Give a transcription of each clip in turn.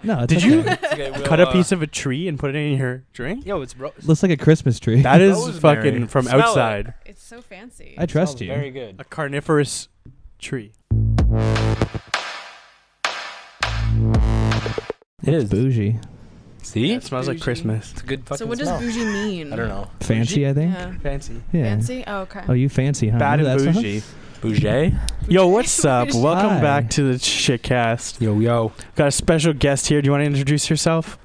No, it's Did okay. you Okay, we'll, cut a piece of a tree and put it in your drink? Yo, it's Looks like a Christmas tree. That is Rosemary. fucking from Smell it. outside. It's so fancy. I trust you. Very good. A carnivorous tree. It is Bougie. See, It smells like Bougie. Christmas. it's a good fucking So what does smell. bougie mean? I don't know. Fancy, I think. Yeah. Fancy. Yeah. Fancy? Oh, okay. Oh, you fancy, huh? Bad You know and that song? bougie. Bougie. Yo, what's up? Bougie. Welcome Hi. back to the Shitcast. Yo. Got a special guest here. Do you want to introduce yourself?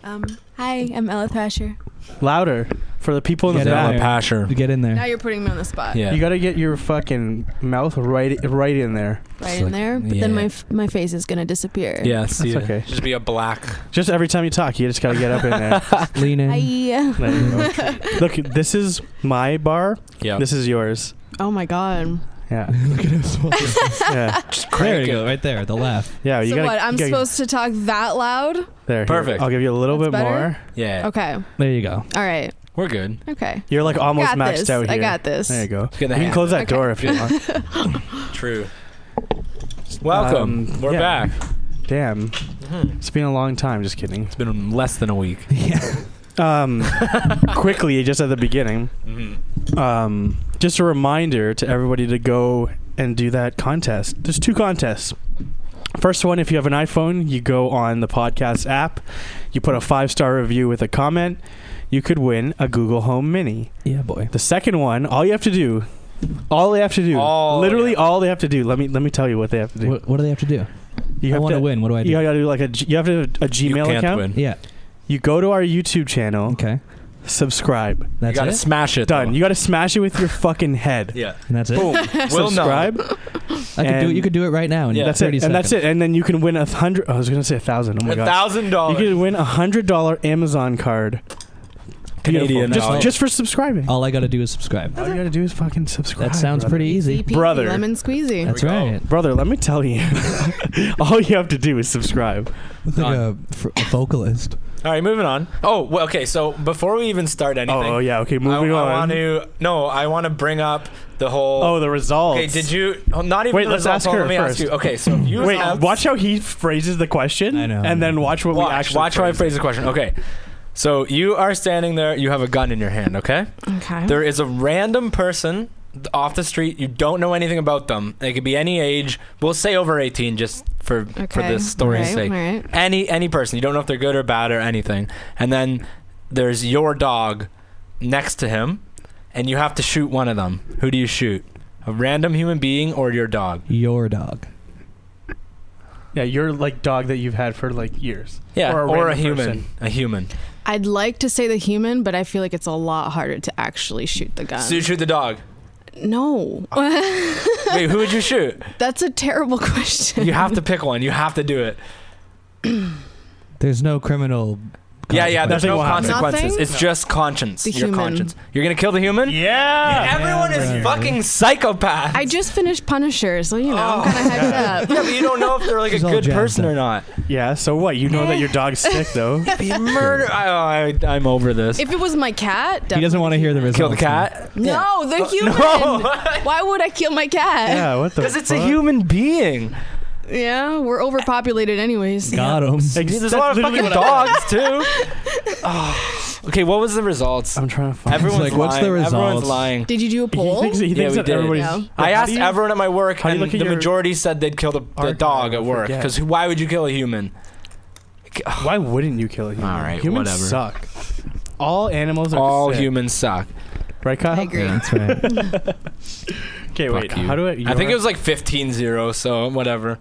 Hi, I'm Ella Thrasher. Louder for the people in Get the in back. there. Pasher. You get in Now there. you're putting me on the spot. Yeah. You gotta get your fucking mouth right in there. Right It's in like- there, but yeah. then my face is gonna disappear. Yeah, see That's it. okay. Just be a black. Just every time you talk, you just gotta get up in there. Lean in. Hi. There you go. Look, this is my bar. Yeah. This is yours. Oh my god. Yeah. Look at him swallow. Yeah. Just There crank you go, it. right there, the laugh. Yeah. You So gotta, what? I'm you gotta- supposed to talk that loud? There. Perfect. Here, I'll give you a little That's bit better? more. Yeah. Okay. There you go. All right. We're good. Okay. You're like almost Got maxed this. out here. I got this. There you go. Get the You can hand. close that Okay. door if you want. True. Welcome. We're yeah. back. Damn. It's been a long time. Just kidding. It's been less than a week. Yeah. Quickly, just at the beginning, just a reminder to everybody to go and do that contest. There's 2 contests. First one, if you have an iPhone, you go on the podcast app, you put a 5-star review with a comment, you could win a Google Home Mini. Yeah, boy. The second one, all they have to do, literally all they have to do. Let me tell you what they have to do. What do they have to do? You I have want to win. What do I do? You gotta do you have to have a You Gmail can't account. win. Yeah. You go to our YouTube channel, Okay. subscribe. You That's gotta it. smash it. Done. though. You gotta smash it with your fucking head. Yeah. And that's it. Boom. We'll know. Subscribe. I could do it. You could do it right now in Yeah. That's 30 it. seconds. And that's it. And then you can win 100. I was gonna say 1,000. Oh my god. $1,000. You can win $100 Amazon card. Canadian Beautiful. dollars. Just for subscribing. All I got to do is subscribe. All you gotta do is fucking subscribe. That sounds brother. pretty easy. peasy, Brother. Lemon squeezy. That's we go. right. Brother, let me tell you. All you have to do is subscribe. Look like a vocalist. All right, moving on. Oh, well, okay. So before we even start anything, Oh yeah. Okay. Moving on. I want to bring up the whole. Oh, the results. Okay, did you? Not even. Wait, the let's results, ask her Let me first. ask you. Okay, so if you Wait. have- Watch how he phrases the question. I know. And then watch what we actually. Watch how I phrase the question. Okay, so you are standing there. You have a gun in your hand. Okay. Okay. There is a random person off the street. You don't know anything about them. They could be any age. We'll say over 18, just for this story's All sake. right. Any person. You don't know if they're good or bad or anything. And then there's your dog next to him, and you have to shoot one of them. Who do you shoot? A random human being or your dog? Your dog. Yeah, you're like dog that you've had for like years. Yeah, or a random human. person. A human. I'd like to say the human, but I feel like it's a lot harder to actually shoot the gun. So you shoot the dog. No. Wait, who would you shoot? That's a terrible question. You have to pick one. You have to do it. There's no criminal. Yeah, there's Nothing no will happen. consequences. Nothing? It's just conscience. The your human. conscience. You're gonna kill the human? Yeah. Everyone is Yeah, fucking psychopaths. I just finished Punisher, so you know, I'm kind of hyped up. Yeah, but you don't know if they're like She's a all good jazzed person up. or not. Yeah. So what? You know that your dog's sick though. Be murder. I'm over this. If it was my cat, He doesn't want to hear the results. Kill the cat? No, the human. No. Why would I kill my cat? Yeah. What the? Because it's a fuck? human being. Yeah, we're overpopulated anyways. Got him. There's a lot of fucking dogs too. Oh. Okay, what was the results? I'm trying to find. Everyone's like, what's lying. the results? Everyone's lying. Did you do a He poll? thinks Yeah, that we did. everybody's. Yeah. Like, I how asked do you- everyone at my work, how do you and look at the your majority said they'd kill the archive? dog at I work. forget. Because why would you kill a human? Why wouldn't you kill a human? All right, humans whatever. suck. All animals are All sick. humans suck. Right, Kyle? I agree. Yeah, that's right. Okay, wait. Fuck you. How do I? I think it was like 15-0, so whatever.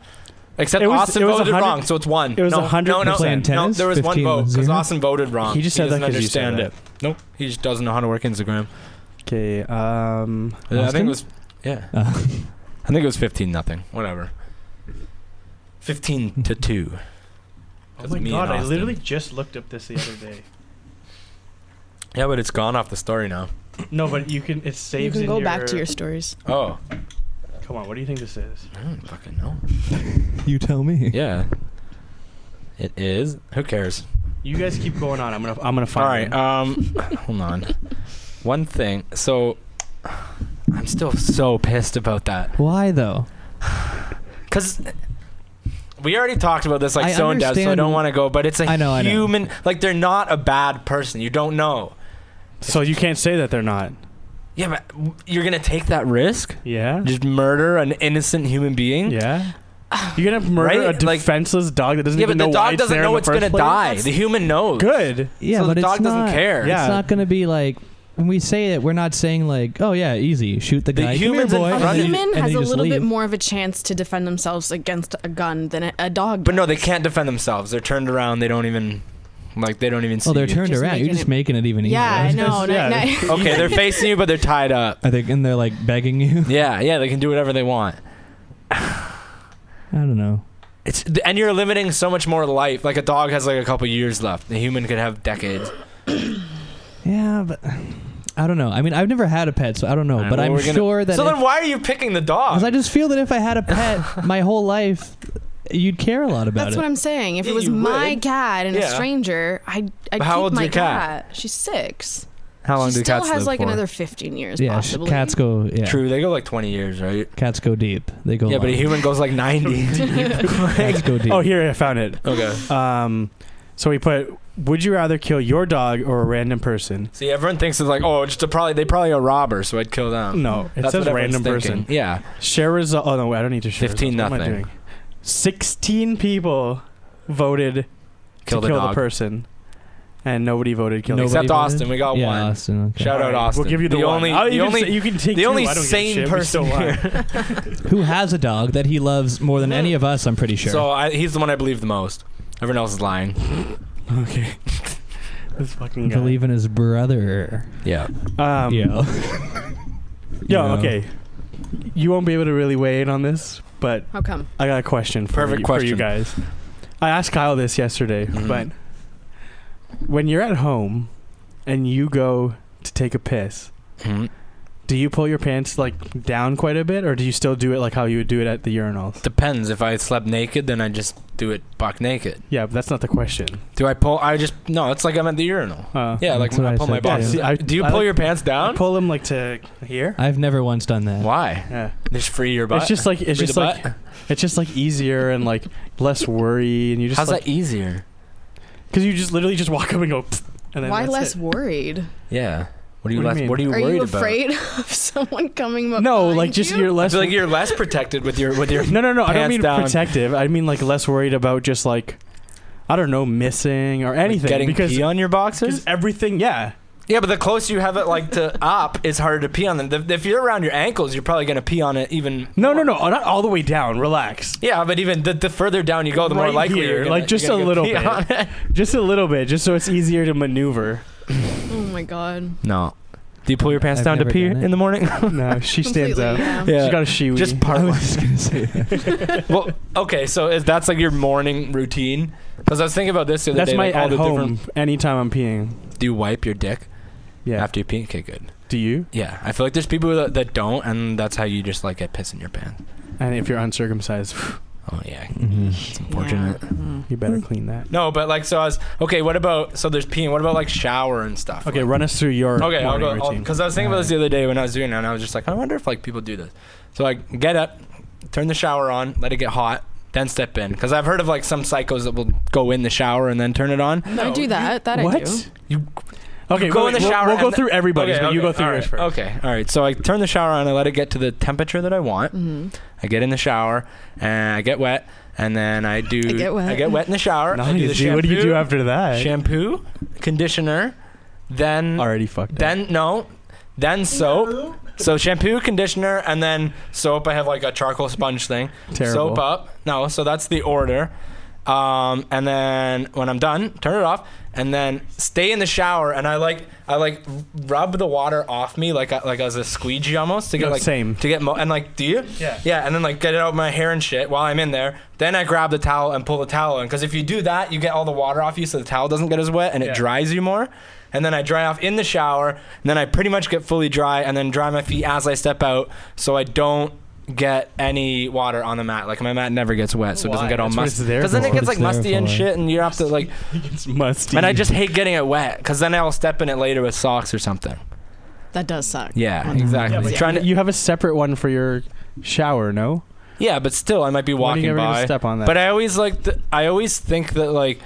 Except It was- Austin it was voted 100 wrong, so it's one. it was no, 100%. No, Playing no, tennis? there was one 15 vote because 0? Austin voted wrong. He just said that doesn't 'cause you said understand that. it. Nope, he just doesn't know how to work Instagram. Okay. I think Austin? it was, yeah. I think it was 15-0. Whatever. 15-2. Oh my god! I literally just looked up this the other day. Yeah, but it's gone off the story now. No, but you can. It saves. You can in go back to your stories. Oh, Come on. What do you think this is? I don't fucking know. You tell me. Yeah, it is. Who cares? You guys keep going on. I'm gonna All find. right. it. Hold on. One thing. So, I'm still so pissed about that. Why though? Because we already talked about this, like I so in depth, so I understand- don't want to go. But it's a I know. human. Like they're not a bad person. You don't know. So you can't say that they're not. Yeah, but you're gonna take that risk? Yeah. Just murder an innocent human being? Yeah. You're gonna murder Right? a Like- defenseless dog that doesn't Yeah, even but know the why dog it's doesn't there know in it's the first gonna place? die. The human knows. Good. Yeah, So but the dog it's doesn't not, care. It's Yeah. not going to be like when we say it. We're not saying like, oh yeah, easy, shoot the The guy. Come humans here, in boy. front A of and then you- you- human and has then you a just little bit leave. more of a chance to defend themselves against a gun than a dog. But no, they does. can't defend themselves. They're turned around. They don't even see Oh, they're you. turned Just around. You're making just it- making it even easier. Yeah, I know. Yeah. Okay, they're facing you, but they're tied up. I think, and they're like begging you. Yeah, they can do whatever they want. I don't know. And you're limiting so much more life. Like a dog has like a couple years left. The human could have decades. Yeah, but I don't know. I mean, I've never had a pet, so I don't know. Alright, But well, I'm we're gonna- sure that. So then why are you picking the dog? Because I just feel that if I had a pet my whole life, you'd care a lot about That's it. what I'm saying. If Yeah, it was you my would. cat and Yeah. a stranger, I'd But keep how old's my your cat? She's 6. How long She do still cats has live like for? another 15 years Yeah, possibly. cats go. Yeah, True, they go like 20 years, right? Cats go deep. They go. Yeah, but a long. human goes like 90. Cats go deep. Oh, here I found it. Okay. So we put: would you rather kill your dog or a random person? See, everyone thinks it's like, oh, they probably a robber, so I'd kill them. No, it That's says what everyone's random thinking. person. Yeah. Share result. Oh no, I don't need to share. 15 results. What am I nothing. doing? 16 people voted Kill to the kill dog. the person, and nobody voted kill. Nobody the Except voted? Austin, we got Yeah, one. Austin. Okay. Shout out Alright, Austin. We'll give you the one. only, I'll the even only, say- you can take the two. only I don't give a sane shit. We person still won. here. Who has a dog that he loves more than any of us? I'm pretty sure. So he's the one I believe the most. Everyone else is lying. Okay. This fucking guy. believe in his brother. Yeah. Yeah. Yo, Yeah. okay. You won't be able to really weigh in on this, but How come? I got a question for Perfect you, question. for you guys. I asked Kyle this yesterday, Mhm. but when you're at home and you go to take a piss, Mhm. do you pull your pants like down quite a bit, or do you still do it like how you would do it at the urinals? Depends. If I slept naked, then I just do it buck naked. Yeah, but that's not the question. Do I pull? No, it's like I'm at the urinal. Yeah, Like That's when what I I pull my said, boxers. yeah. Do you I pull like- your pants I down? pull them like to here. I've never once done that. Why? Yeah, Just free your butt. it's just like Free the butt? it's just like easier and like less worry, and you just How's like, that easier? because you just literally just walk up and go, and then Why that's less it. worried? Yeah. What are you What do you less? mean? What are you Are worried you about? afraid of someone coming up No, behind like just you? you're I less. feel like you're less protected with your No. I don't pants mean down. protective. I mean like less worried about just like, I don't know, missing or anything. getting because pee on your boxers. everything, yeah. Yeah, but the closer you have it like to up, it's harder to pee on them. If you're around your ankles, you're probably gonna pee on it even. No, more. not all the way down. Relax. Yeah, but even the further down you go, the more Right likely here, you're gonna, like, just you're gonna a get little pee bit. on it. Just a little bit, just so it's easier to maneuver. Oh my god. No. Do you pull your pants I've down to never pee done it. in the morning? No, she stands Completely, out. yeah. She's got a shiwi. Just part I one. was just gonna say that. Well, okay, so that's like your morning routine. Because I was thinking about this the other That's day. my like all at the home. different. Anytime I'm peeing. Do you wipe your dick Yeah. after you pee? Okay, good. Do you? Yeah, I feel like there's people that don't, and that's how you just like get piss in your pants. And if you're uncircumcised, Oh yeah, Mhm. it's unfortunate. Yeah. Mhm. you better clean that. No, but like so I was okay. What about so there's peeing? What about like shower and stuff? Okay, Like, run us through your Okay, I'll morning go routine. because I was thinking about this the other day when I was doing it, and I was just like, I wonder if like people do this. So I get up, turn the shower on, let it get hot, then step in. Because I've heard of like some psychos that will go in the shower and then turn it on. I do that. That what? I do. You Okay, go in the shower. We'll go and through everybody's, okay, but you okay, go through all yours right, first. Okay, all right. So I turn the shower on, I let it get to the temperature that I want. Mm-hmm. I get in the shower and I get wet, and then I do. I get wet. in the shower. I do the Nice, dude. What do you do after that? Shampoo, conditioner, then Already fucked up. then soap. So shampoo, conditioner, and then soap. I have like a charcoal sponge thing. Terrible. Soap up. No, so that's the order. And then when I'm done, turn it off, and then stay in the shower. And I rub the water off me like as a squeegee almost to get No, like same. to get and like do you? Yeah. And then like get it out of my hair and shit while I'm in there. Then I grab the towel and pull the towel in, because if you do that, you get all the water off you, so the towel doesn't get as wet and it Yeah. dries you more. And then I dry off in the shower, and then I pretty much get fully dry, and then dry my feet as I step out, so I don't get any water on the mat. Like my mat never gets wet, so it doesn't Why? get all That's what musty. it's there Because then for. it gets What like it's there musty and for. shit, and you have to like. It's musty. And I just hate getting it wet, because then I'll step in it later with socks or something. That does suck. Yeah, Mhm. exactly. Yeah, but Trying to. you have a separate one for your shower, no? Yeah, but still, I might be When are you walking ever gonna by. step on that? But I always I always think that like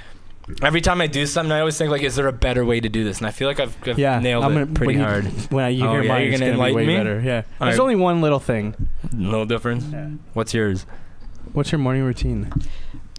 every time I do something, I always think like, is there a better way to do this? And I feel like I've nailed it pretty hard. When you hear mine, you're it's gonna gonna be way enlighten me? better. Yeah. All There's right. only one little thing. No difference. Yeah. What's yours? What's your morning routine?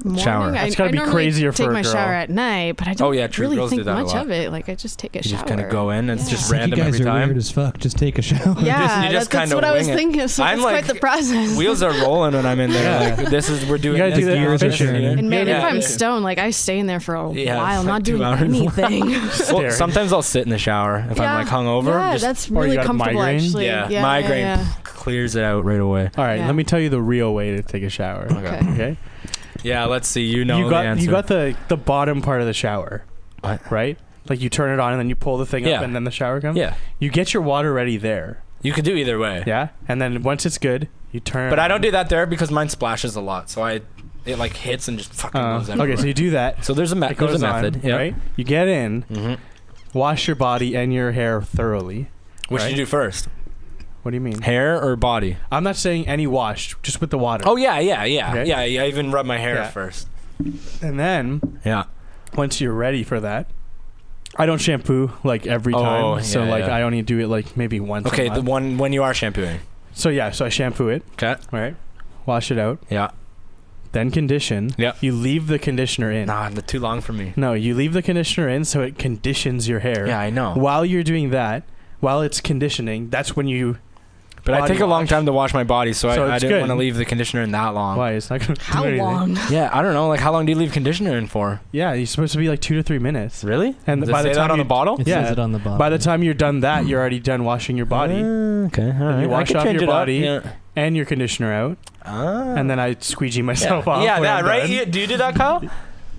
Morning, Shower. It's gotta I be normally crazier for take a my girl. shower at night, but I don't yeah, true. really Girls do think that a much lot. of it. Like I just take a You shower. just kind of go in and it's just Yeah. random you guys every are time. weird as fuck. Just take a shower. Yeah, you just that's kinda what I was wing it. thinking. So I'm it's like- quite the process. Wheels are rolling when I'm in there. Yeah. Like, we're doing You gotta this do that gears for and sure. shit. And man, Yeah. if I'm stoned, like I stay in there for a Yeah, while, it's not like 2 doing hours. anything. Well, Staring. sometimes I'll sit in the shower if I'm like hungover. Yeah, just that's Or you really got comfortable migraine? actually. yeah, migraine Yeah. clears it out right away. All right, Yeah. let me tell you the real way to take a shower. Okay. Okay. Yeah, let's see. You know you got the answer. you got the bottom part of the shower, What? right? Like you turn it on and then you pull the thing Yeah. up and then the shower comes. Yeah, You get your water ready there. you could do either way. Yeah. And then once it's good, you turn. But it I on. don't do that there because mine splashes a lot. So it like hits and just fucking goes everywhere. Okay, so you do that. So there's a It there's goes a method, on, yeah. right? You get in, Mm-hmm. wash your body and your hair thoroughly. What right? should you do first? What do you mean? Hair or body? I'm not saying any wash, just with the water. Oh yeah. Okay. Yeah, I even rub my hair Yeah. first. And then Yeah. once you're ready for that, I don't shampoo like every time. Oh, So yeah, like yeah. I only do it like maybe once. Okay, a the month. one when you are shampooing. So yeah, so I shampoo it, Okay. right? Wash it out, Yeah. then condition. Yeah. You leave the conditioner in. Nah, that's too long for me. No, you leave the conditioner in so it conditions your hair. Yeah, I know. While you're doing that, while it's conditioning, that's when you. But I body take a long wash. time to wash my body, so So I it's didn't good. want to leave the conditioner in that long. Why? It's not gonna How do anything. long? Yeah, I don't know. Like, how long do you leave conditioner in for? Yeah, you're supposed to be like 2 to 3 minutes. Really? And Does it by the say time that on you- the bottle? It Yeah. says it on the bottom. By the time you're done that, you're already done washing your body Okay. All right. you wash I could off change your it up, body. Yeah. and your conditioner out, and then I squeegee myself off. Yeah, when that I'm right? done. Do you do that, Kyle?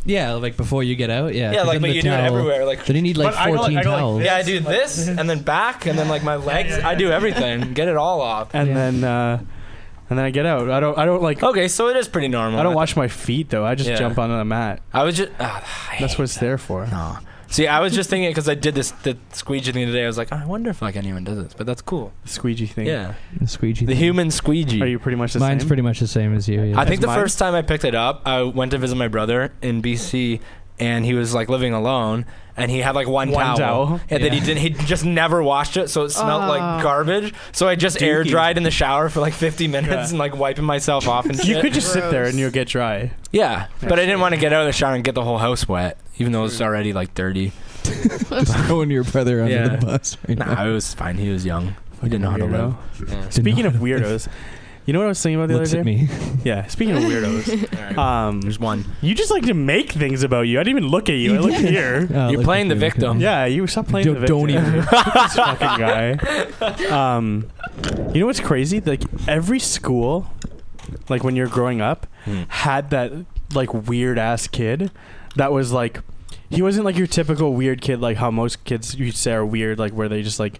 yeah, like before you get out. Yeah. Yeah, 'cause like then but the you do it towel- everywhere. Like Then you need like But I go, 14 like, towels. yeah, I do this and then back and then like my legs. I do everything. Get it all off. And then I get out. I don't like. Okay, so it is pretty normal. I don't wash my feet though. I just Yeah. jump onto the mat. I was just. That's what it's there for. No. See, I was just thinking because I did the squeegee thing today. I was like, I wonder if like anyone does this, but that's cool. The squeegee thing. Yeah, The squeegee. the thing. human squeegee. Are you pretty much the Mine's same? pretty much the same as you. Yeah. I think the That's mine? first time I picked it up, I went to visit my brother in BC, and he was like living alone, and he had like one towel, and then he just never washed it, so it smelled like garbage. So I just air Dookie. dried in the shower for like 50 minutes Yeah. and like wiping myself off and You shit. could just sit there Gross. and you'll get dry. Yeah, but I didn't want to get out of the shower and get the whole house wet, even though it's already like dirty. Just throwing your brother under Yeah. the bus. Right now. Nah, it was fine. He was young. He didn't know how to Weirdo. live. Yeah. Speaking of Didn't know how to weirdos, you know what I was thinking about the Looks other at day? me. Yeah. Speaking of weirdos, All right. There's one. you just like to make things about you. I didn't even look at you. I looked here. Oh, You're look playing at the you. victim. Yeah, you stop playing the victim. Don't even. This fucking guy. You know what's crazy? Like every school, like when you're growing up, had that like weird ass kid that was like, he wasn't like your typical weird kid like how most kids you'd say are weird, like where they just like,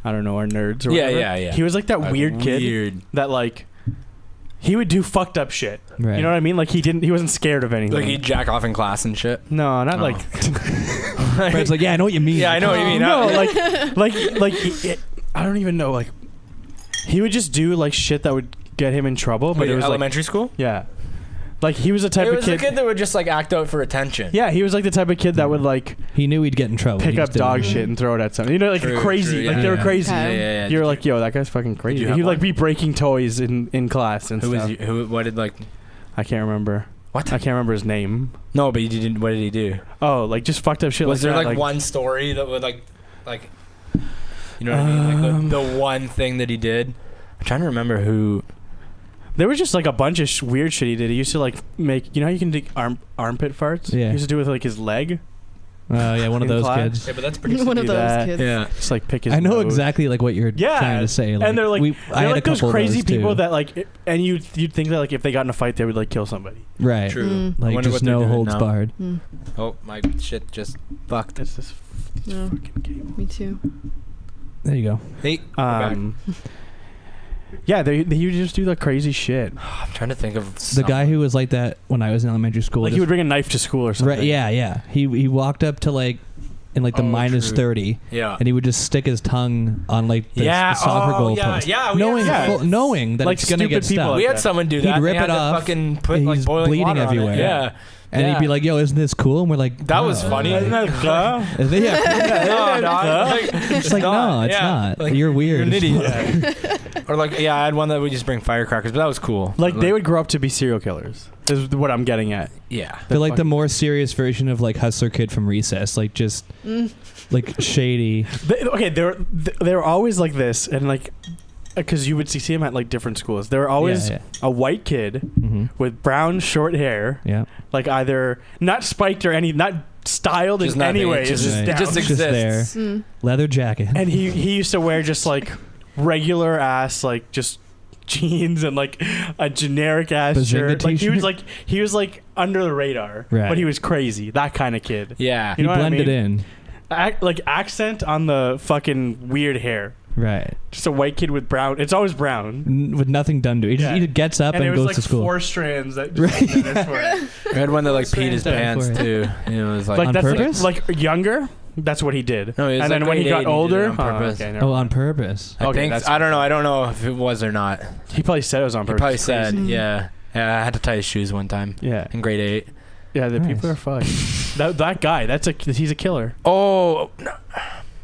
I don't know, are nerds or Yeah, whatever. yeah. He was like that Like, weird kid weird. that like he would do fucked up shit. Right. You know what I mean? Like he wasn't scared of anything. Like he'd jack off in class and shit. No, not Oh. like Fred's like, yeah, I know what you mean. Yeah, I know what you mean. no, like I don't even know. Like he would just do like shit that would get him in trouble, but Wait, it was like elementary school. yeah, like he was the type It of was kid. a kid that would just like act out for attention. Yeah, he was like the type of kid that would like He knew he'd get in trouble. pick He up just didn't. dog shit and throw it at something. You know, like True, crazy. true, Like yeah, they were yeah. crazy. Okay. You're like, yo, that guy's fucking crazy. you have He'd like one? be breaking toys in class and Who was stuff. you, who? What did like? I can't remember. What? I can't remember his name. No, but you didn't. What did he do? Oh, like just fucked up shit. Was there that, like one story that would like, you know what I mean? Like the one thing that he did. I'm trying to remember who. There was just like a bunch of weird shit he did. He used to like make, you know how you can do armpit farts? Yeah. He used to do it with like his leg. Oh yeah, one of In those class. kids. Yeah, but that's pretty. One of do those that. kids. Yeah. Just like pick his I know nose. exactly like what you're Yeah. trying to say. Like, And they're like, I they're had like a those couple crazy of those people too. that like, and you'd think that like if they got in a fight, they would like kill somebody. Right. True. Mm. Like wonder just what they're no doing holds now. barred. Mm. Oh, my shit just fucked. That's this No, fucking game. me too. There you go. Hey, we're back. Yeah, they would just do like crazy shit. I'm trying to think of The guy who was like that when I was in elementary school. Like he just- would bring a knife to school or something. Right, yeah. He walked up to like in like the minus true. 30. Yeah. And he would just stick his tongue on like the soccer goal post. Yeah. Knowing that Like it's gonna get stupid people stuck. We had someone do that. He'd rip They had it to off, fucking put and like he's boiling bleeding water on it. everywhere. Yeah. And he'd be like, "Yo, isn't this cool?" And we're like, that was "No." funny. Isn't that duh? And they- No, dog. It's like, no, it's not. Like, You're weird. You're an idiot. Or like, I had one that would just bring firecrackers, but that was cool. Like they would grow up to be serial killers. Is what I'm getting at. Yeah. They're like the more serious version of like Hustler Kid from Recess, like just like shady. They were always like this, and like because you would see them at like different schools. They were always a white kid with brown short hair. Yeah. Like either not spiked or not styled Just in any nothing. way. It just- It's it just down. exists. there. Leather jacket. And he used to wear just like regular ass like just jeans and like a generic ass Bazinga shirt. Like t-shirt? he was like under the radar, Right. but he was crazy. That kind of kid. Yeah. You know he what I blended mean? in. Like accent on the fucking weird hair. Right. Just a white kid with brown. It's always brown. With nothing done to it. He just gets up and, it was goes like to school. 4 strands that just went this way. I had one that like peed his Stand pants for it. too. And it was like, Like On that's purpose? like younger. That's what he did. No, he was and like then when he grade got 8 and he did older, it on purpose. okay, never Oh, mind. on purpose. I Okay, think that's- I don't know. I don't know if it was or not. He probably said it was on He purpose. probably It's said, crazy. yeah. I had to tie his shoes one time Yeah, in grade 8. yeah. The Nice. people are fucked. that guy. He's a killer. Oh, no.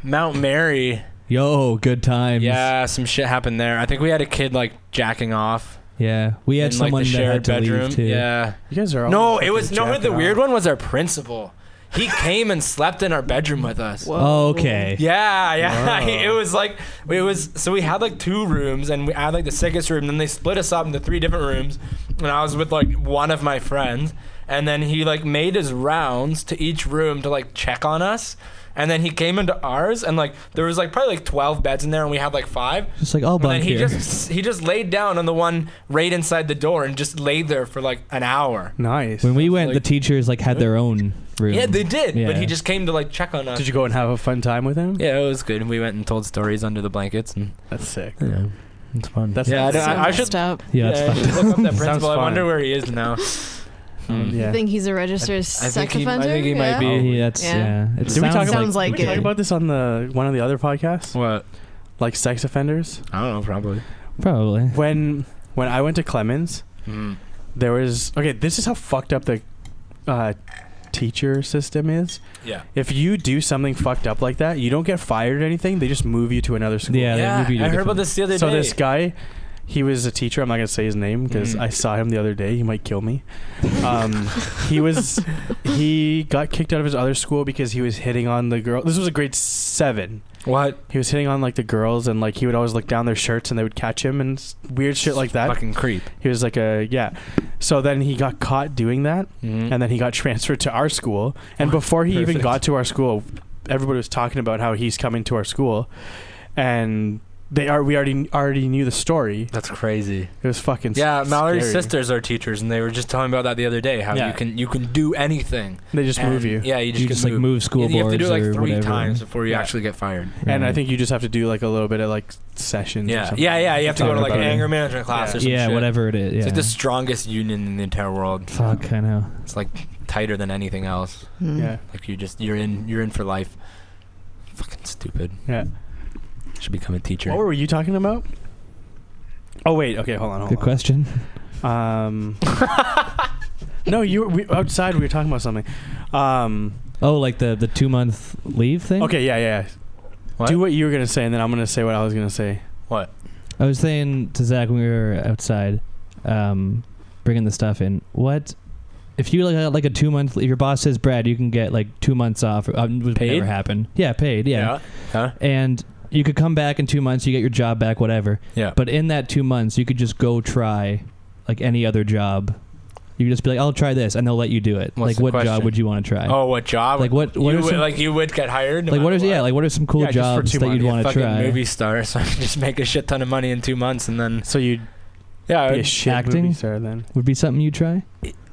Mount Mary. Yo, good times. Yeah, some shit happened there. I think we had a kid like jacking off Yeah. We had in like someone the that shared had to bedroom. leave too. Yeah. You guys are all No, fucking it was no. jacking The weird off. one was our principal. He came and slept in our bedroom with us. Okay. Yeah. Wow. It was like so we had like 2 rooms and we had like the sickest room. Then they split us up into 3 different rooms, and I was with like one of my friends. And then he like made his rounds to each room to like check on us. And then he came into ours, and like there was like probably like 12 beds in there, and we had like 5. Just like, oh, And then bunk he here. just laid down on the one right inside the door and just laid there for like an hour. Nice. When we went, like- the teachers like had their own room. Yeah, they did. Yeah. But he just came to like check on us. Did you go and have a fun time with him? Yeah, it was good. We went and told stories under the blankets, and That's sick. yeah, it's fun. That's yeah, nice. I should. Messed up. Yeah, that's fine. Look up that Sounds principal. I fun. wonder where he is now. Yeah. I think he's a registered I sex think he offender. might be. Yeah, that's Yeah. It Did we talk about, Sounds like did we talk it. about this on one of the other podcasts? What? Like sex offenders? I don't know. Probably. Probably. When I went to Clemens, there was this is how fucked up the teacher system is. Yeah. If you do something fucked up like that, you don't get fired or anything. They just move you to another school. Yeah, they Yeah, move you to I heard different- about this the other So day. this guy, he was a teacher. I'm not gonna say his name because I saw him the other day. He might kill me. He got kicked out of his other school because he was hitting on the girl. This was a grade 7. What? He was hitting on like the girls, and like he would always look down their shirts, and they would catch him and weird shit like that. Fucking creep. He was like So then he got caught doing that, Mhm. and then he got transferred to our school. And before he even Perfect. got to our school, everybody was talking about how he's coming to our school, and we already knew the story. That's crazy. It was fucking Yeah, Mallory's scary. sisters are teachers, and they were just telling me about that the other day. How Yeah. you can do anything. They just move you. Yeah, you You just like move school You have to do it like boards or 3 whatever. times before you Yeah. actually get fired. And I Right. think you just have to do like a little bit of like sessions. or Yeah, something. yeah. You have to go to like Talking an about it. anger management class or some Yeah, shit. whatever it is. Yeah. It's like the strongest union in the entire world. Fuck, I know. It's like tighter than anything else. Yeah, Like you're in for life. Fucking stupid. yeah. Should become a teacher. What were you talking about? Oh wait, okay, hold on. Good question. No, outside. We were talking about something. Oh, like the 2-month leave thing? Okay, yeah. What? Do what you were gonna say, and then I'm gonna say what I was gonna say. What? I was saying to Zakk when we were outside, bringing the stuff in. What if you like a 2-month? If your boss says, "Brad, you can get like 2 months off," would Paid? never happen. Yeah, paid. Yeah. Huh? And you could come back in 2 months. You get your job back, whatever. Yeah. But in that 2 months, you could just go try like any other job. You could just be like, "I'll try this," and they'll let you do it. What's like, the what question? job would you want to try? Oh, what job? Like, what you are would, some- like you would get hired? No like what matter is what are some cool Yeah, just for jobs 2 that you'd months. want to Fucking try? movie star, so I can just make a shit ton of money in 2 months, and then So you'd yeah, be a shit acting? movie star then. Would be something you'd try.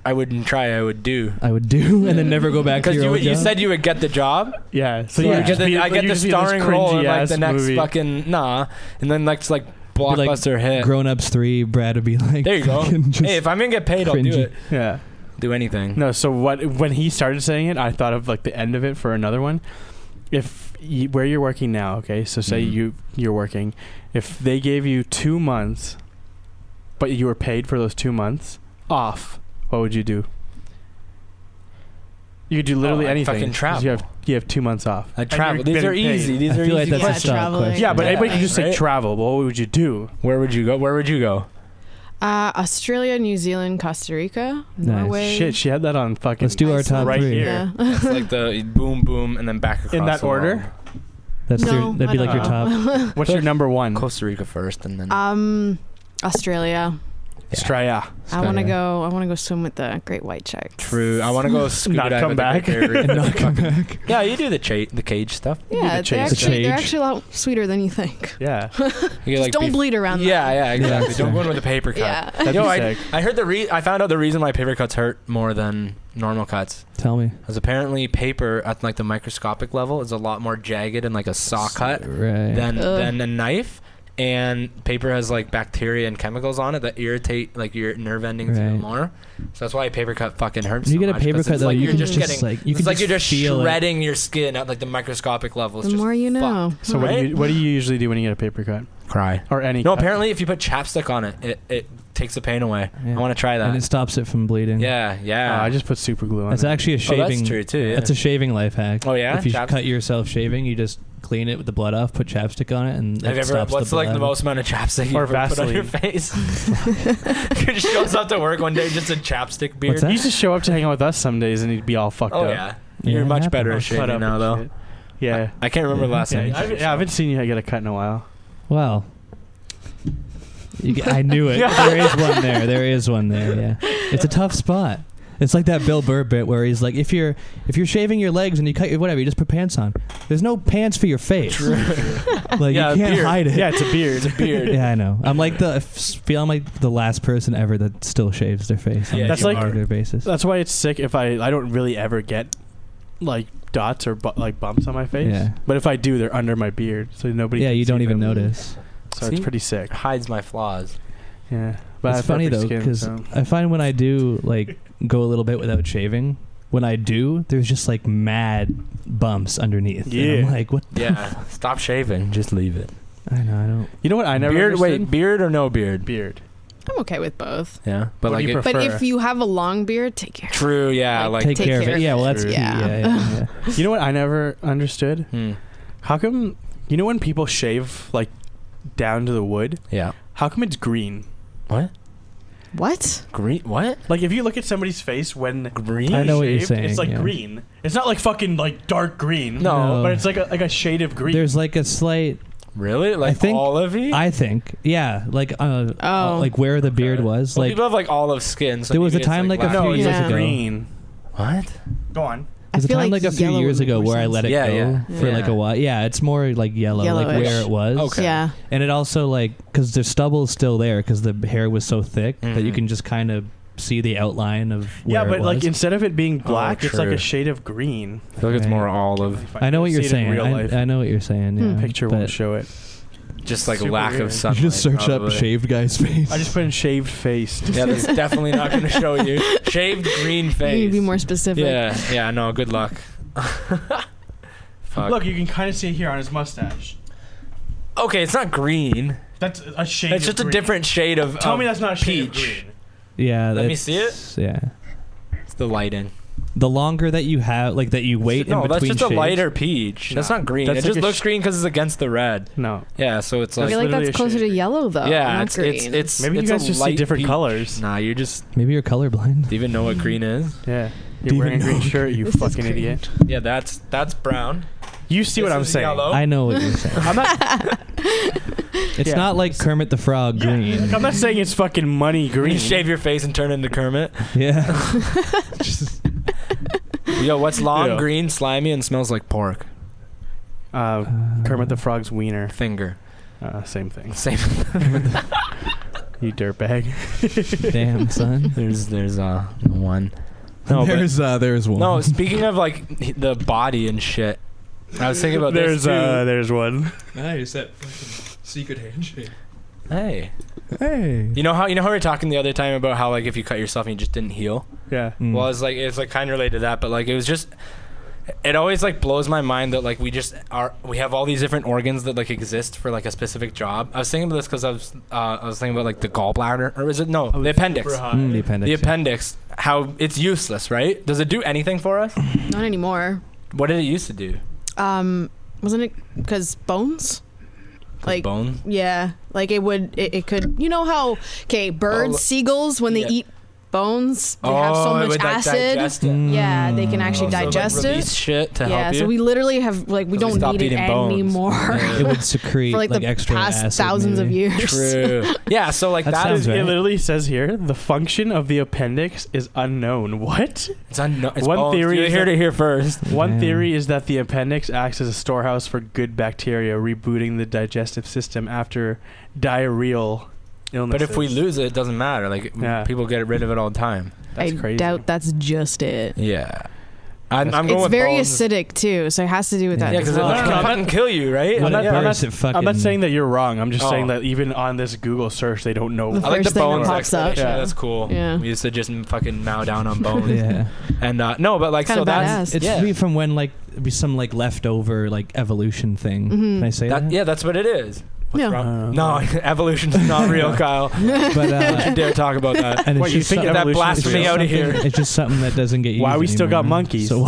I wouldn't try. I would do. I would do, and then never go back to Because your old you job. said you would get the job. Yeah. So So you I get the, I get the starring role in like the next fucking and then next like like blockbuster hit. Grown Ups 3, Brad would be like, There you go. fucking just Hey, if I'm gonna get paid, I'll do cringy. it. Yeah. Do anything. No. So when he started saying it, I thought of like the end of it for another one. if where you're working now, okay, so say you're working, if they gave you 2 months, but you were paid for those 2 months off, what would you do? You could do literally I'd anything. fucking 'cause travel. You have 2 months off. I And travel. you're These are getting paid. easy. These I are feel like easy. that's Yeah, a stock traveling. question. Yeah, but Yeah. anybody can just say Right? travel. But what would you do? Where would you go? Where would you go? Australia, New Zealand, Costa Rica, Nice. Norway. Shit, she had that on fucking. Let's do our top right three. here. Yeah. It's like the boom, boom, and then back across. In that the order? world. That's No, that'd be I like your don't top. What's your number one? Costa Rica first, and then Australia. Australia. I want to go. I want to go swim with the great white sharks. True. I want to go scuba Not dive come with the back. Great Barrier And not come back. Yeah, you do the cage stuff. Yeah, chase. they're The actually a lot sweeter than you think. Yeah. You Just like don't beef- bleed around. Yeah, exactly. Yeah, Don't go sure. in with a paper cut. Yeah. That'd Yo, be I sick. heard I found out the reason why paper cuts hurt more than normal cuts Tell me. is apparently paper at like the microscopic level is a lot more jagged and like a saw cut Right. than a knife. And paper has like bacteria and chemicals on it that irritate like your nerve endings even Right. more. So that's why a paper cut fucking hurts. When you so get a much, paper 'cause cut it's though, like you you're can just just getting. like you It's can like you're just feel shredding your skin at like the microscopic level. It's The just more you know. fucked. So Right? what do you usually do when you get a paper cut Cry. or any? No, cut? apparently if you put chapstick on it, it takes the pain away. Yeah. I want to try and it that. stops it from bleeding. Yeah. I just put super glue on That's it. actually a Oh, shaving. that's true too. Yeah. That's a shaving life hack. Oh, yeah? If you Chapstick? cut yourself shaving, you just clean it with the blood off, put chapstick on it, and Have it you ever? stops What's the blood. like the most amount of chapstick you Or ever put on your Vaseline. face? You just shows up to work one day, just a chapstick beard. What's that? He used to show up to hang out with us some days and he'd be all fucked Oh up. yeah, Yeah, you're it much happens. better All at cut shaving up now and though. shit. Yeah. I can't remember the last time. I haven't seen you get a cut in a while. Well, I knew it. There is one there. There is one there. Yeah, it's a tough spot. It's like that Bill Burr bit where he's like, if you're shaving your legs and you cut your whatever, you just put pants on. There's no pants for your face. Like Yeah, you can't beard. hide it. Yeah, it's a beard. It's a beard. Yeah, I know. I'm like I'm like the last person ever that still shaves their face. Yeah, on that's a like- regular basis. That's why it's sick if I don't really ever get like dots or like bumps on my face. Yeah. But if I do, they're under my beard, so nobody. Yeah, can you don't see even them. notice. So it's See? pretty sick. Hides my flaws. Yeah, but I It's have funny perfect though skin, because so. I find when I do like go a little bit without shaving, when I do, there's just like mad bumps underneath. And Yeah. I'm like, what? Yeah. Stop shaving. Just leave it. I know. I don't. You know what? I never beard. understood? Wait, beard or no beard? Beard. I'm okay with both. Yeah, but What like do you it, prefer? But if you have a long beard, take care. true. Yeah, like Take care of it. Yeah, well, that's True. key. Yeah. You know what? I never understood. Hmm. How come? You know when people shave like down to the wood? Yeah. How come it's green? What? What? Green? What? Like if you look at somebody's face when Green? I know what you're shaved, saying, it's like yeah. green. It's not like fucking like dark green. No. but it's like a shade of green. There's like a slight. Really? Like think- olivey? I think. Yeah. Like. Oh. Like where the beard was. Well, Like people have like olive skin. So There was maybe a time, it's like, a black. few no, it's years Yeah. like ago. green. What? Go on. There's a feel time like a few yellow years would ago make more where I let it sense. go Yeah, for yeah. like a while. Yeah, it's more like yellow, like Yellowish. where it was. Okay. Yeah. And it also like because the stubble's still there because the hair was so thick that you Mhm. can just kind of see the outline of where Yeah, it but like was. instead of it being black, it's like true. a shade of green. I feel like it's Right. more olive. I know what you're See it in saying. real life. I know what you're saying. Yeah, Picture but won't show it. Just like Super lack weird. of You sunlight. You just search probably. up shaved guy's face. I just put in shaved face. Yeah, that's definitely not going to show you. Shaved green face. You need to be more specific. Yeah, no, good luck. Fuck. Look, you can kind of see it here on his mustache. Okay, it's not green. That's a shade. It's of just a green. different shade of Tell me of that's not a shade of peach. green. Yeah, Let me that's- see it? Yeah, It's the lighting. the longer that you have, like that you wait No, in that's between just a shades. lighter peach. That's No, not green. that's It like just a looks green because it's against the red. No. Yeah, so it's I like feel like literally that's a closer shade. to yellow though. yeah, not it's green. it's Maybe you it's guys a just see light different peach. colors. Nah, you just Maybe you're colorblind. do you even know what green is? Yeah. Do You're you wearing a even green know? shirt, you This is fucking green. idiot. Yeah, that's brown. You see what This I'm is saying? yellow. I know what you're saying. I'm not. It's Yeah. not like Kermit the Frog Yeah, green. like, I'm not saying it's fucking money green. You shave your face and turn into Kermit. Yeah. Yo, what's long, Yeah. green, slimy, and smells like pork? Kermit the Frog's wiener. Finger. Same thing. Same. You dirtbag. Damn, son. There's one. No, but, there's one. no. Speaking of like the body and shit, I was thinking about this too. There's one. Nice that fucking secret handshake. Hey, Hey. you know how we were talking the other time about how like if you cut yourself and you just didn't heal. Yeah. Mm. Well, it's like kind of related to that, but like it was just it always like blows my mind that like we have all these different organs that like exist for like a specific job. I was thinking about this because I was thinking about like the gallbladder, or is it the appendix? The appendix. The appendix. How it's useless, right? Does it do anything for us? Not anymore. What did it used to do? Wasn't it because bones? Like bone? Yeah, like it could. You know how birds, seagulls, when they eat bones, they have so much would, like, acid. digest it. Yeah, they can actually digest so, like, it. release shit to help you. So we literally have we don't stopped need it eating bones. anymore. It would secrete for like the extra past acid, thousands of maybe. years. True. Yeah. So like That that sounds is right. It literally says here the function of the appendix is unknown. What? it's unknown. It's One bones. theory You is heard that- it here first. One Damn. theory is that the appendix acts as a storehouse for good bacteria, rebooting the digestive system after diarrheal illnesses. But if we lose it, it doesn't matter. Like Yeah. people get rid of it all the time. That's I crazy. doubt that's just it. Yeah. I'm going It's with very bones. acidic too, so it has to do with that. Yeah, as because it well. can fucking kill you, right? When I'm it not- bursts, it I'm not fucking- saying that you're wrong. I'm just Oh. saying that even on this Google search, they don't know. The I like the first thing that bones pops up. explanation. Yeah. That's cool. Yeah. We used to just fucking mow down on bones. Yeah. And no, but like Kinda so that's badass. It's yeah. be from when like be some like leftover like evolution thing. Mhm. Can I say that? Yeah, that's what it is. What's Yeah. wrong? No, evolution's not real, Kyle. But Don't you dare talk about that. and What, it's you just think some- that evolution is blasphemy real? out of here. It's just something that doesn't get used. Why we still got anymore. monkeys? So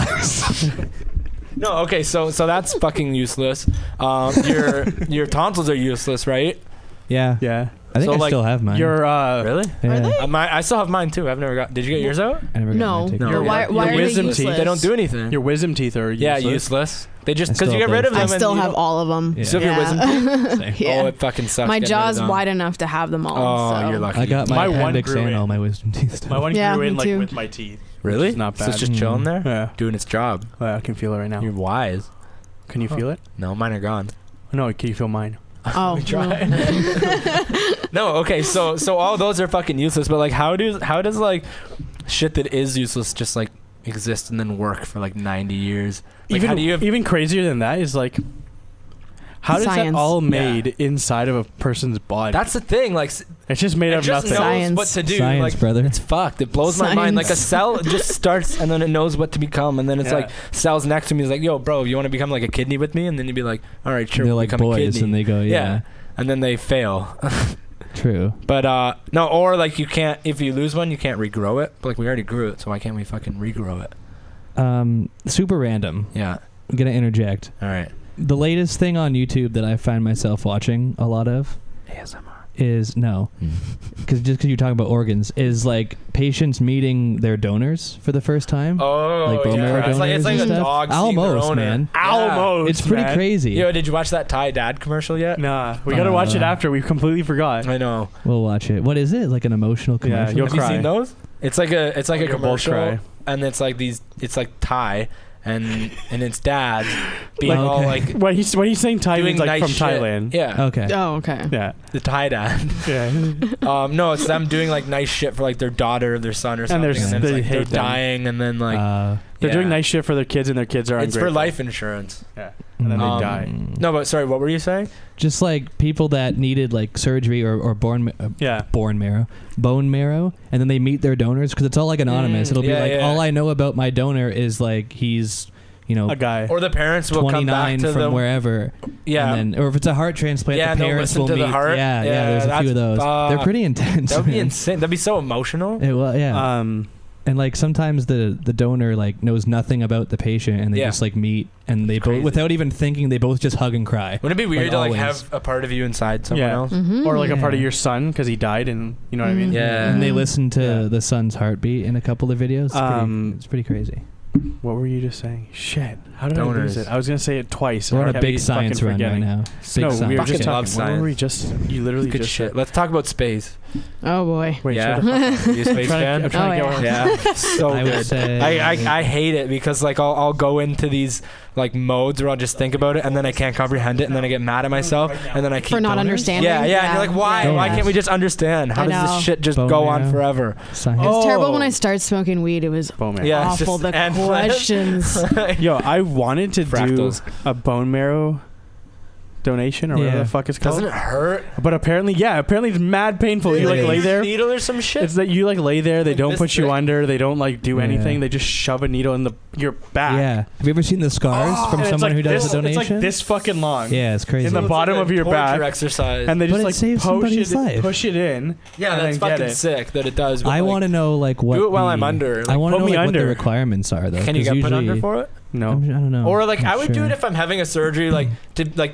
No, okay, so that's fucking useless. Your tonsils are useless, right? yeah, Yeah. I think So, I like, still have mine. Your Really? yeah. Are they? I still have mine too. I've never got. Did you get yours out? I never got No. mine taken No. out. Why your are they wisdom useless? teeth. They don't do anything. your wisdom teeth are Yeah, useless. useless. They just I because you still get rid have of them. I and still you have don't- all of them. Yeah. Still have your wisdom teeth? Same. Yeah. Oh, it fucking sucks. My getting rid of jaw's them. wide enough to have them all. Oh, so. you're lucky. I got my My one appendix grew and in. all my wisdom teeth. My one Yeah, grew in me like too. with my teeth. Really? It's not So bad. it's just chilling there, Yeah. doing its job. Well, I can feel it right now. You're wise. Can you feel it? No, mine are gone. No, can you feel mine? Oh, We try. No, okay, so all those are fucking useless. But like, how does like shit that is useless just like exist and then work for like 90 years? Like, how do you have? Even crazier than that is like, how does that Science. all Yeah. made inside of a person's body? That's the thing. Like, It's just made it of just nothing. knows Science. what to do. Science, like, brother. it's fucked. It blows my mind. Like a Science. cell just starts and then it knows what to become, and then it's Yeah. like cells next to me is like, yo, bro, you want to become like a kidney with me? And then you'd be like, all right, sure, They're we'll like become a boys, kidney. and they go, yeah, And then they fail. true. But no, or like you can't, if you lose one, you can't regrow it. But like we already grew it, so why can't we fucking regrow it? Super random. Yeah. I'm gonna interject. All right. The latest thing on YouTube that I find myself watching a lot of ASMR. is because you're talking about organs, is like patients meeting their donors for the first time. Oh, Like bone marrow It's like donors a and stuff. dog seeing their Almost, owner. man. Yeah. Almost. It's pretty man. crazy. Yo, did you watch that Thai dad commercial yet? Nah, we gotta watch it after. We completely forgot. I know. We'll watch it. What is it? Like an emotional Yeah, commercial? you'll Have you cry. seen those? It's like a You'll both commercial, cry. and it's like it's like Thai, and it's dads being Like- all okay. like When he's saying Thai, doing means like nice from shit. Thailand. Yeah. Okay. Oh, okay. Yeah. The Thai dad. Yeah. No, it's them doing like nice shit for like their daughter or their son or And something, they're- and then they it's like they're hate them. dying, and then like They're yeah. doing nice shit for their kids, and their kids are It's for ungrateful. life insurance. Yeah. And then they die. No, but sorry, what were you saying? Just like people that needed like surgery or bone Yeah. marrow, and then they meet their donors because it's all like anonymous. It'll be yeah, like yeah. all I know about my donor is like he's A guy. Or the parents will come back 29 to from the wherever. yeah. And then, or if it's a heart transplant, Yeah, the they'll parents listen will to the meet. heart. Yeah, Yeah, there's a few of those. that's They're pretty intense. That would be man. insane. That'd be so emotional. It was, yeah. And like sometimes the donor like knows nothing about the patient, and they Yeah. just like meet, and they both, crazy. without even thinking, they both just hug and cry. Wouldn't it be weird Like to like always. have a part of you inside someone Yeah. else? Mm-hmm. Or like a part of Yeah. your son because he died, and you know what I mean. Yeah. And they listen to Yeah. the son's heartbeat in a couple of videos. It's pretty crazy. What were you just saying? Shit. How did I Donors. lose it? I was gonna say it twice. We're and on I a kept big science fucking run right forgetting. now. Big No, science. we were Fucking just love talking. What were we just? You literally Good just shit. said- Let's talk about space. Oh boy. Wait, Yeah. shut the fuck up. Are you a space fan? I'm trying to Oh, get yeah. one. Yeah, so I would good. say- I hate it because like I'll go into these like modes where I'll just think about it and then I can't comprehend it and then I get mad at myself and then I keep For not going. understanding? Yeah, yeah. And you're like, why? Yeah. Why can't we just understand? How I does know. this shit just Bone go on marrow. forever? Science. Oh. It's terrible when I start smoking weed. It was Bone marrow. Yeah, it's awful. just The endless. questions. Yo, I wanted to Fractals. do a bone marrow donation or whatever Yeah. the fuck it's called. Doesn't it hurt? But apparently it's mad painful. You like lay there. Needle or some shit. It's that you like lay there. They don't put you Mister. under. They don't like do Yeah. anything. They just shove a needle in your back. Yeah. Have you ever seen the scars from And it's someone like who does this, a donation? It's like this fucking long. Yeah, it's crazy. In the It's bottom like of a your torture back. exercise. And they But just it like saves somebody's life. push it in. yeah, and that's then get fucking it. sick that it does. but, I like, want to know like what. do it while the- I'm under. I Like, want to put know me like, what under. the requirements are though. can you 'cause get put under usually- for it? No. I don't know. Or like Not I would do sure. it if I'm having a surgery, like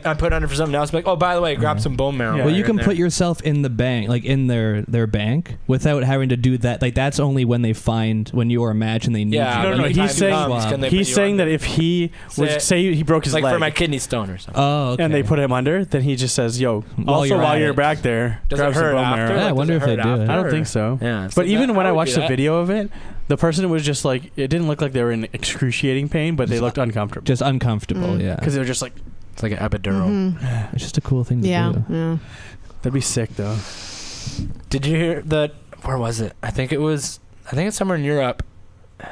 I put under for something else. Like, oh, by the way, grab some bone marrow. Yeah. Well, you right can in put there. yourself in the bank, like in their bank, without having to do that. Like that's only when they find when you are a match and they need Yeah, you. No, no, when he's the time saying- comes, can they He's put you saying under? that if he was say he broke his like leg for my kidney stone or something. Oh, okay. and they put him under, then he just says, "Yo, While also you're while at you're it. back there, Does grab it some hurt bone after? marrow." Yeah, I Like, wonder does if it they hurt do it. after, I don't or- think so. Yeah, so But even when I would watched do the that. video of it, the person was just like, it didn't look like they were in excruciating pain, but they looked uncomfortable. just uncomfortable. Yeah, Because they were just like, It's like an epidural. it's just a cool thing to Yeah. do. Yeah. that'd be sick though. Did you hear that? Where was it? I think it's somewhere in Europe.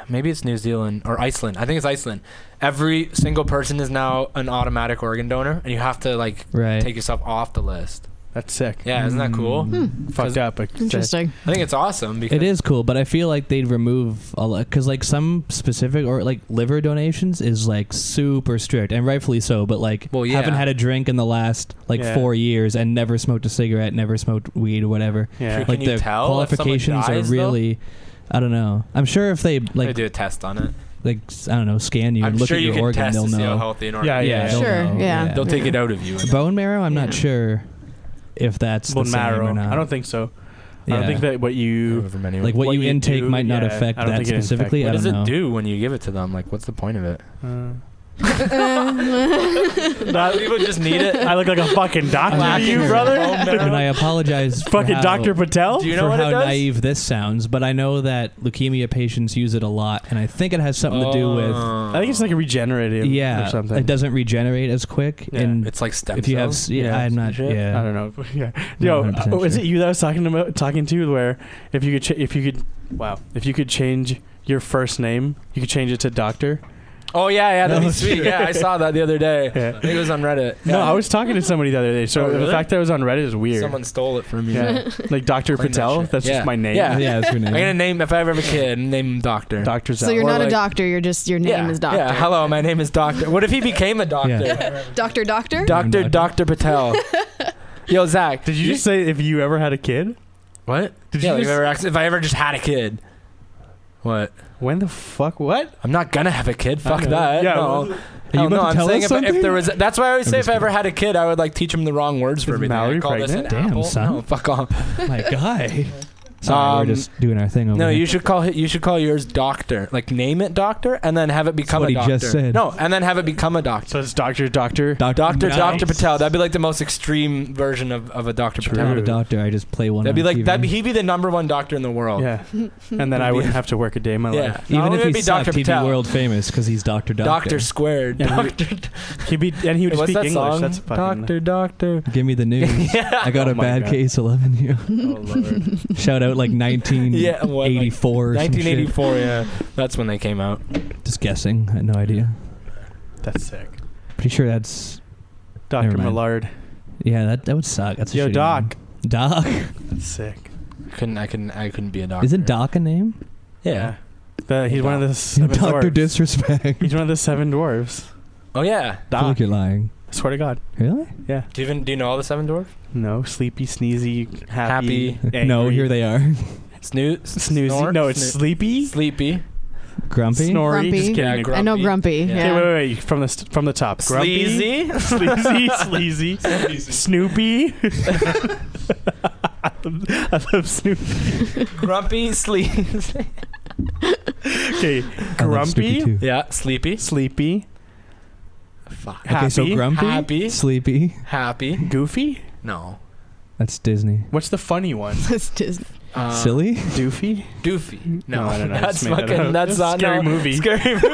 Maybe it's New Zealand or Iceland. I think it's Iceland. Every single person is now an automatic organ donor, and you have to like Right. take yourself off the list. That's sick. Yeah, isn't that cool? Fucked up. But Interesting. I think it's awesome because It is cool, but I feel like they'd remove a lot because like some specific or like liver donations is like super strict and rightfully so. But like Well, yeah. haven't had a drink in the last like Yeah. 4 years and never smoked a cigarette, never smoked weed or whatever. Yeah. Can Like you the tell if someone qualifications dies, are really. I don't know. I'm sure if they they like do a test on it. like I don't know scan you and I'm look sure at you your can organ, test they'll to see how know. healthy an organ. Yeah, Yeah, they'll Sure, know, yeah. They'll take it out of you. Bone marrow, I'm not Yeah. sure if that's Bone the same marrow. or not. I don't think so. I Yeah. don't think that what you like what what you you intake do, might not yeah, affect I don't that think it specifically. What I does don't it know. do when you give it to them? Like, what's the point of it? That- People just need it. I look like a fucking doctor to Whacking you, your brother. bone marrow. And I apologize for Fucking how, Dr. Patel. Do you know for what how it does? naive this sounds, but I know that leukemia patients use it a lot, and I think it has something to do with I think it's like a regenerative or something. it doesn't regenerate as quick. Yeah. And It's like stem if you have, cells. yeah, I'm not. shit. Yeah, I don't know. Yeah. Not Yo, 100% is sure. it you that I was talking to where if you could change your first name, you could change it to Doctor? Oh yeah, that'd No, be sweet. Yeah, I saw that the other day. Yeah. I think it was on Reddit. No, Yeah. I was talking to somebody the other day. So Oh, the really? fact that it was on Reddit is weird. Someone stole it from you. Yeah. Like Dr. Claim that Patel, shit. that's Yeah. just my name. Yeah. yeah, that's your name. I'm gonna name if I ever have a kid, name him Doctor. Dr. So you're Or not a like- doctor. You're just your name yeah. is Doctor. Yeah. Hello, my name is Doctor. What if he became a doctor? Yeah. Doctor. Doctor Doctor. Dr. Patel. Yo, Zakk. Did you just say if you ever had a kid? What? Did Yeah, you like just, if I ever just had a kid. What? when the fuck? What? I'm not gonna have a kid. Fuck Okay. that. Yeah, No. well, Are you Hell no, about to I'm tell saying us if something? there was. That's why I always say just if I ever had a kid, I would like teach him the wrong words for Is everything. Mallory I call this an pregnant? Damn, apple. son. No, fuck off. My guy. Sorry, we're just doing our thing over No, here. you should call yours Doctor. Like name it Doctor, and then have it become what a he doctor. just said. No, and then have it become a doctor. So it's Doctor. Doctor Patel. That'd be like the most extreme version of a Dr. True. I'm Patel. not a doctor. I just play one. That'd be on like TV. he'd be the number one doctor in the world. Yeah. And then I wouldn't have to work a day in my Yeah. life. Not Even only if would he be Dr. sucked, he'd be Patel. world famous because he's Doctor. Doctor squared. Yeah. Doctor. He would What's speak that English. song? That's fucking Doctor. Give me the news. Yeah. I got Oh a my bad God. case of loving you. Oh Lord. Shout out like 1984. Yeah, what, like 84 or some shit. 1984. Yeah, that's when they came out. Just guessing. I had no idea. That's sick. Pretty sure that's. Dr. Never mind. Millard. Yeah, that would suck. That's a Yo, shitty Doc. name. Doc. That's sick. I couldn't be a doctor. Isn't Doc a name? Yeah. He's one of the seven Doctor dwarves. Disrespect. He's one of the seven dwarves. Oh yeah. I feel like you're lying. Swear to God. Really? Yeah. Do you know all the seven dwarfs? No. Sleepy, sneezy, happy. No, angry, here they are. Snoozy. Snore? No, it's sleepy. Sleepy. Grumpy. Snory. Grumpy. Just kidding. Yeah, I know Grumpy. Yeah. Yeah. Okay, wait. From the top. Grumpy. Sleazy. Sleazy. Snoopy. I love Snoopy. Grumpy. Sleazy. Okay. I love Snoopy Grumpy. too. Yeah. Sleepy. Sleepy. Fuck. Okay, so Happy. Grumpy, Happy. Sleepy. Happy. Goofy. No. That's Disney. What's the funny one? That's Disney. Silly. Doofy. Doofy. No, I don't know. that's Just made that fucking. up. That's not Scary no. movie. Scary movie.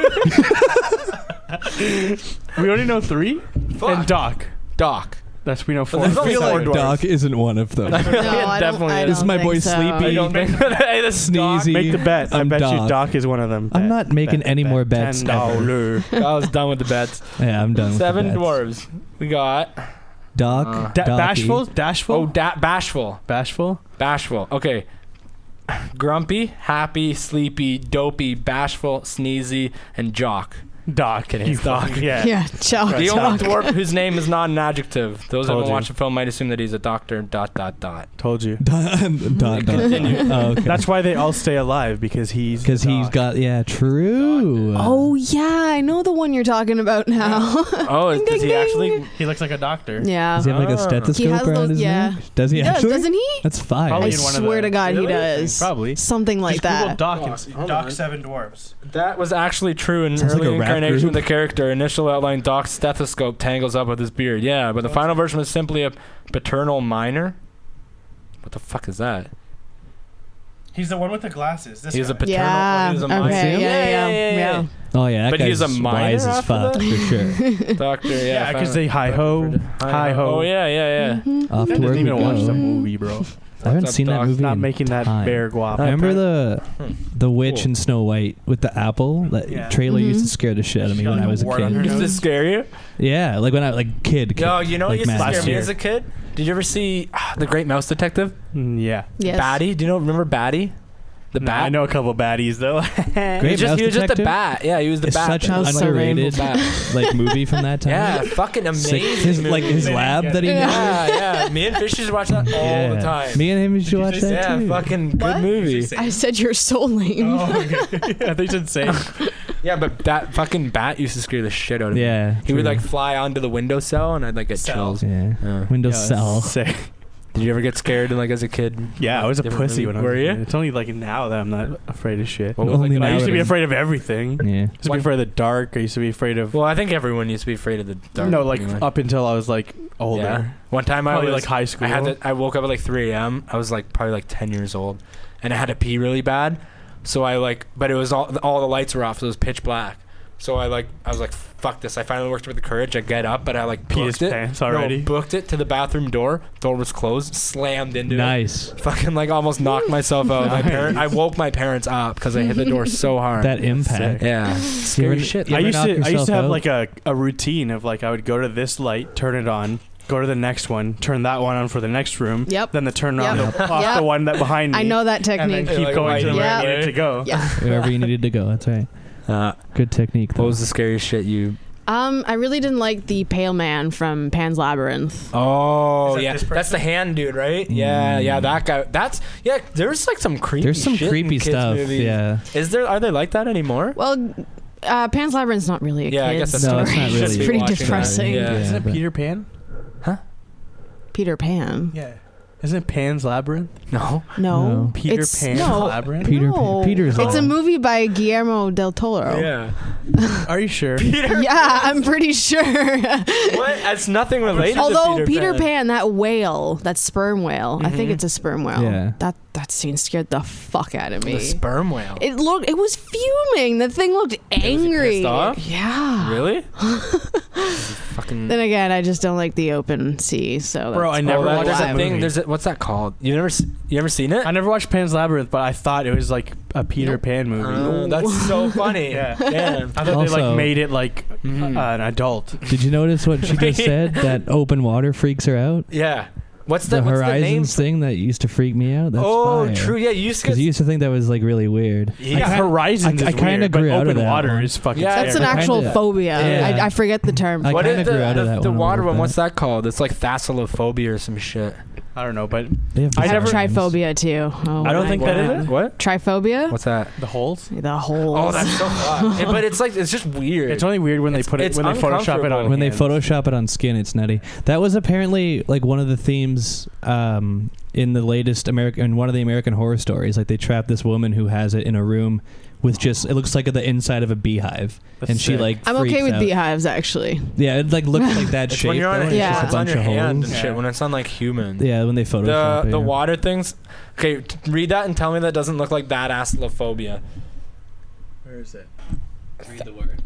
We already know 3. Fuck. And Doc. Doc. We know 4. There's only I feel four like dwarves. Doc isn't one of them. No, I definitely don't, is. This is my think boy so. Sleepy. I don't think. Hey, this is Doc. Sneezy. Make the bet. I I'm bet you Doc. Doc is one of them. I'm not making any more bets $10. I was done with the bets. Yeah, I'm done. Seven with the bets. dwarves. We got Doc. Bashful? Dashful? Oh, bashful. Bashful? Bashful. Okay. Grumpy, happy, sleepy, dopey, bashful, sneezy, and jock. Doc. Kidding, it's Doc. Yeah. Yeah, Chuck. The only Chuck. dwarf whose name is not an adjective. Those who Told haven't you. watched the film might assume that he's a doctor. ... Told you. Dot. Oh, okay. That's why they all stay alive, because he's got true. Oh yeah, I know the one you're talking about now. Oh, Ding, does he ding, actually? ding. He looks like a doctor. Yeah. Does he have like a Ah. stethoscope He has around those- his yeah. neck? Does he He does, actually? doesn't he? That's fire. Probably I in one of swear the- to God, Really? he does. Probably. Something like Just Google that. Doc, Hold on. Seven Dwarfs. That was actually true in Sounds like early a rap incarnation of group. the character. Initial outline: Doc's stethoscope tangles up with his beard. Yeah, but the final version was simply a paternal minor. What the fuck is that? He's the one with the glasses. He was a paternal. Yeah. He was a Okay. minor. Yeah. Oh yeah, that But he guy's was a minor wise as after fuck that? for sure. Doctor. Yeah. Yeah, because they hi-ho. Oh yeah. Mhm. Off to Didn't work we even watch the go. movie, bro. I haven't What's up, seen that Doc? movie. Not in making that time. bear guap. I remember the witch Cool. in Snow White with the apple. That Yeah. trailer used to Mhm. scare the shit out of me She got when like I a was a wart on her kid. Used to nose. scare you? Yeah, like when I kid. Yo, you know what like used to mad. scare Last me year. as a kid? Did you ever see The Great Mouse Detective? Yeah. Yes. Batty? Do you remember Batty? The Nah, bat? I know a couple baddies though. Great He Mouse was just a Detective? bat. Yeah, he was the It's bat. such that an That was so underrated bat. like movie from that time. Yeah, fucking Sick. amazing. His like his movie. lab that he made. Yeah. Me and Fish used to watch that all the time. Me and him used to you watch say that Yeah, too. fucking good What? movie. I said you're so lame. Oh, okay. I think you should say. Yeah, but that fucking bat used to scare the shit out of me. Yeah, He would true. like fly onto the windowsill and I'd like get Cell. chills. Yeah. Yeah. Windows Yeah, Cell. sick. Did you ever get scared like as a kid? Yeah, I was a Different pussy movie. when I was Were a you? kid. It's only like now that I'm not afraid of shit. What was Only like now I used to be that- afraid of everything. I Yeah. used to be What? afraid of the dark. I used to be afraid of. Well, I think everyone used to be afraid of the dark. no, like anyway. up until I was like older. Yeah. One time I Probably was like high school. I woke up at like 3 a.m. I was like probably like 10 years old, and I had to pee really bad. So but it was all the lights were off, so it was pitch black. So I was like, fuck this. I finally worked with the courage. I get up, but I like Peed his booked it. pants already. No, booked it to the bathroom door. Door was closed. Slammed into it. Nice. Fucking like almost knocked myself out. Nice. I woke my parents up because I hit the door so hard. That impact. Yeah. You Scary ever- shit. you I ever used knock to yourself have out? like a routine of like I would go to this light, turn it on, go to the next one, turn that one on for the next room. Yep. Then turn on Yep. off Yep. the one that behind me. I know that And then technique. keep Like going to lighting where I it. needed to go. Yeah. Wherever you needed to go. That's right. Good technique. What Though. was the scariest shit you? I really didn't like the pale man from Pan's Labyrinth. Oh Is that yeah, this person? that's the hand dude, right? Yeah, that guy. There's like some creepy. There's some shit creepy in kids' stuff. movies. Yeah. Are they like that anymore? Well, Pan's Labyrinth's not really a Yeah, I kid's guess that's No, story. it's not really. It's Should be pretty watching that. depressing. Yeah. Isn't it but- Peter Pan? Peter Pan. Yeah. Isn't it Pan's Labyrinth? No. No. No. Peter It's- Pan's no. Labyrinth? Peter's It's a on. movie by Guillermo del Toro. Yeah. Are you sure? Peter. Yeah, I'm pretty sure. What? That's nothing related. Although to Peter Pan, that whale, that sperm whale, I think Mhm. it's a sperm whale. Yeah. That scene scared the fuck out of me. The sperm whale. It was fuming. The thing looked angry. pissed off? Yeah. Really? Fucking. Then again, I just don't like the open sea. So Bro, that's I never all watched there's that a thing. movie. What's that called? You ever seen it? I never watched Pan's Labyrinth, but I thought it was like a Peter Nope. Pan movie. That's so funny. Yeah. Damn. I thought they Also- like made it like Mhm. an adult. Did you notice what she just said? That open water freaks her out. Yeah. What's The the name? Horizons thing that used to freak me out. That's Oh, fire. true. Yeah, you used to. Because you used to think that was like really weird. Yeah, Horizons I is kinda weird, grew but out of open that water one. is fucking Yeah, That's an I scary. actual kinda- phobia. Yeah. I forget the term. I What kinda is grew out of that the one a water little one? bit. What's that called? It's like thalassophobia or some shit. I don't know, but They have I I have never- triphobia too. Oh I don't my think that God. is it. What? Triphobia? What's that? the holes. The whole. Oh, that's so fun. Yeah, but it's like it's just weird. It's only weird when they It's- put it it's when they Photoshop it uncomfortable. on When they hands. Photoshop it on skin, it's nutty. That was apparently like one of the themes in the latest in one of the American Horror Stories. Like they trapped this woman who has it in a room with just it looks like the inside of a beehive, That's and she sick. like I'm okay freaks with out. beehives actually. Yeah, it like looks like that It's shape. when you're on though, a, and Yeah. it's just it's a on bunch your of hand holes. and shit. When it's on like human. Yeah, when they Photoshop it. The yeah. water things. Okay, read that and tell me that doesn't look like that aslophobia. Where is it? Read the word.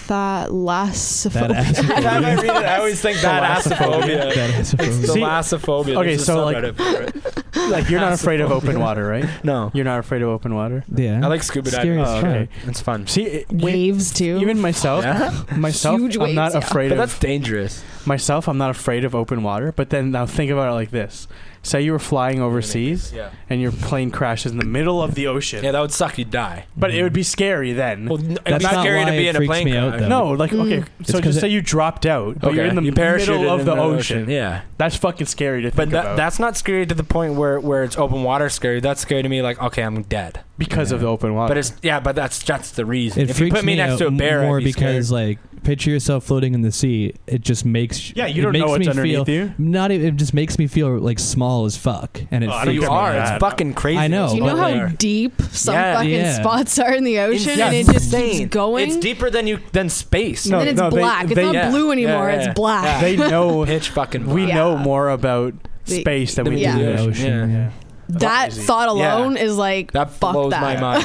Thalassophobia. That Every time I read it, I always think that assophobia. It's Thalassophobia. thalassophobia. Okay, There's a so, like- subreddit for it. Like you're not afraid of open water, right? No, You're not afraid of open water. Yeah. I like scuba Scary diving. as Oh, fuck. okay. It's fun. See, Waves too. even myself, Yeah? myself, Huge I'm not waves, yeah. afraid But of. that's dangerous. myself, I'm not afraid of open water. But then now think about it like this: say you were flying overseas Yeah. and your plane crashes in the middle of the ocean. Yeah, that would suck. You'd die. But it would be scary then. Well, it'd That's be not scary to why be it in a freaks plane me out, crash. though. No, like okay, It's so 'cause just say you dropped out, but you're in the you parachuted middle of in the ocean. Yeah. That's fucking scary to But think about that's not scary to the point where it's open water scary. That's scary to me. Like, okay, I'm dead. because of the open water. But that's the reason. It If you freaks put me next out to a bear, more I'd be because scared. like picture yourself floating in the sea. It just makes yeah, you it don't makes know what's me underneath feel, you. Not even, it just makes me feel like small as fuck, and it Oh, I don't You freaks care me about are. out. that. It's fucking crazy. I know, Do you know but how like- deep some Yeah. fucking Yeah. spots are in the ocean, Yeah, and it it's just insane. keeps going? It's deeper than space. No, and then it's they- black. they- it's not Yeah. blue anymore. Yeah, yeah. It's black. Yeah. They know Pitch fucking. we black. know Yeah. more about The- space than we Yeah. do The the ocean. ocean, Yeah. yeah. That Crazy. thought alone is like, That fuck blows that. my mind.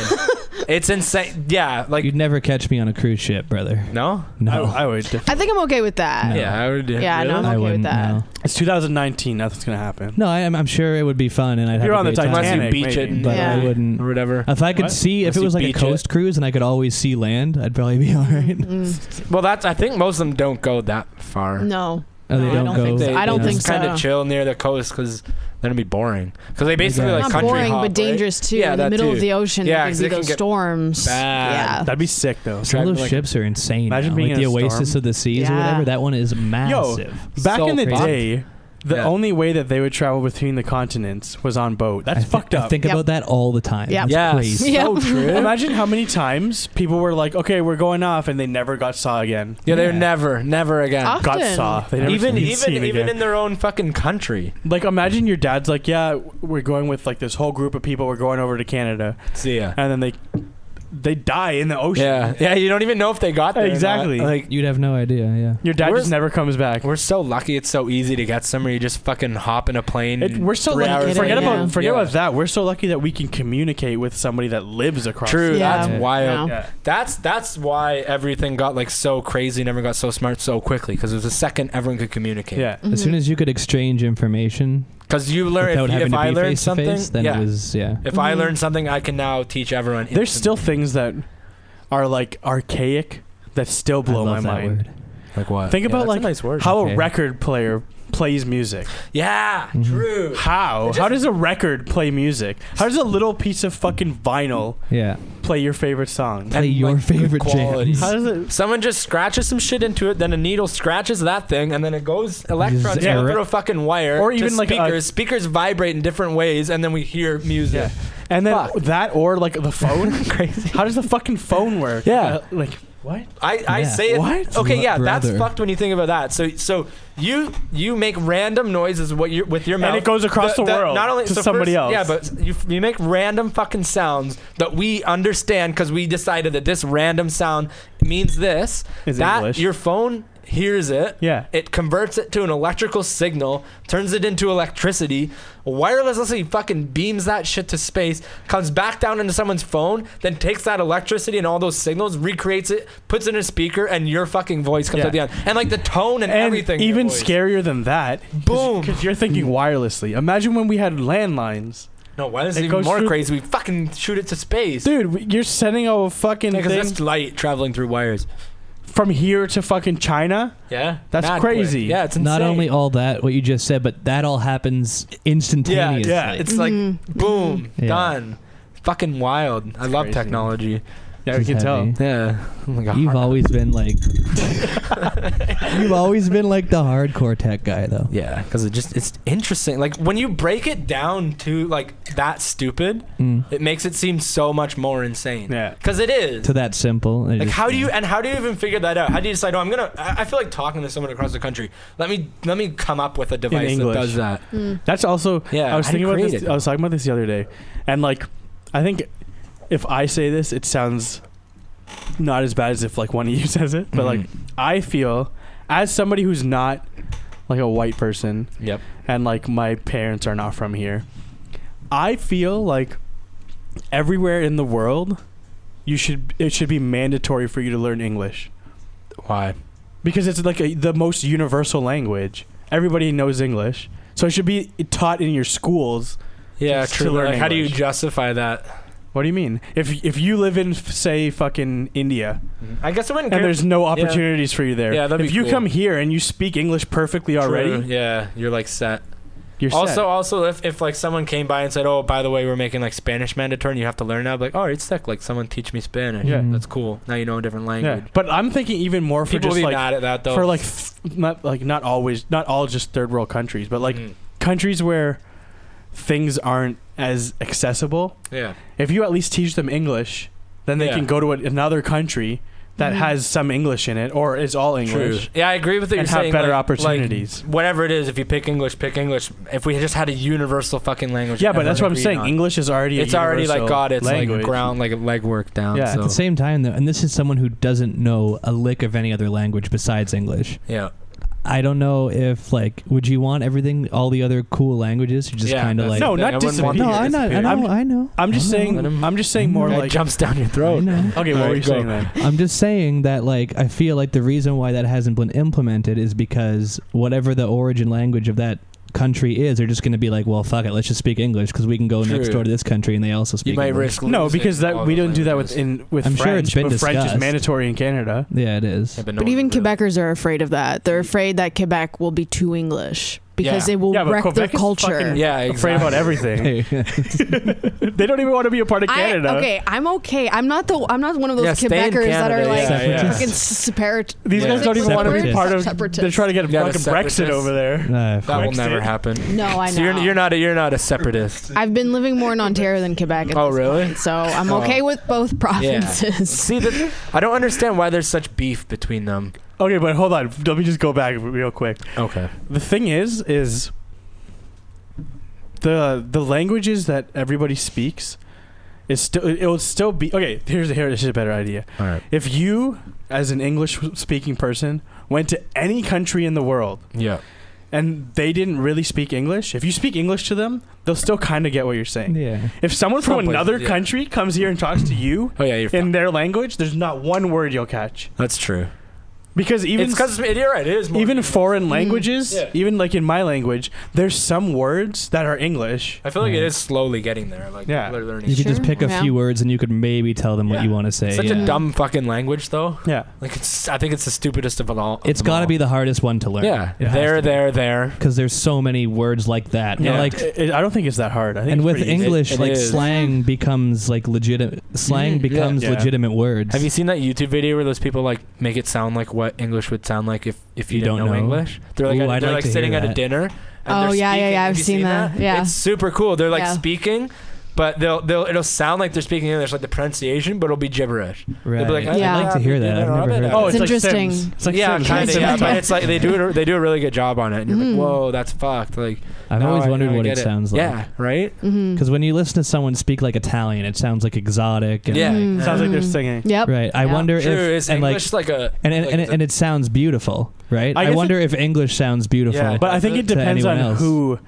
It's insane. Yeah, like You'd never catch me on a cruise ship, brother. no. No, I would. I think I'm okay with that. No. Yeah, I would. Yeah, no, I'm really? I okay with wouldn't. that. No, It's 2019. Nothing's gonna happen. no I'm sure it would be fun, and I'd You're have on a the great time. Unless you Titanic, beach it, maybe. and, But Yeah. I wouldn't. or whatever. If I could What? see, if Unless it you was like a beach coast cruise and I could always see land, I'd probably be all right. Well, I think most of them don't go that far. No. Oh, they No, I don't don't go. think so. I don't no. think just kind so. of chill near the coast because then it'd be boring. Because they basically guess. like Not country boring, hop, but right? dangerous too. Yeah, in the that middle too. of the ocean, Yeah, there 'cause could it be can those get storms. bad. Yeah. That'd be sick though. Some of those Like- ships are insane. Imagine now. being like in the a Oasis storm. of the Seas or Yeah. whatever. That one is massive. Back So in the crazy. day, the Yeah. only way that they would travel between the continents was on boat. That's fucked up. I think Yep. about that all the time. Yep. It's Yes. crazy. Yep. So true. Imagine how many times people were like, "Okay, we're going off," and they never got saw again. Yeah, they're Yeah. never again. Often. Got saw. They never Even seen even again. in their own fucking country. Like, imagine your dad's like, "Yeah, we're going with like this whole group of people. We're going over to Canada," See ya. and then they die in the ocean. Yeah, you don't even know if they got there. or not. Exactly. Like You'd have no idea. Yeah. Your dad We're- just never comes back. we're so lucky. It's so easy to get somewhere. You just fucking hop in a plane. We're so 3 lucky. hours Forget later. Yeah. about that. We're so lucky that we can communicate with somebody that lives across. True, the- Yeah. that's wild. Yeah. Yeah. That's why everything got like so crazy and everyone got so smart so quickly because it was the second everyone could communicate. Yeah. As soon as you could exchange information Because you learn without having if to I be learn face to something, face, then yeah. it was If I learn something, I can now teach everyone. There's still instantly. things that are like archaic that still blow I my love that mind. word. like what? Think Yeah, about that's a like nice word. how Okay. a record player plays music. Yeah, true. How? It How just- does a record play music? How does a little piece of fucking vinyl Yeah. play your favorite song? Play And, your like, good favorite quality. jams. How does it? Someone just scratches some shit into it, then a needle scratches that thing, and then it goes electrons Yeah. go through a fucking wire. Or to even like a- speakers. Speakers vibrate in different ways, and then we hear music. Yeah. And then Fuck. that or like the phone. Crazy. How does the fucking phone work? Yeah. Like what? I Yeah. say it. What? Okay, yeah, that's Brother. fucked when you think about that. So you make random noises with your mouth, And it goes across the world not only to so somebody else. Yeah, but you make random fucking sounds that we understand because we decided that this random sound means this. Is that English. your phone hears it. Yeah. It converts it to an electrical signal, turns it into electricity, wirelessly fucking beams that shit to space, comes back down into someone's phone, then takes that electricity and all those signals, recreates it, puts it in a speaker, and your fucking voice comes Yeah. at the end. And like the tone and everything. Even your voice. scarier than that. Boom. Because you're thinking wirelessly. Imagine when we had landlines. No, why is It it even goes more through- crazy? We fucking shoot it to space. Dude, you're sending a fucking Because thing that's light traveling through wires. from here to fucking China. Yeah. That's Mad crazy. quick. Yeah, it's insane. Not only all that, what you just said, but that all happens instantaneously. Yeah. It's like boom, Yeah. done. Fucking wild. I love crazy. technology. Yeah, we can tell. Yeah. Like a You've hard- always been like, you've always been like the hardcore tech guy, though. Yeah, because it's interesting. Like when you break it down to like that stupid, Mm. it makes it seem so much more insane. Yeah. Because it is. To that simple. Like how do you even figure that out? How do you decide? Oh, I feel like talking to someone across the country. Let me come up with a device that English. does that. That's also. Yeah, I was how do you thinking about create this. it? I was talking about this the other day, and like, I think if I say this, it sounds not as bad as if like one of you says it. But like, I feel as somebody who's not like a white person, Yep. and like my parents are not from here, I feel like everywhere in the world, it should be mandatory for you to learn English. Why? Because it's like the most universal language. Everybody knows English. So it should be taught in your schools. Yeah, Just to true. learn Like, how do you English. justify that? What do you mean? If you live in, say, fucking India, I guess I wouldn't. and there's no opportunities for you there. Yeah, that'd if be you cool. come here and you speak English perfectly already, Yeah, you're like set. you're set. Also, if like someone came by and said, "Oh, by the way, we're making like Spanish mandatory, and you have to learn now," I'd be like, "Oh, it's sick. Like someone teach me Spanish. Yeah. That's cool. Now you know a different language." Yeah. But I'm thinking even more for People just be like mad at that though. for like not all just third world countries, but like countries where things aren't as accessible. Yeah. If you at least teach them English, then they can go to another country that has some English in it or is all English. True. Yeah, I agree with what you're and saying. have better like, opportunities. Like, whatever it is, if you pick English, pick English. If we just had a universal fucking language. Yeah, but that's what I'm saying. On. English is already It's already like God. It's language. like ground, like legwork down. Yeah. So. At the same time, though, and this is someone who doesn't know a lick of any other language besides English. Yeah. I don't know if would you want everything, all the other cool languages? You just kind of like. No, not disappear. No, I know. I'm just saying more Guy like jumps down your throat. Okay, what were you saying then? I'm just saying that I feel like the reason why that hasn't been implemented is because whatever the origin language of that country is, they're just going to be like, well, fuck it, let's just speak English because we can go next door to this country and they also speak You might English. risk No, because that we don't do that with I'm French. sure it's been but French is discussed. mandatory in Canada. Yeah, it is. Yeah, But even Quebecers are afraid of that. They're afraid that Quebec will be too English because it will but wreck their Quebec is culture. fucking Yeah, afraid about everything. They don't even want to be a part of Canada. I'm okay. I'm not one of those stay in Quebecers that are Canada, like yeah. fucking separate. These guys don't even want to be part of. Separatists. They're trying to get Yeah, fucking the Brexit separatists. over there. That will never happen. No, I know. So you're not a separatist. I've been living more in Ontario than Quebec. At Oh, this really? point, so I'm okay with both provinces. See that? I don't understand why there's such beef between them. Okay, but hold on. Let me just go back real quick. Okay. The thing is the languages that everybody speaks is still it will still be okay. Here's a better idea. All right. If you, as an English speaking person, went to any country in the world, Yeah. and they didn't really speak English, if you speak English to them, they'll still kind of get what you're saying. Yeah. If someone from Some places, another yeah. country comes here and talks to you Oh yeah, you're in fine. their language, there's not one word you'll catch. That's true. Because even It's because you're right. It is more even foreign languages, Yeah. even like in my language, there's some words that are English. I feel like it is slowly getting there. Like Yeah. people are learning. You could just Sure, pick a yeah. few words and you could maybe tell them what Yeah. you want to say. Such yeah. a dumb fucking language, though. Yeah. Like I think it's the stupidest of all. It's got to be the hardest one to learn. Yeah. It has to be. There. Because there's so many words like that. Yeah. And like, I don't think it's that hard. I think and it's with pretty easy. English, It like is. slang becomes like legitimate. Slang becomes Yeah. legitimate words. Have you seen that YouTube video where those people like make it sound like what English would sound like if you You didn't don't know know? English? They're like Ooh, I'd they're like like to hear sitting at a that. dinner. And Oh, they're yeah, speaking. I've Have you seen that. Yeah. It's super cool. They're like Yeah. speaking, but it'll sound like they're speaking English, like the pronunciation, but it'll be gibberish. Right. They'll be like, Yeah. I'd like to hear that. I've never heard Oh, that. it's like interesting. Sims. It's like yeah, Sims. kind of. Sims. Yeah, but it's like they do a really good job on it, and you're like, whoa, that's fucked. Like I've now always I wondered what get it sounds like. Yeah, right. Mm-hmm. Because when you listen to someone speak like Italian, it sounds like exotic. And Yeah. Mm. Sounds like they're singing. Yep. Right. I Yeah. wonder True. if Is and English like a and it sounds beautiful, right? I I guess wonder if English sounds beautiful. Yeah. But I think it To depends on anyone else. who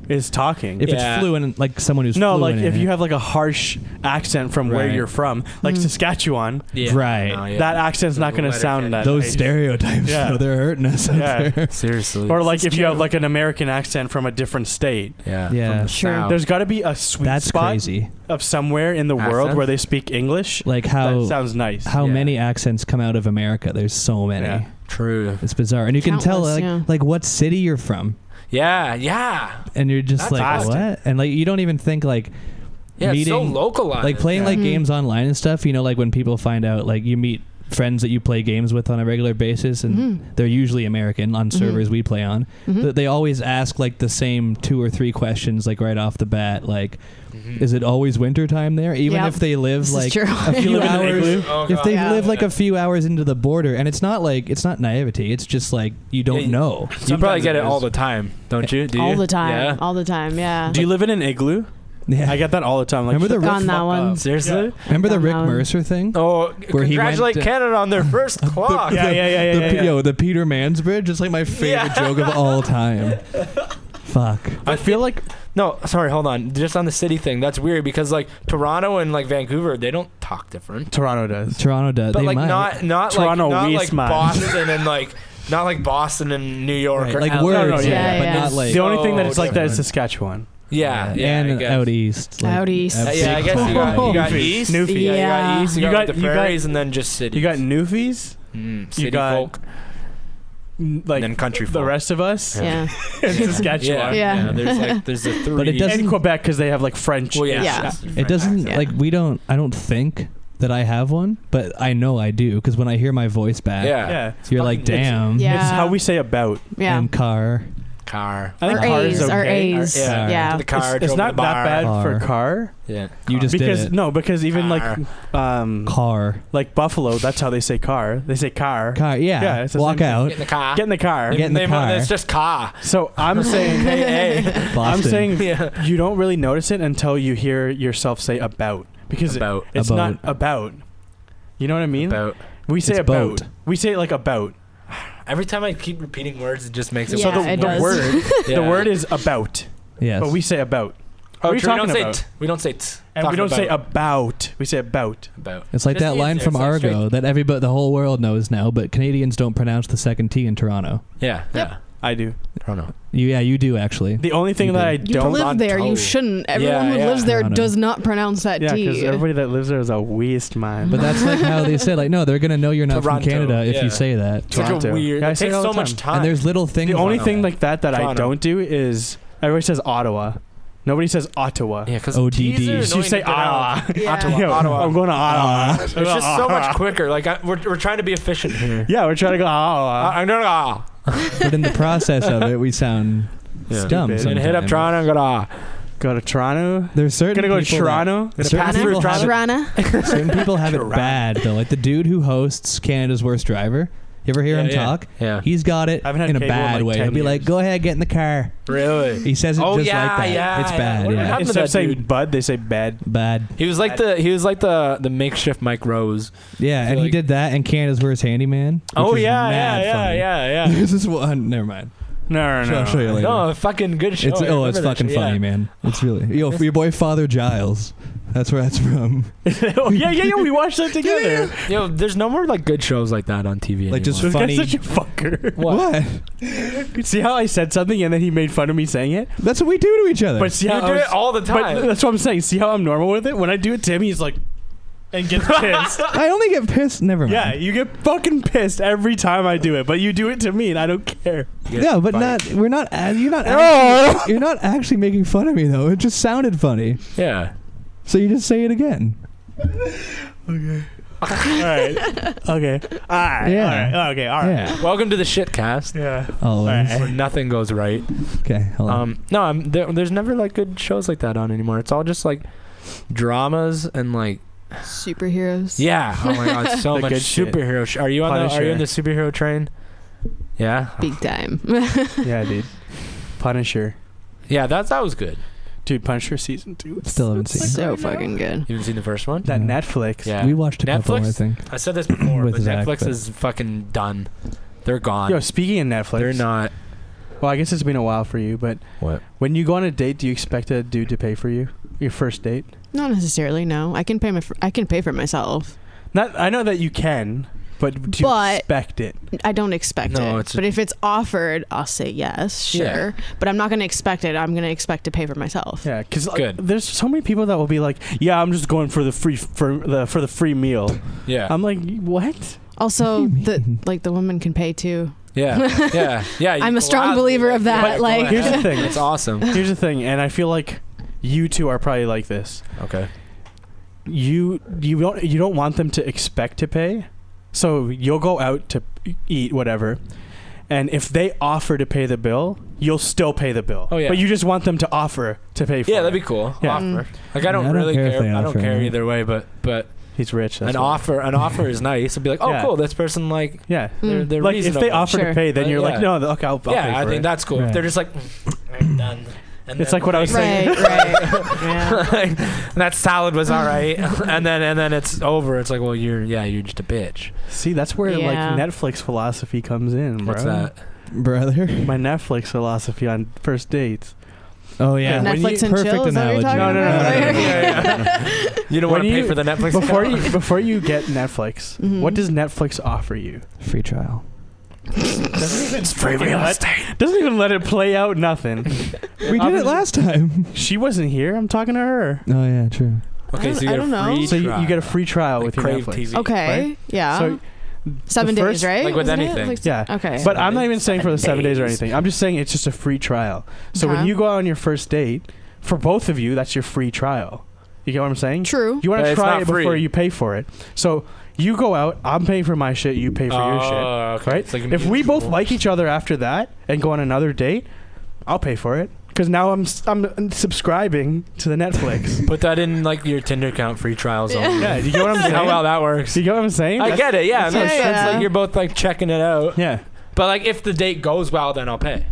is talking. If Yeah. it's fluent, like someone who's No, like fluent if in you it. have like a harsh accent from where Right. you're from, like Saskatchewan, Right. No, yeah. that accent's not going to sound that those nice. stereotypes, Yeah. though, they're hurting us out Yeah. there. Seriously. Or like if you have like an American accent from a different state. yeah. Yeah. From the Sure. South. There's got to be a sweet That's spot crazy. of somewhere in the world Accent? where they speak English. Like That how sounds nice. how Yeah. many accents come out of America? There's so many. Yeah. True. It's bizarre, and you can tell Countless, like what city you're from, Yeah. and you're just That's like awesome. what, and like you don't even think like Yeah. It's so meeting localized. like playing Yeah. like games online and stuff. You know, like when people find out like you meet friends that you play games with on a regular basis, and they're usually American on servers we play on. They always ask like the same 2 or 3 questions like right off the bat, like. Is it always winter time there? Even Yep. if they live This is like true. a few You live in an hours, igloo? Oh, if God. they Yeah. live like a few hours into the border, and it's not naivety. It's just like you don't Yeah, know. You probably Sometimes get it it all is. the time, don't you? Do you? All the time. Yeah. All the time. Yeah. Do you live in an igloo? Yeah. I get that all the time. Like, Remember the shut Gone that fuck one. up. Seriously? Remember the Done Rick that one. Mercer thing? Oh, Where he congratulate went to- Canada on their first clock. Yeah. The Peter Mansbridge. It's like my favorite joke of all time. Fuck. I feel like No, sorry, hold on. Just on the city thing, that's weird because like Toronto and like Vancouver, they don't talk different. Toronto does. Toronto does. But they like might. not Toronto, like we not like smile. Boston and like not like Boston and New York Right, or like LA. words, no, yeah, yeah, but yeah. not like. The only thing that so it's like that is different. Saskatchewan. Yeah, yeah. and I guess. out east. Out east. Yeah, I guess you got Newfies. east. Newfies. Yeah, you got east. You got the you got- prairies, and then just cities. You got Newfies, city got- folk, like and then country folk. the rest of us, Yeah. in Saskatchewan. Yeah. There's the three. But it doesn't- And Quebec because they have like French. Well, yeah. Yeah. It doesn't Yeah. like I don't think that I have one, but I know I do because when I hear my voice back, Yeah. Yeah. you're like, damn. Yeah. It's how we say about. Yeah. And car. Car. I think Our car A's. is okay. Our A's. Yeah. Yeah. The car. It's drove not to the that bar. bad Car. for car. Yeah. You just did Because it. because even Car. like Buffalo, that's how they say car. They say car. Car. Yeah. Yeah, it's the Walk same thing. out. Get in the car. Get in the car. Get in the car. It's just car. So I'm saying, Hey. Boston. I'm saying Yeah. you don't really notice it until you hear yourself say about because About. it's About. not about. You know what I mean? About. We say It's about. boat. We say it like about. Every time I keep repeating words, it just makes it. Yeah, worse. So it the does. word Yeah. the word is about, Yes. but we say about. Oh, What are you true. We don't talking say about? t. We don't say t. And we Talking don't say about. about. We say about. About. It's like Just that the line answer, from it's like Argo straight. that the whole world knows now, but Canadians don't pronounce the second T in Toronto. Yeah. Yeah. I do. Toronto. You do actually. The only thing You that do. I You don't. live there. You Toronto. shouldn't. Everyone Yeah, who yeah. lives there Toronto. does not pronounce that Yeah, T. because everybody that lives there is a waste, man. But that's like how they said, like, no, they're gonna know you're not Toronto, from Canada if yeah. you say that. Such a Toronto. weird. Yeah, I It say it takes all so the much time. time. And there's little things. the only Toronto. thing like that I Toronto. don't do is everybody says Ottawa. Nobody says Ottawa. Yeah, because ODD. You say Ottawa. Yeah. Yo, Ottawa. I'm going to Ottawa. It's just so much quicker. Like we're trying to be efficient here. Yeah, we're trying to go Ottawa. I'm gonna But in the process of it, we sound Yeah. dumb. Stupid. and hit up sometimes. Toronto. I'm gonna. Go to Toronto. There's certain Gonna go to people that- Toronto. certain pass through people have it- Sharana. certain people have it Toronto. bad though. Like the dude who hosts Canada's Worst Driver. You ever hear him talk? Yeah. He's got it I haven't had in a cable in, bad like, way. 10 He'll be like, years. "Go ahead, get in the car." Really? He says it Oh, just yeah, like that. yeah, It's yeah. bad. What Yeah, happened to Instead of that saying dude? bud, they say bad. bad. He was like the makeshift Mike Rose. Yeah, and he like- did that in Canada's Worst Handyman. which Oh is yeah, mad yeah, funny. yeah, yeah. This is one. Never mind. No. I'll show you later. No, fucking good show. It's I remember that fucking shit, funny, yeah. man. It's really for your boy Father Giles. That's where that's from. Oh, yeah. We watched that together. Yo, there's no more like good shows like that on TV. Like, just anymore. This funny- guy's such a fucker. What? See how I said something and then he made fun of me saying it? That's what we do to each other. But see You how do I was- it all the time. But that's what I'm saying. See how I'm normal with it? When I do it to him, he's like, and gets pissed. I only get pissed. Never mind. Yeah, you get fucking pissed every time I do it, but you do it to me and I don't care. No, but Fight. not. We're not. You're not. Oh! Actually, you're not actually making fun of me though. It just sounded funny, Yeah. so you just say it again. Okay. All right. Okay. All right. Yeah. All right. Okay. All right. Yeah. Welcome to the shitcast, Yeah. Always. Alright. where nothing goes right. Okay. Hold on. No, there's never like good shows like that on anymore. It's all just like dramas and like Superheroes. yeah. Oh my god, so The much good shit. superhero. Are you on the? Are Punisher. you in the superhero train? Yeah. Big time. Yeah, dude. Punisher. Yeah, that was good. Dude, Punisher season 2. Still haven't seen. So fucking good. You haven't seen the first one? That Yeah. Netflix. Yeah. We watched a couple. Netflix? I think. I said this before, With but Zakk, Netflix but- is fucking done. They're gone. Yo, speaking of Netflix. They're not. Well, I guess it's been a while for you, but What? when you go on a date, do you expect a dude to pay for you? Your first date? Not necessarily. No, I can pay I can pay for myself. Not. I know that you can, but do you But- expect it? I don't expect No, it. it's- But if it's offered, I'll say yes, sure. Yeah. But I'm not going to expect it. I'm going to expect to pay for myself. Yeah, because Good. there's so many people that will be like, "Yeah, I'm just going for the free meal." Yeah. I'm like, what? Also, What do you the mean? like the woman can pay too. Yeah. Yeah. I'm a strong believer of that, Yeah, go like- ahead. Here's the thing. It's awesome. Here's the thing, and I feel like you two are probably like this. Okay. You don't want them to expect to pay, so you'll go out to eat whatever, and if they offer to pay the bill, you'll still pay the bill. Oh, yeah. But you just want them to offer to pay for Yeah, it. that'd be cool. Yeah. Offer. Like I don't Yeah, I don't really care if care. they I don't offer, care man. either way, but He's rich. That's an why. offer is nice. I'd be like, oh, Yeah. cool. This person like Yeah. they're Like if reasonable. they offer Sure. to pay, then you're like, Yeah. no, okay, I'll pay yeah, for I think it. that's cool. If Right. they're just like, I'm done. And It's then, like what I was saying. Right. Yeah. like, that salad was all right, and then it's over. It's like, well, you're just a bitch. See, that's where like Yeah. Netflix philosophy comes in, bro. What's that? Brother. My Netflix philosophy on first dates. Oh yeah. When Netflix you- and perfect chill. Is that what you're talking analogy. about? Yeah. You don't want When to pay you- for the Netflix Before account? you get Netflix, Mhm. what does Netflix offer you? Free trial. Doesn't even let it play out. Nothing. We did it last time. She wasn't here. I'm talking to her. Oh yeah, true. Okay, so you I get don't a know. free So trial. you get a free trial Like with your Crave Netflix. TV. Okay. Right? Yeah. So 7 the days, first- right? Like with Wasn't it? anything. yeah. Okay. But I'm not even saying for the 7 days or days. anything. I'm just saying it's just a free trial. So when Okay. you go out on your first date, for both of you, that's your free trial. You get what I'm saying? True. You want But to it's try not it before free. you pay for it. So you go out, I'm paying for my shit, you pay for your shit. Okay. Right? It's like a If we both mutual. like each other after that and go on another date, I'll pay for it. Because now I'm subscribing to the Netflix. Put that in like your Tinder account, free trials only. Yeah, do you get what I'm saying? How well that works. Do you get what I'm saying? I get it. Yeah, that's no, what it's I'm saying. like you're both like checking it out. Yeah. But like if the date goes well, then I'll pay.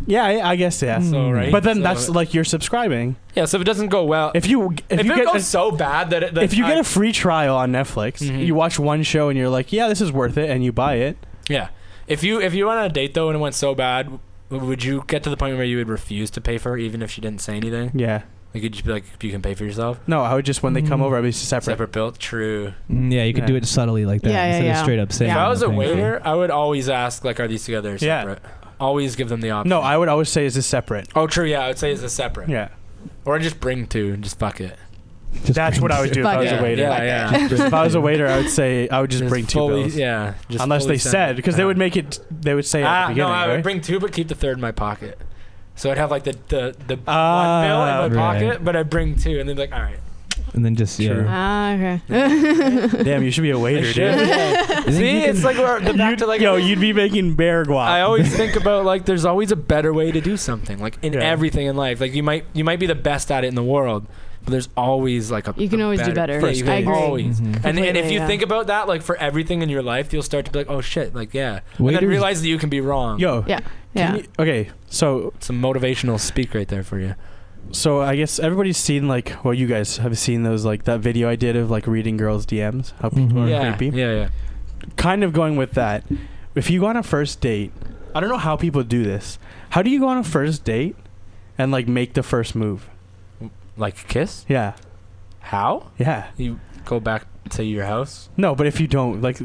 Yeah, I guess, yeah. So right. But then So- that's like you're subscribing. yeah. So if it doesn't go well, If you if you it get goes so bad that if you get a free trial on Netflix, Mhm. you watch one show and you're like, yeah, this is worth it, and you buy it. yeah, if you went on a date though and it went so bad, would you get to the point where you would refuse to pay for her even if she didn't say anything? Yeah. Like you'd just be like, you can pay for yourself. No, I would just when they come Mm. over, I'd be separate. Separate bill. True. Yeah, you could Yeah. do it subtly like that Yeah, yeah, instead yeah. of straight up saying. If Yeah. I was a I'm paying for it. waiter, I would always ask like, are these together or Yeah. separate? Always give them the option. No, I would always say, is this separate? Oh, true. Yeah, I would say it's a separate. Yeah. Or just bring two and just fuck it. Just That's what I would do if I was yeah, a waiter. Yeah, yeah. If I was a waiter, I would say I would just bring two fully, bills. Yeah. Just Unless fully they send said, it. because they would make it, they would say at the beginning, no, I right? would bring two, but keep the third in my pocket. So I'd have like the one Ah, bill in my right. pocket, but I'd bring two, and they'd be like, all right. And then just True. yeah. Okay. Damn, you should be a waiter, I dude. should. See, it's like we're back to like. You'd be making bear guap. I always think about like there's always a better way to do something, like in Yeah. everything in life. Like you might be the best at it in the world, but there's always like a You can always do better. First I agree. Always. Mhm. And if Completely, you yeah. think about that, like for everything in your life, you'll start to be like, oh shit, like yeah, and then Waiters- realize that you can be wrong. Yo. Yeah. can Yeah. you- okay, so Some motivational speak right there for you. I guess everybody's seen like, well, you guys have seen those like that video I did of like reading girls' DMs, how people are Mhm. Yeah, creepy. yeah. Kind of going with that. If you go on a first date, I don't know how people do this. How do you go on a first date and like make the first move? Like kiss? Yeah. How? Yeah. You go back to your house? No, but if you don't, like,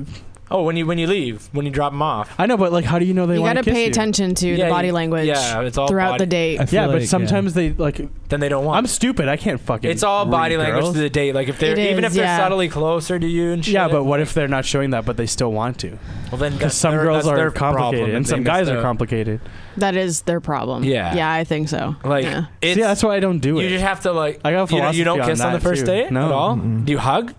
Oh, when you leave, when you drop them off. I know, but like, how do you know they You want got to to kiss pay you? attention to Yeah, the body you- language Yeah, it's all throughout body. the date. I feel Yeah, like, but sometimes they like. Then they don't want. I'm stupid. I can't fucking. It's all body read language girls. to the date. Like if they're It even is, if they're yeah. subtly closer to you and shit. Yeah, but what if they're not showing that, but they still want to? Well, then Because some girls that's their are complicated problem and if some they guys missed are out. complicated. That is their problem. Yeah. Yeah, I think so. Like Yeah. it's, See, that's why I don't do you it. just have to like. I got a You don't philosophy on kiss on the that, first too. date No. at all. Mm-mm. Do you hug?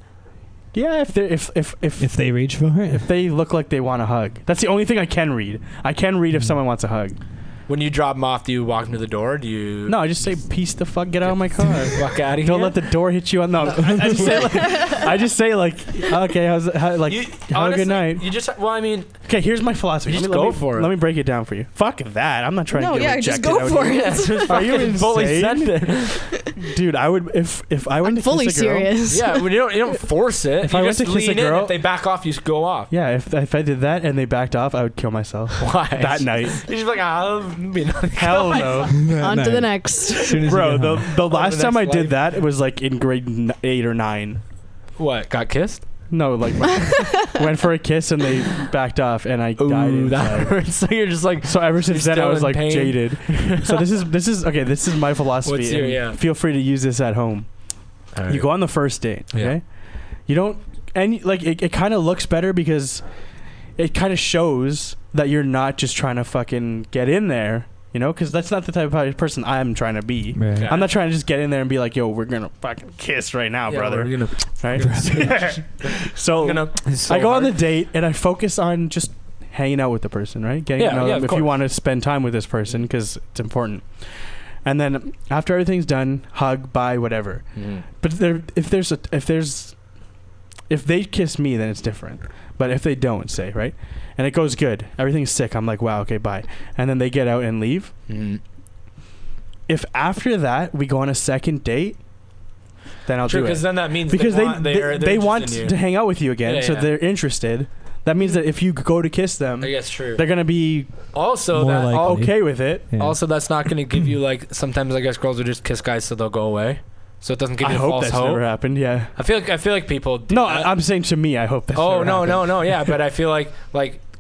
Yeah, if they reach for it. if they look like they want a hug, that's the only thing I can read. I can read if someone wants a hug. When you drop them off, do you walk them to the door? Do you? No, I just say peace the fuck, get out of my car. Fuck out of here. Don't let the door hit you on. No, I just say like, okay, have a Honestly, good night. You just. Well, I mean, Okay, here's my philosophy. You just Let me- go for it. Let me break it down for you. Fuck that. I'm not trying No, to get yeah, rejected. just go out for here. it. just Are you fucking fully insane? send it. Dude, I would if I went I'm to fully kiss a girl. serious. Yeah, when you don't force it. If You I went just to kiss a lean in. girl- If they back off, you just go off. Yeah, if I did that and they backed off, I would kill myself Why? that night. You're just like, I'll be Hell no. On to the next. As soon as Bro, you get the home. last the time I next did life. that, it was like in grade 8 or 9. What? Got kissed? No, like went for a kiss and they backed off and I died Ooh, that inside. hurts. So you're just like, So ever since then I still was in like pain? jaded. So this is okay, this is my philosophy. What's your- and yeah. Feel free to use this at home. You go on the first date, okay? Yeah. You don't and like it kind of looks better because it kind of shows that you're not just trying to fucking get in there, you know, because that's not the type of person I'm trying to be. Right. Yeah. I'm not trying to just get in there and be like, yo, we're gonna fucking kiss right now, Yeah, brother. we're gonna, Right? So so I go on the hard. date and I focus on just hanging out with the person, right? Getting to Yeah, know yeah, them of if course. you want to spend time with this person because it's important. And then after everything's done, hug, bye, whatever. Mhm. But if they kiss me, then it's different. But if they don't, say, right? And it goes good, everything's sick. I'm like, wow, okay, bye. And then they get out and leave. Mhm. If after that we go on a second date, then I'll True, do it. because then that means Because they want, they want interested in you. to hang out with you again, Yeah, so yeah. they're interested. That means that if you go to kiss them, I guess true. they're gonna be Also, More that likely. okay with it. Yeah. also that's not going to give you like sometimes I guess girls will just kiss guys so they'll go away. So it doesn't give I you hope false that's hope. never happened. Yeah. I feel like people do No, that. I'm saying to me, I hope that's Oh never no, happened. no, no, yeah, but I feel like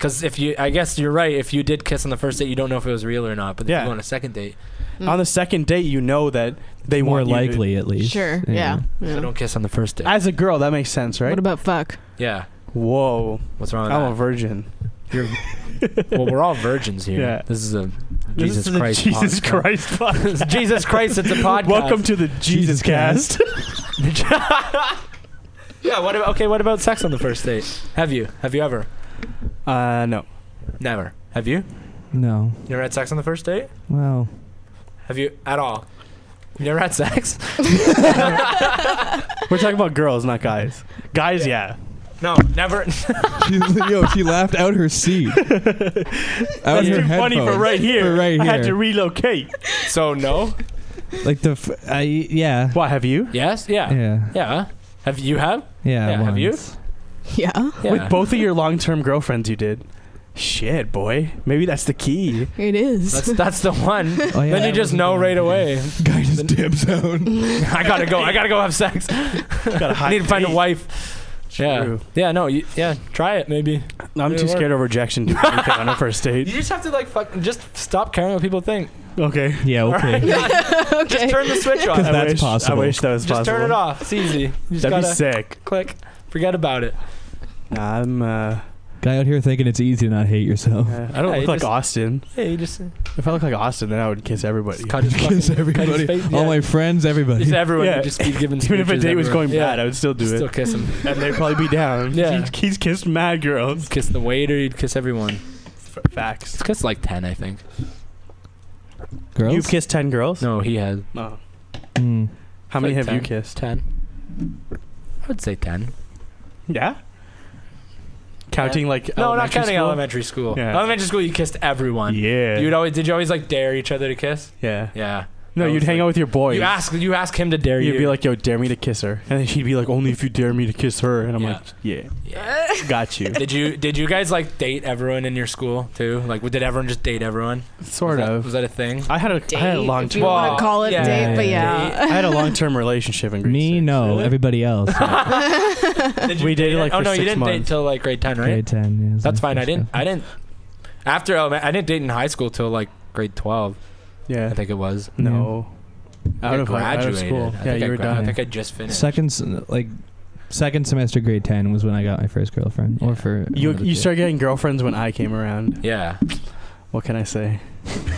Because I guess you're right. If you did kiss on the first date, you don't know if it was real or not. But if you go on a second date, on the second date, you know that they More want you likely, at least. Sure. Yeah. so don't kiss on the first date. As a girl, that makes sense, right? What about fuck? Yeah. Whoa. What's wrong with I'm a that? virgin. Well, we're all virgins here. Yeah. This is a This Jesus is the Christ Jesus podcast. Christ podcast. Jesus Christ, it's a podcast. Welcome to the Jesus Cast. Yeah. What about sex on the first date? Have you ever? No. Never. Have you? No. You ever had sex on the first date? Well, Have you at all? You never had sex? We're talking about girls, not guys. Guys, yeah. No, never. she laughed out her seat. Out That's her too funny for headphones. right here. For right I had here. to relocate. So no. Like yeah. What, have you? Yes. Yeah. Yeah. Yeah. Have you? Yeah. Yeah, have you? once. Yeah. Yeah. With both of your long-term girlfriends you did. Shit, boy. Maybe that's the key. It is. That's the one. Oh, yeah, Then you just know right away. Guy just dips out. I gotta go have sex. I need to find a wife. True. Yeah. No. Try it maybe. I'm too scared of rejection to do anything on a first You date. just have to just stop caring what people think. Okay. Yeah, okay. Just turn the switch on. Because I that's wish- possible. I wish that was Just possible. turn it off. It's easy. You just That'd be gotta sick. click. Forget about it. Nah, I'm Guy out here thinking it's easy to not hate yourself. I don't Yeah, look you like just- Austin. Yeah, you just If I look like Austin, then I would kiss everybody. cut his Kiss fucking- everybody. cut his face, All yeah. my friends, everybody. Just everyone Yeah. would just be giving Even if a speeches date was everywhere. going bad, I would still do Still it. kiss him. And they'd probably be down. Yeah. He's kissed mad girls. Kiss the waiter. You'd kiss everyone. Facts. It's kissed like 10, I think. Girls? You've kissed 10 girls? No, he had Oh. Mm. How many like have you 10. kissed? 10. I would say 10. Yeah? Counting like No, not elementary counting school? elementary school. Yeah. Elementary school, you kissed everyone. Yeah. Did you always like dare each other to kiss? Yeah. Yeah. No, That you'd was hang like- out with your boys. You ask him to dare you. You'd be like, yo, dare me to kiss her. And then she'd be like, only if you dare me to kiss her. And I'm Yeah. like, yeah, yeah. got you. Did you guys like date everyone in your school too? Like, did everyone just date everyone? Sort Was that- of. Was that a thing? I had a Date, long if you term. want to call it yeah. a date, but Yeah. yeah. I had a long term relationship in grade Me, 6. no. Really? Everybody else. Did you We dated, date- like, Oh for no, you 6 didn't date months. till like grade 10, right? Grade 10. Yeah, That's fine. I didn't. After I didn't date in high school till like grade 12. Yeah. I think it was. No. I Out of graduated. school. I Yeah, think you were I done. think I just finished. Second semester, grade 10 was when I got my first girlfriend. Yeah. Or for You start getting girlfriends when I came around. Yeah, What can I say?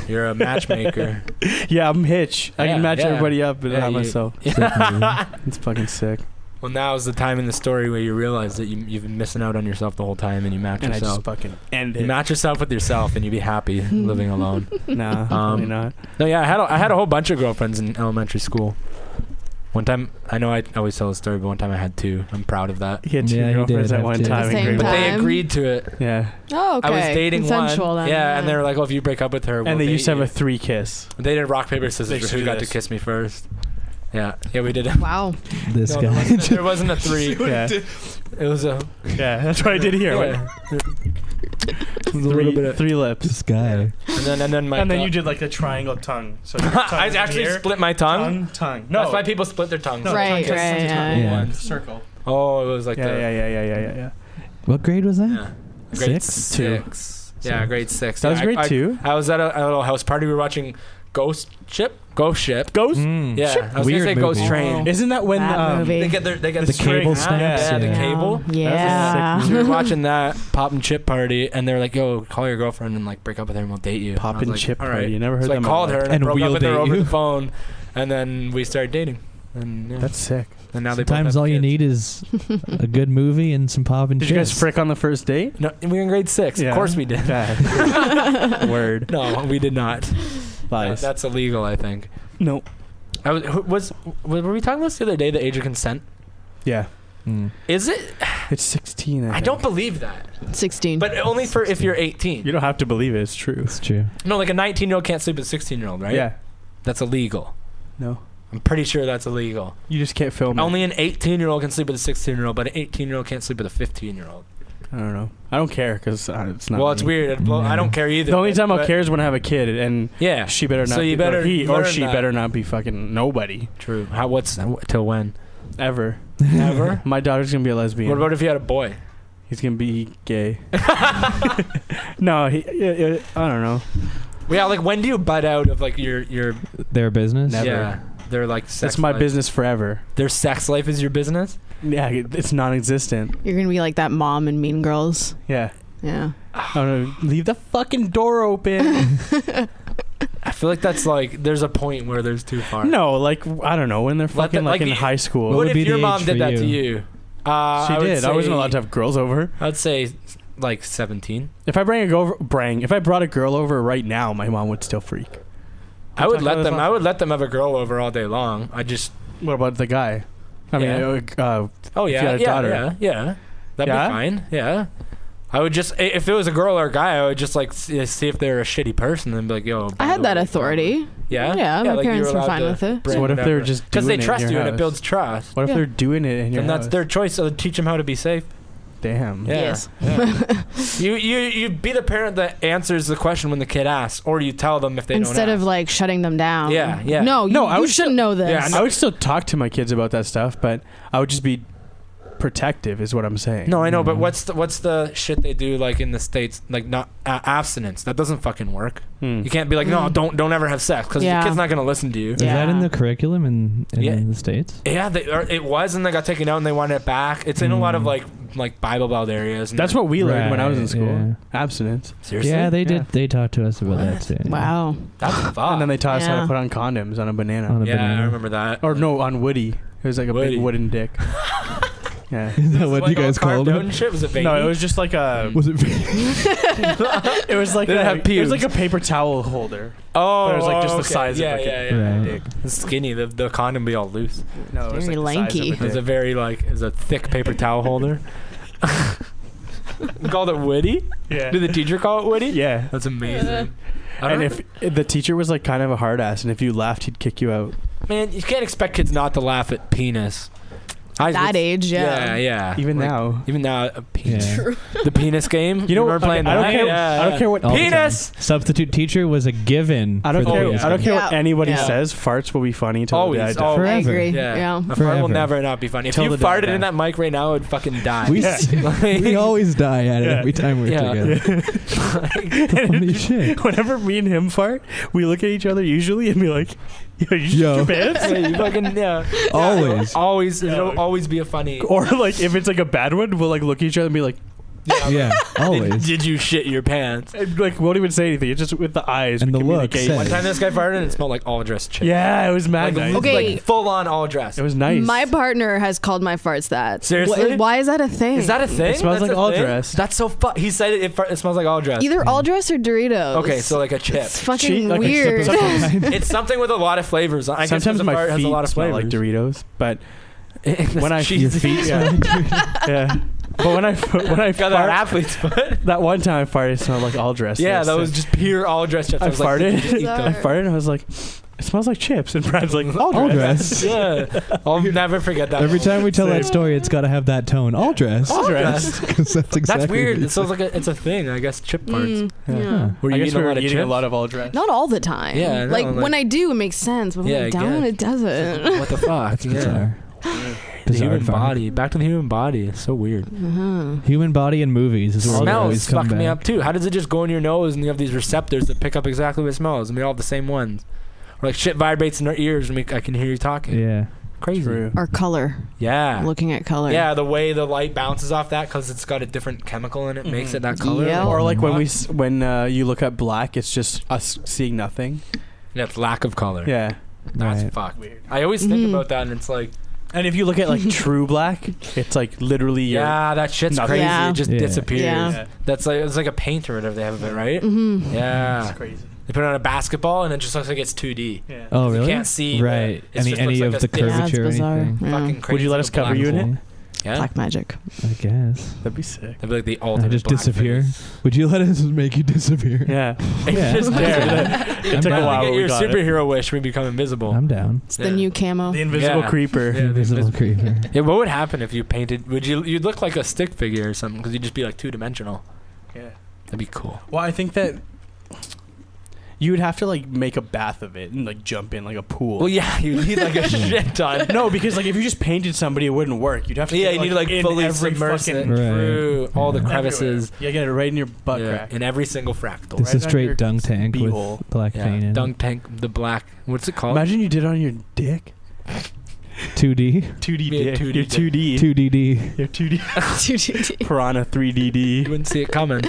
you're a matchmaker. Yeah, I'm Hitch. I Yeah, can match yeah. everybody up, but Yeah, not you- myself. It's fucking sick. Well, now's the time in the story where you realize that you've been missing out on yourself the whole time, and you match And I yourself. just fucking end You it. match yourself with yourself, and you be happy living alone. Nah, probably not. No, yeah, I had a whole bunch of girlfriends in elementary school. One time, I know I always tell the story, but one time I had 2. I'm proud of that. He had 2 Yeah, he girlfriends did at have one 2. time. At the in same grade But one. they Time. agreed to it. Yeah. Oh, okay. I was dating Consensual one. then. Yeah, and they were like, "Oh, if you break up with her, we'll And they date used to have you." a 3 kiss. They did rock paper They scissors should for who do got to this. kiss me first. Yeah, we did it. Wow. This No, guy. there wasn't a 3. Yeah. It was a Yeah, that's what I did here. yeah. Three, little bit of- 3 lips. This guy. And then my And then you did like the triangle tongue. So your I tongue's actually here, split my tongue. tongue. That's No. why people split their tongues. No, Right, tongue kiss. right, yeah, yeah. Ones. Circle. Oh, it was like Yeah, the yeah. What grade was that? yeah. Grade 6? 6. Yeah, grade 6. That was Yeah, grade 2? I was at a little house party. We were watching Ghost Ship. Ghost? Mm. Yeah, I was Weird gonna say Ghost movie. Train. Isn't that when That movie. They get The the string, cable huh? snaps, Yeah, the yeah. cable. Yeah. So we were watching that pop and chip party, and they were like, "Yo, call your girlfriend and like break up with her, and we'll date you." Pop I was and like, chip "All party? right." You never heard So I that in my called her life. and, I And broke up we'll with her date over you. the phone, and then we started dating. And yeah. That's sick. And now Sometimes they both all have you kids. need is a good movie and some pop and Did you guys chips. frick on the first date? No, we were in grade 6. Yeah. Of course we did. Yeah. Word. No, we did not. Lies. That's illegal, I think. No. Were we talking about this the other day? The age of consent? Yeah. Mm. Is it? It's 16. I don't believe that. 16. But only for if you're 18. You don't have to believe it. It's true. It's true. No, like a 19-year-old can't sleep with a 16-year-old, right? Yeah. That's illegal. No. I'm pretty sure that's illegal. You just can't film it. Only an 18-year-old can sleep with a 16-year-old, but an 18-year-old can't sleep with a 15-year-old. I don't know. I don't care because it's not. Well, it's me. weird. Well, I don't care either. The only time I'll but- care is when I have a kid, and Yeah. she better not. So you be, better or he or learn she that. better not be fucking nobody True. Till when? ever. Ever? My daughter's gonna be a lesbian. What about if you had a boy? He's gonna be gay. No, I don't know. Yeah, like when do you butt out of like your Their business. Never. yeah, their like sex That's my life. business forever. Their sex life is your business? Yeah, it's non-existent. You're gonna be like that mom in Mean Girls. Yeah. Yeah. I don't know. Leave the fucking door open. I feel like that's like there's a point where there's too far. No, like I don't know when they're Let fucking them- like like in the- high school. What What would if be your the mom age did for that you? to you? She I would did. I wasn't say- allowed to have girls over. I'd say like 17. If I if I brought a girl over right now, my mom would still freak. I would talked let about this them. last I would let them have a girl over all day long. I just. What about the guy? I mean, Oh If you yeah, had a yeah, daughter. yeah. That'd Yeah? be fine. Yeah. I would just if it was a girl or a guy, I would just like see if they're a shitty person and be like, "Yo." I had that authority. Yeah. Yeah, my like you parents were allowed fine to with it. bring So what if they're whatever. just because they doing it in trust your you and it house? builds trust. What if Yeah. they're doing it in your And that's house? their choice. So teach them how to be safe. Damn. Yeah. Yes. Yeah. you be the parent that answers the question when the kid asks, or you tell them if they Instead don't of ask. like shutting them down. Yeah, yeah. No, No, I you would shouldn't know this. Yeah, I would still talk to my kids about that stuff, but I would just be protective, is what I'm saying. No, I know, but Mhm. what's the shit they do like in the States, like not abstinence? That doesn't fucking work. You can't be like, no, don't ever have sex because Yeah. your kid's not gonna listen to you. Is that in Yeah. the curriculum in Yeah. the States? Yeah, it was, and they got taken out, and they wanted it back. It's in a lot of like Bible Belt areas. And That's what we learned when I was in Right, school. Abstinence. seriously. Yeah, they Yeah. did. They talked to us about What? that too. Wow. That's fucked. And then they taught us how Yeah. to put on condoms on a banana. On a yeah, banana. I remember that. Or no, on Woody. It was like a Woody. big wooden dick. Yeah. Is that what Like you guys all carved called out it? and shit? Was it veiny? No, it was just like a. Was it? It was like Did it have it was pubes? like a paper towel holder. Oh, But it was like just the okay. size of yeah, like a- yeah, yeah. Right. Dick. It's skinny. The condom be all loose. No, it was Very like the size lanky. of a It was a dick. very like a thick paper towel holder. We called it Woody. Yeah. Did the teacher call it Woody? Yeah. That's amazing. I And don't if the teacher was like kind of a hard ass, and if you laughed, he'd kick you out. man, you can't expect kids not to laugh at penis. That age, Yeah, yeah. yeah. Even Like, now. Even now, a penis. Yeah. The penis game. You know, remember playing I don't that? care. Yeah, I don't care what All the Penis. Substitute teacher was a given. I don't for the care. penis I don't game. care what Yeah. anybody Yeah. says. Farts will be funny until the day I Always, die. always. I Forever. agree. Yeah. Yeah. A fart will Forever. never not be funny. If Till you the day I farted die. in that mic right now, I would fucking die. We, Yeah. we always die at it Yeah. every time we're Yeah. together. Holy shit. Whenever me and him fart, we look at each other usually and be like, "Yo, you shit Yo. your pants?" Yeah, you fucking Always. always. Yeah. It'll always be a funny. Or like if it's like a bad one, we'll like look at each other and be like, Yeah, always. Did you shit your pants? and, like won't even say anything. It's just with the eyes And we the look communicate. says. One time this guy farted and it smelled like all dressed chips. Yeah, it was mad Like, nice. Okay. like full on all dressed. It was nice. My partner has called my farts that. Seriously? Why is that a thing? Is that a thing? It smells That's like a all thing? dressed. That's so He said it smells like all dressed. Either all dress or Doritos? Okay, so like a chip. It's fucking Cheat- like a chip weird. of something. It's something with a lot of flavors. I guess Sometimes the my fart feet has a lot of smell flavors. like Doritos, but That's when I cheesy. yeah, yeah. But when I Got that fart, athlete's foot. that one time I farted, it smelled like all dressed. Yeah, Yes. that was just pure all dressed chips. I was like, did you farted. just eat I them? farted and I was like, it smells like chips. And Brad's like, all All dressed. dressed. Yeah, I'll never forget that. Every time we tell that Same. story, it's got to have that tone. All dressed. All dressed. 'Cause that's exactly That's weird. what you It sounds like it's a thing. I guess chip parts. Yeah. Yeah. Were I you guess eating we a were lot of eating chips? a lot of all dressed. Not all the time. Yeah, I know, like like- when I do, it makes sense, but when Yeah, I I don't, guess. it doesn't. What the fuck? That's Yeah. bizarre. The Bizarre human fart. body. Back to the human body. It's so weird. Uh-huh. Human body in movies is where we always Smells come fuck me back. up too. How does it just go in your nose and you have these receptors that pick up exactly what it smells and we all have the same ones? Or like shit vibrates in our ears and I can hear you talking. Yeah. Crazy. True. Or color. Yeah. Looking at color. Yeah, the way the light bounces off that because it's got a different chemical in it makes it that color. Yeah. Or like when What? when you look at black, it's just us seeing nothing. Yeah, it's lack of color. Yeah. That's Right. fucked. Weird. I always think Mhm. about that and it's like, And if you look at like true black, it's like literally your- yeah, that shit's Nothing. crazy. Yeah. It just Yeah. disappears. Yeah. That's like it's like a paint or whatever they have of it, right? Mm-hmm. Yeah. It's crazy. They put it on a basketball and it just looks like it's 2D. Yeah. Oh, You really? can't see the- Right. it just Any looks like of a the stick. Yeah, it's curvature or bizarre. anything? Yeah. Fucking crazy. Would you let us cover black you in it? hole. Yeah. Black magic. I guess. That'd be sick. That'd be like the I'll ultimate. just black disappear. face. Would you let us make you disappear? Yeah. Yeah. Just I'm there. down. It took a down. while, You but get we your got it. superhero wish when you become invisible. I'm down. It's Yeah. the new camo. The invisible Yeah. creeper. Yeah, the Invisible creeper. Yeah, what would happen if you painted? You'd look like a stick figure or something because you'd just be like 2-dimensional. Yeah. That'd be cool. Well, I think that You would have to like make a bath of it and like jump in like a pool. Well, yeah, you need like a shit ton. No, because like if you just painted somebody, it wouldn't work. You'd have to Yeah, get, you need to like in fully every submerge it fucking- Right. through all the everywhere. crevices. Yeah, get it right in your butt crack. In every single fractal. This Right is on straight your dunk tank with beehole. black paint in Dunk tank, the black. What's it called? Imagine you did it on your dick. it. 2D. 2D Yeah, dick. 2D Your dick. 2D. 2DD. Your 2D. Piranha You 3DD. wouldn't see it coming.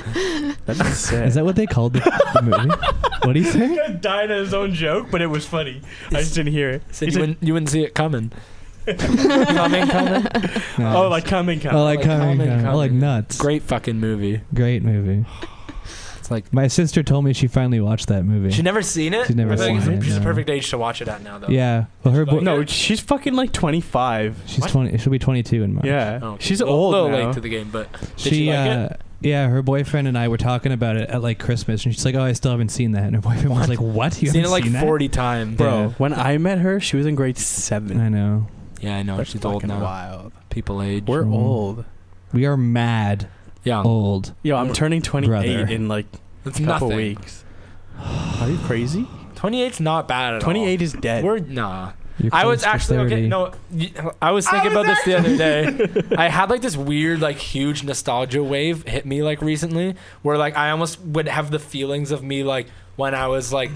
That's sick. Is that what they called the movie? What do you say? He died at his own joke, but it was funny. I just didn't hear it. Said He you, said, wouldn't see it coming. coming. oh, like coming. Oh, like coming. coming. Oh, like nuts. Great fucking movie. Great movie. It's like My sister told me she finally watched that movie. she's never seen it. She's never I think seen it, She's a no. perfect age to watch it at now, though. Yeah. Well, her Like boy. No, she's fucking like 25. She's What? 20. She'll be 22 in March. Yeah. Oh, She's a old little now. late to the game, but did She she like it? Yeah, her boyfriend and I were talking about it at like Christmas, and she's like, "Oh, I still haven't seen that." And her boyfriend was like, "What? You Seen it haven't like seen that?" 40 times. Bro, Yeah. when I met her, she was in grade 7. I know. Yeah, I know. That's She's old fucking now. wild. People age. We're True. old. We are mad young. old. Yo, I'm turning 28 Brother. in like It's a couple nothing. weeks. Are you crazy? 28's not bad at all. 28 is dead. We're nah. You're I was close to actually 30. okay. No, I was thinking about this the other day. I had like this weird, like huge nostalgia wave hit me like recently, where like I almost would have the feelings of me like when I was like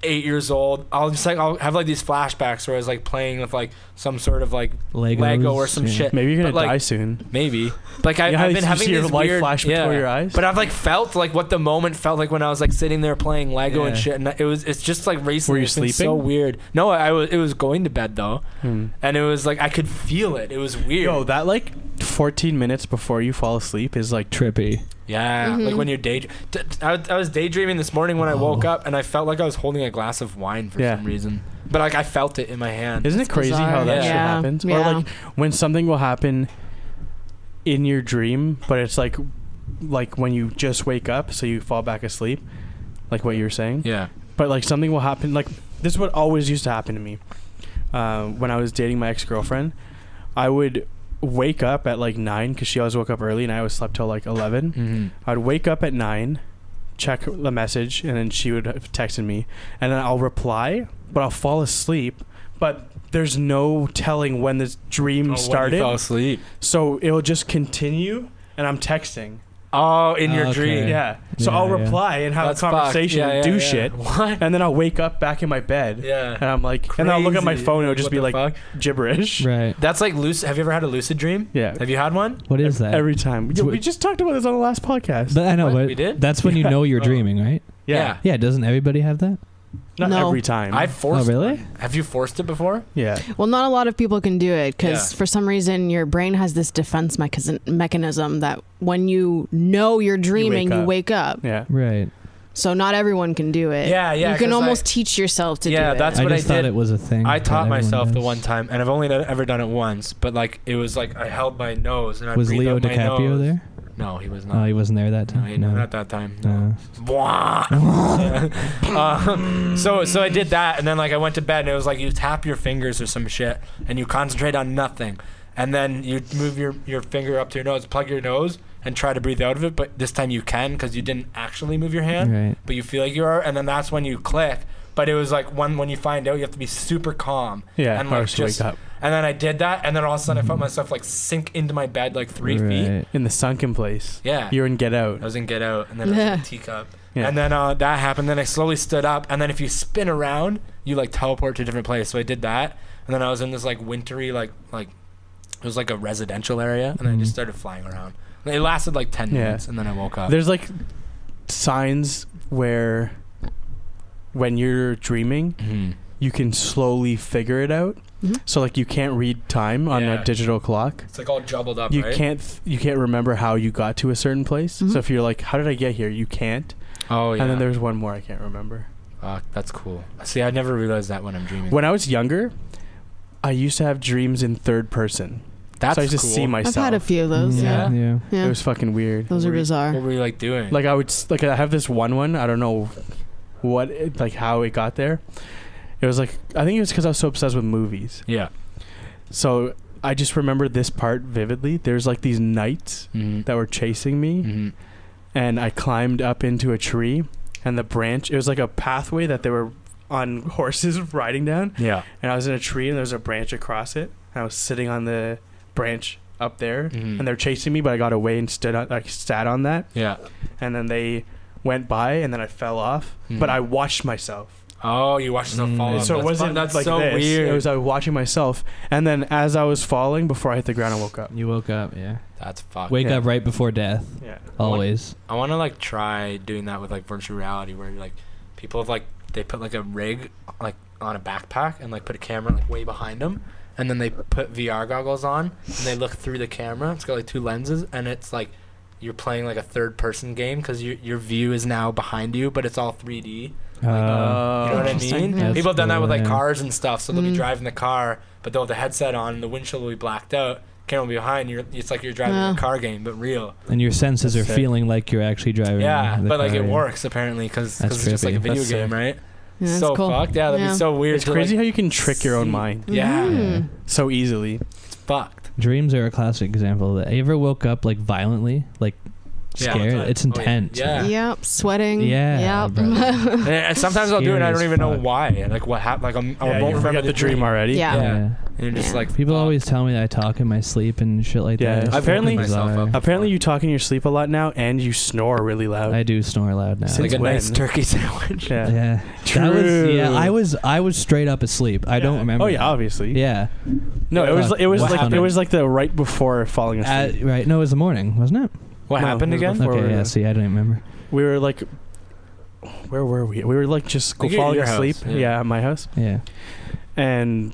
8 years old. I'll have like these flashbacks where I was like playing with like some sort of like Legos, Lego or some yeah. shit. Maybe you're gonna But, like, die soon. Maybe. Like You know how I've you been see having your these life weird, flash before your eyes? But I've like felt like what the moment felt like when I was like sitting there playing Lego and Yeah. shit, and it's just like racing. Were you It's been So sleeping? weird. No, it was going to bed though, Hmm. and it was like I could feel it. It was weird. Yo, that like 14 minutes before you fall asleep is like Trippy. Yeah, Mhm. like when you're I was daydreaming this morning when I woke up, and I felt like I was holding a glass of wine for Yeah. some reason. But like I felt it in my hand. Isn't it crazy how bizarre. that Yeah. shit happens? Or Yeah. like when something will happen in your dream, but it's like when you just wake up, so you fall back asleep, like what you were saying. Yeah. But like something will happen. Like this is what always used to happen to me. When I was dating my ex-girlfriend, I would wake up at like 9 because she always woke up early, and I always slept till like 11. Mm-hmm. I'd wake up at 9, check the message, and then she would have texted me, and then I'll reply, but I'll fall asleep. But there's no telling when this dream started, Fell asleep. so it'll just continue, and I'm texting. Oh, in your Okay. dream. Yeah. So Yeah, I'll yeah. reply and have That's a conversation fucked. Yeah, and yeah, do yeah. shit, What? and then I'll wake up back in my bed, Yeah. and I'm like, and I'll look at my Crazy. phone, and it'll just What be the like fuck? gibberish. Right. That's like lucid. Have you ever had a lucid dream? Yeah. Have you had one? What is that? Every time. It's Yo, what- we just talked about this on the last podcast. I know, What? but We did? that's when you Yeah. know you're Oh. dreaming, right? yeah. Yeah. Doesn't everybody have that? Not No. every time. I've forced. Oh, really? one. Have you forced it before? yeah. Well, not a lot of people can do it because Yeah. for some reason your brain has this defense mechanism that when you know you're dreaming, you up. wake up. Yeah. Right. So not everyone can do it. Yeah, yeah, You can 'cause, almost like- teach yourself to do Yeah, it. that's I what I just thought did. it was a thing. I that taught everyone myself the does. one time, and I've only ever done it once. But like it was like I held my nose and I Was breathed Leo out my DiCaprio nose. there? No, he was Oh, not. he wasn't there that No, time. he, not that time. No. So I did that, and then like I went to bed, and it was like you tap your fingers or some shit, and you concentrate on nothing, and then you move your finger up to your nose, plug your nose, and try to breathe out of it. But this time you can because you didn't actually move your hand, Right. but you feel like you are, and then that's when you click. But it was like when you find out, you have to be super calm. Yeah. and I like was to just. wake up And then I did that, and then all of a sudden I felt myself like sink into my bed like 3 feet. Right. in the sunken place. Yeah. You're in Get Out. I was in Get Out, and then I was in Yeah. a teacup. Yeah. And then that happened. Then I slowly stood up, and then if you spin around, you like teleport to a different place. So I did that, and then I was in this like wintry like it was like a residential area, and I just started flying around. And it lasted like 10 Yeah. minutes, and then I woke up. There's like signs where when you're dreaming, Mhm. you can slowly figure it out. Mhm. So like you can't read time on Yeah. a digital clock. It's like all jumbled up, You right? can't remember how you got to a certain place. Mhm. So if you're like, how did I get here? You can't. Oh yeah. And then there's one more I can't remember. That's cool. See, I never realized that when I'm dreaming. When I was younger, I used to have dreams in third person. That's so I used to cool. see myself. I've had a few of those. Yeah. Yeah. Yeah. It was fucking weird. Those are bizarre. What were you like doing? Like I would like I have this one. I don't know like how it got there. It was like I think it was because I was so obsessed with movies. yeah. So I just remember this part vividly. There's like these knights Mm-hmm. that were chasing me, Mm-hmm. and I climbed up into a tree, and the branch. It was like a pathway that they were on horses riding down. Yeah. And I was in a tree, and there was a branch across it. And I was sitting on the branch up there, Mhm. and they're chasing me, but I got away and sat on that. Yeah. And then they went by, and then I fell off. Mhm. But I watched myself. Oh, you watched yourself fall off. So it That's wasn't fun. That's like so this. weird. It was I was watching myself, and then as I was falling, before I hit the ground, I woke up. You woke up, yeah. That's fucked. Wake Yeah. up right before death. Yeah. Always. I want to like try doing that with like virtual reality, where like people have like they put like a rig like on a backpack and like put a camera like way behind them, and then they put VR goggles on and they look through the camera. It's got like 2 lenses, and it's like you're playing like a third-person game because your view is now behind you, but it's all 3D. You know what I Interesting. mean? That's People have done that with like cool, yeah. cars and stuff. So they'll be Mhm. driving the car, but they'll have the headset on, and the windshield will be blacked out. Camera will be behind you. It's like you're driving Yeah. a car game, but real. And your senses That's are sick. feeling like you're actually driving. Yeah, the but like car, it yeah. works apparently because That's it's just like a trippy. video That's game, sick. right? Yeah, that's So cool. fucked. Yeah, that'd Yeah. be so weird. It's to, crazy like, how you can trick your own see. mind Yeah, Mhm. so easily. it's fucked. Dreams are a classic example of that. You ever woke up like violently, like Yeah. scared? Oh, yeah. It's intense. Yeah. Yep, sweating. Yeah, Yep. brother. And sometimes I'll do it and I Scary don't as even know fuck. why. And like what happened. Like I Yeah, won't you remember forgot the dream already. Yeah. Yeah. Yeah. And you're just Yeah. like People fuck. always tell me that I talk in my sleep and shit like Yeah. that. It's Apparently- fucking myself bizarre. up. Apparently, you talk in your sleep a lot now, and you snore really loud. I do snore loud now. Since like a when? nice turkey sandwich. Yeah. Yeah. True. That was, yeah, I was straight up asleep. I don't remember. Oh yeah, that. obviously. Yeah. No, it was Fuck. it was What like happened? it was like the right before falling asleep. Right. No, it was the morning, wasn't it? What No, happened it was again? before. Okay. Yeah. See, I don't remember. We were like, where were we? We were like just Like at falling your asleep. house, yeah. Yeah, at my house. Yeah. And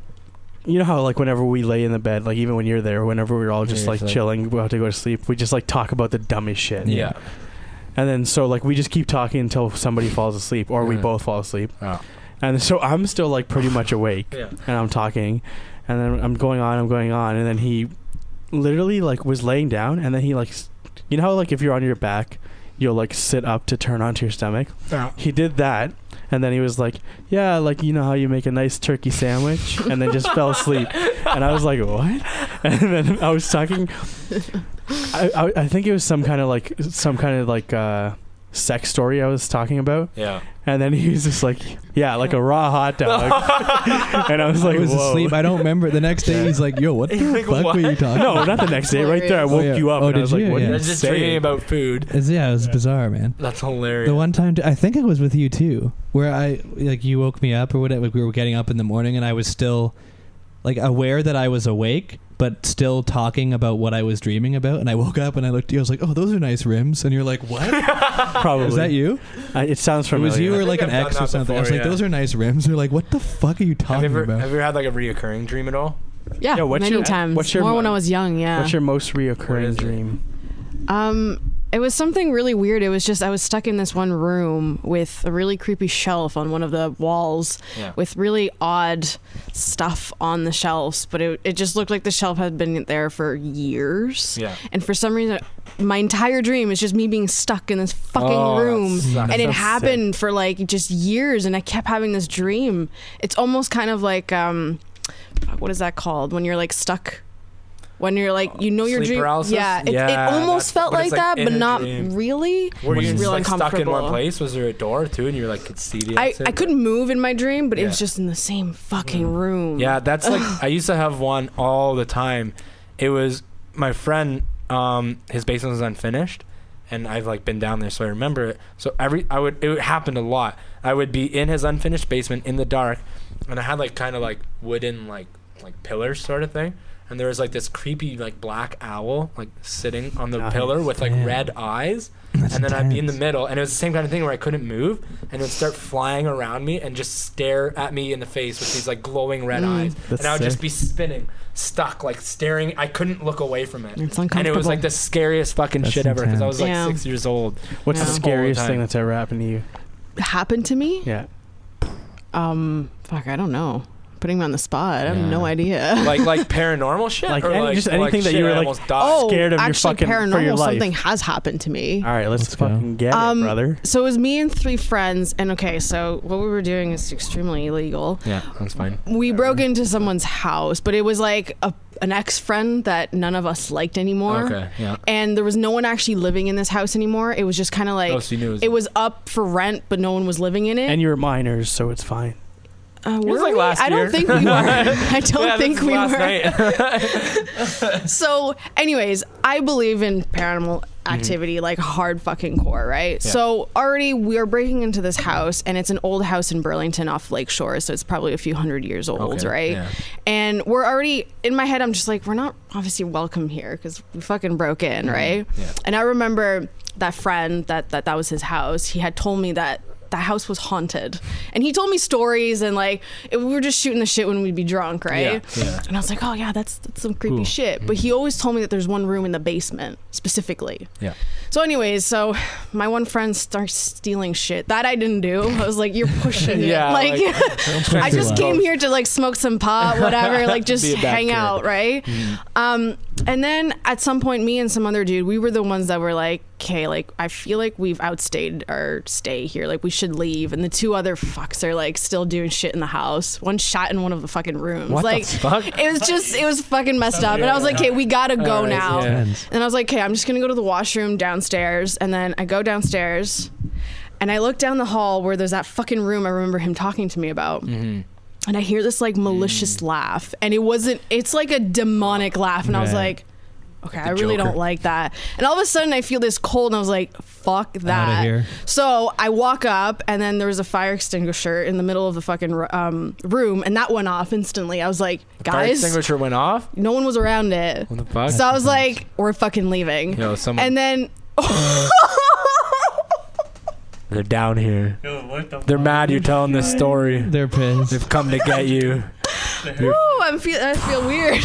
you know how like whenever we lay in the bed, like even when you're there, whenever we're all just Yeah, like it's like- chilling, about to go to sleep, we just like talk about the dumbest shit. Yeah. And then so like we just keep talking until somebody falls asleep or we Yeah. both fall asleep. Oh. And so I'm still like pretty much awake. Yeah. And I'm talking, and then I'm going on, and then he literally like was laying down, and then he like, you know how like if you're on your back, you'll like sit up to turn onto your stomach. Yeah. He did that, and then he was like, yeah, like you know how you make a nice turkey sandwich, and then just fell asleep. And I was like, what? And then I was talking. I think it was some kind of like sex story I was talking about. Yeah. And then he was just like, yeah, like a raw hot dog. And I was like, I was whoa. asleep. I don't remember. The next day, he's like, "Yo, what the Like, fuck what? were you talking?" No, not the next day. Right there, I woke yeah. you up, Oh, and I did was like, you? what Yeah. are you That's just dreaming saying? about food. Yeah, it was bizarre, man. That's hilarious. The one time, I think it was with you too, where I like you woke me up or whatever. Like we were getting up in the morning, and I was still like aware that I was awake, but still talking about what I was dreaming about. And I woke up and I looked at you. I was like, "Oh, those are nice rims." And you're like, "What? Probably. Is that you?" It sounds It familiar. was you or I like think an I've ex done or that something. I was before, like, yeah. "Those are nice rims." They're like, "What the fuck are you have talking you about?" ever had like a reoccurring dream at all? Yeah, Yeah, what's many your- times. what's your More mo- when I was young. Yeah. What's your most What reoccurring is it? dream? It was something really weird. It was just I was stuck in this one room with a really creepy shelf on one of the walls Yeah. with really odd stuff on the shelves, but it just looked like the shelf had been there for years. Yeah. And for some reason, my entire dream is just me being stuck in this fucking Oh, that room. sucks. And it That's happened for like just years, and I kept having this dream. It's almost kind of like what is that called when you're like stuck? When you're like, you know, your Sleep dream. paralysis? Yeah, it Yeah, almost that's- felt but like it's, like, that, in but a not dream. really. Were which you is just real like stuck in one uncomfortable. place? Was there a door too, and you like could see the I exit? couldn't move in my dream, but it was Yeah. just in the same fucking room. Yeah, that's like I used to have one all the time. It was my friend. His basement was unfinished, and I've like been down there, so I remember it. So it happened a lot. I would be in his unfinished basement in the dark, and I had like kind of like wooden like pillars sort of thing. And there was like this creepy like black owl like sitting on the Nice. pillar with like Damn. red eyes. That's And then I'd be in the intense. middle, and it was the same kind of thing where I couldn't move, and it would start flying around me and just stare at me in the face with these like glowing red eyes, That's and I would just sick. be spinning, stuck, like staring. I couldn't look away from it, It's and uncomfortable. it was like the scariest fucking That's shit ever because I was like intense. 6 years old. What's Yeah. the All the scariest time. thing that's ever happened to you? happened to me. Yeah. Fuck, I don't know. Putting me on the spot. I have Yeah. no idea. like paranormal shit, Like or just anything that shit you were I like, almost died. Oh, scared of your actually, fucking- for paranormal. your life. Something has happened to me. All right, let's Let's go. fucking get it, brother. So it was me and 3 friends, and okay, so what we were doing is extremely illegal. Yeah, that's fine. We broke into someone's house, but it was like an ex-friend that none of us liked anymore. Okay, yeah. And there was no one actually living in this house anymore. It was just kind of like, Oh, so you knew it was up for rent, but no one was living in it. And you're minors, so it's fine. Were was like we? last I don't year. think we were. I don't think we were. Night. So, anyways, I believe in paranormal activity, like hard fucking core, right? Yeah. So already we are breaking into this house, and it's an old house in Burlington off Lake Shore, so it's probably a few hundred years old, Okay, right? yeah. And we're already, in my head, I'm just like, we're not obviously welcome here because we fucking broke in, right? Yeah. And I remember that friend that was his house. He had told me that the house was haunted, and he told me stories, and like we were just shooting the shit when we'd be drunk, right? Yeah. And I was like, oh yeah, that's some creepy Cool. shit. But he always told me that there's one room in the basement specifically. Yeah. So anyways, so my one friend starts stealing shit that I didn't do. I was like, you're pushing it. Yeah, Like, I too just loud. came here to like smoke some pot, whatever, like just Be a bad hang kid. out, right? And then at some point, me and some other dude, we were the ones that were like, okay, like I feel like we've outstayed our stay here. Like we should leave. And the two other fucks are like still doing shit in the house. One shot in one of the fucking rooms. What like the fuck? it was fucking messed up. And I was like, okay, we gotta go Alright, now. yeah. And I was like, okay, I'm just gonna go to the washroom downstairs. And then I go downstairs and I look down the hall where there's that fucking room I remember him talking to me about. And I hear this like malicious laugh, and it's like a demonic laugh. And I was Right. like, okay, Like I the really Joker. don't like that. And all of a sudden I feel this cold, and I was like, fuck that. here. So I walk up, and then there was a fire extinguisher in the middle of the fucking room, and that went off instantly. I was like, Fire guys, extinguisher went off. no one was around it. What the fuck? So I was like, we're fucking leaving. Yo, someone. And then They're down here. They're mad you're telling this story. They're pissed. They've come to get you. Woo, I feel weird.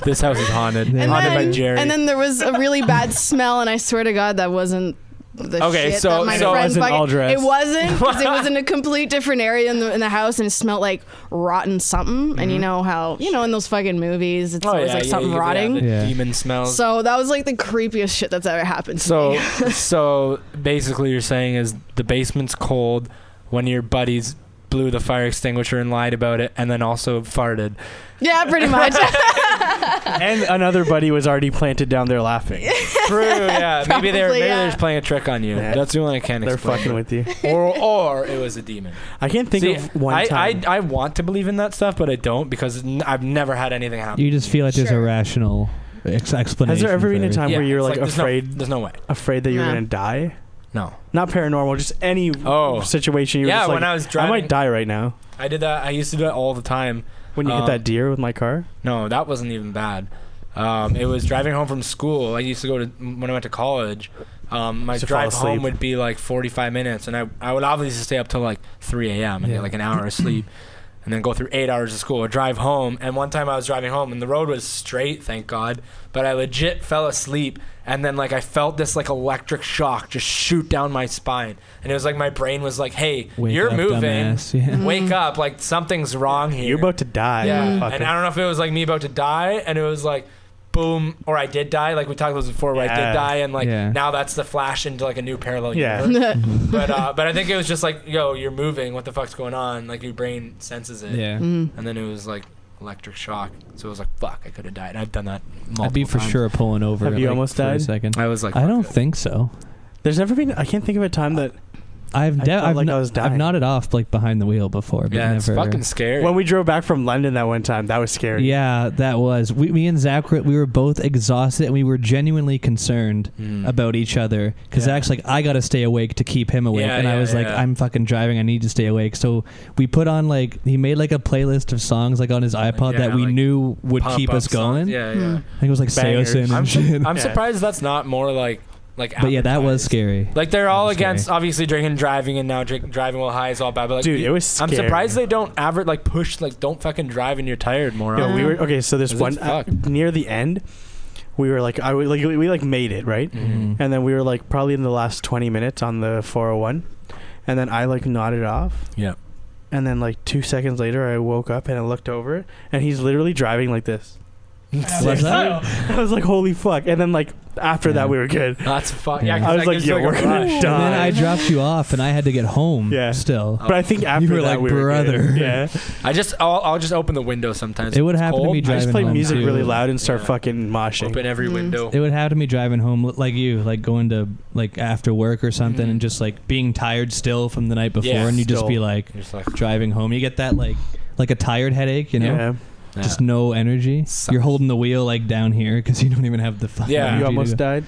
This house is haunted. And Haunted by Jerry. And then there was a really bad smell, and I swear to God, that wasn't the Okay, shit so- that my so it friend wasn't all dressed. It wasn't, 'cause it was in a complete different area in the house, and it smelled like rotten something. And you know how in those fucking movies, it's always like something you get rotting. the Yeah. demon smells. So that was like the creepiest shit that's ever happened to So, me. so basically, you're saying is the basement's cold when your buddies blew the fire extinguisher and lied about it, and then also farted. Yeah, pretty much. And another buddy was already planted down there laughing. True. Yeah. Maybe they're Probably, just playing a trick on you. Yeah. That's the only I can They're explain. fucking with you. Or it was a demon. I can't think See, of one time. I want to believe in that stuff, but I don't because I've never had anything happen. You just feel like there's a Sure. rational explanation. Has there ever for been a everything. time where you're it's like afraid There's no way. that you're Nah. gonna die? No. Not paranormal, just any situation. You're Yeah, just like, when I was I driving, might die right now. I did that. I used to do that all the time. When you hit that deer with my car. No, that wasn't even bad. It was driving home from school. I used to go to when I went to college. My So drive fall asleep. home would be like 45 minutes, and I would obviously stay up till like 3 a.m. and Yeah. get like an hour of sleep, and then go through 8 hours of school. I'd drive home, and one time I was driving home, and the road was straight, thank God, but I legit fell asleep, and then like I felt this like electric shock just shoot down my spine, and it was like my brain was like, "Hey, Wake you're up, moving, dumbass. Yeah. wake up! Like something's wrong here." You're about to die. Yeah, motherfucker. and I don't know if it was like me about to die, and it was like, boom, or I did die. Like we talked about this before, where I Yeah. did die, and like Yeah. now that's the flash into like a new parallel Yeah. universe. But I think it was just like, yo, you're moving. What the fuck's going on? Like your brain senses it. Yeah. And then it was like electric shock. So it was like, fuck, I could have died. I've done that multiple I'd be for times. sure pulling over. Have at, you like, almost for a died? second. I was like, I fuck don't it. think so. There's never been. I can't think of a time that I've I felt like I was I've dying. nodded off like behind the wheel before, but Yeah, it's never. fucking scary. when we drove back from London that one time, that was scary. Yeah, that was. Me and Zakk, we were both exhausted, and we were genuinely concerned about each other. Because Yeah. Zack's like, I gotta stay awake to keep him awake, Yeah, and I yeah, was like, yeah. I'm fucking driving. I need to stay awake. So we put on like he made like a playlist of songs like on his iPod Yeah, that we like, knew would Pump keep up us going. songs. Yeah, Hmm. yeah. I think it was like Bangers. Seosin and shit. I'm Yeah. surprised that's not more like But yeah, that was advertised. scary. Like they're all That was against scary. obviously drinking and driving, and now driving while high is all bad. But like, Dude, it was I'm scary. surprised they don't push don't fucking drive when you're tired more. Yo, often. we were okay. So this 'Cause one it's fucked. near the end, we were like, we made it right, Mhm. and then we were like probably in the last 20 minutes on the 401, and then I like nodded off, Yeah. and then like 2 seconds later I woke up and I looked over, and he's literally driving like this. What's that? I was like, holy fuck. And then like after that we were good. That's fuck. Yeah. Yeah, 'cause I was that like, gives yo, you, we're a gonna rush. die. And then I dropped you off, and I had to get home. Yeah. Still. But I think after were that like, we were brother. good. Yeah. I'll just open the window sometimes. It would It's happen to cold. me I driving just play home music too. really loud and start Yeah. fucking moshing. Open every window. It would happen to me driving home like you, like going to like after work or something, Mhm. and just like being tired still from the night before, Yeah, and you just still. be like You're just like, driving home. You get that like a tired headache, you know, Yeah. just no energy. Sucks. You're holding the wheel like down here because you don't even have the fucking Yeah. energy You to almost go. died?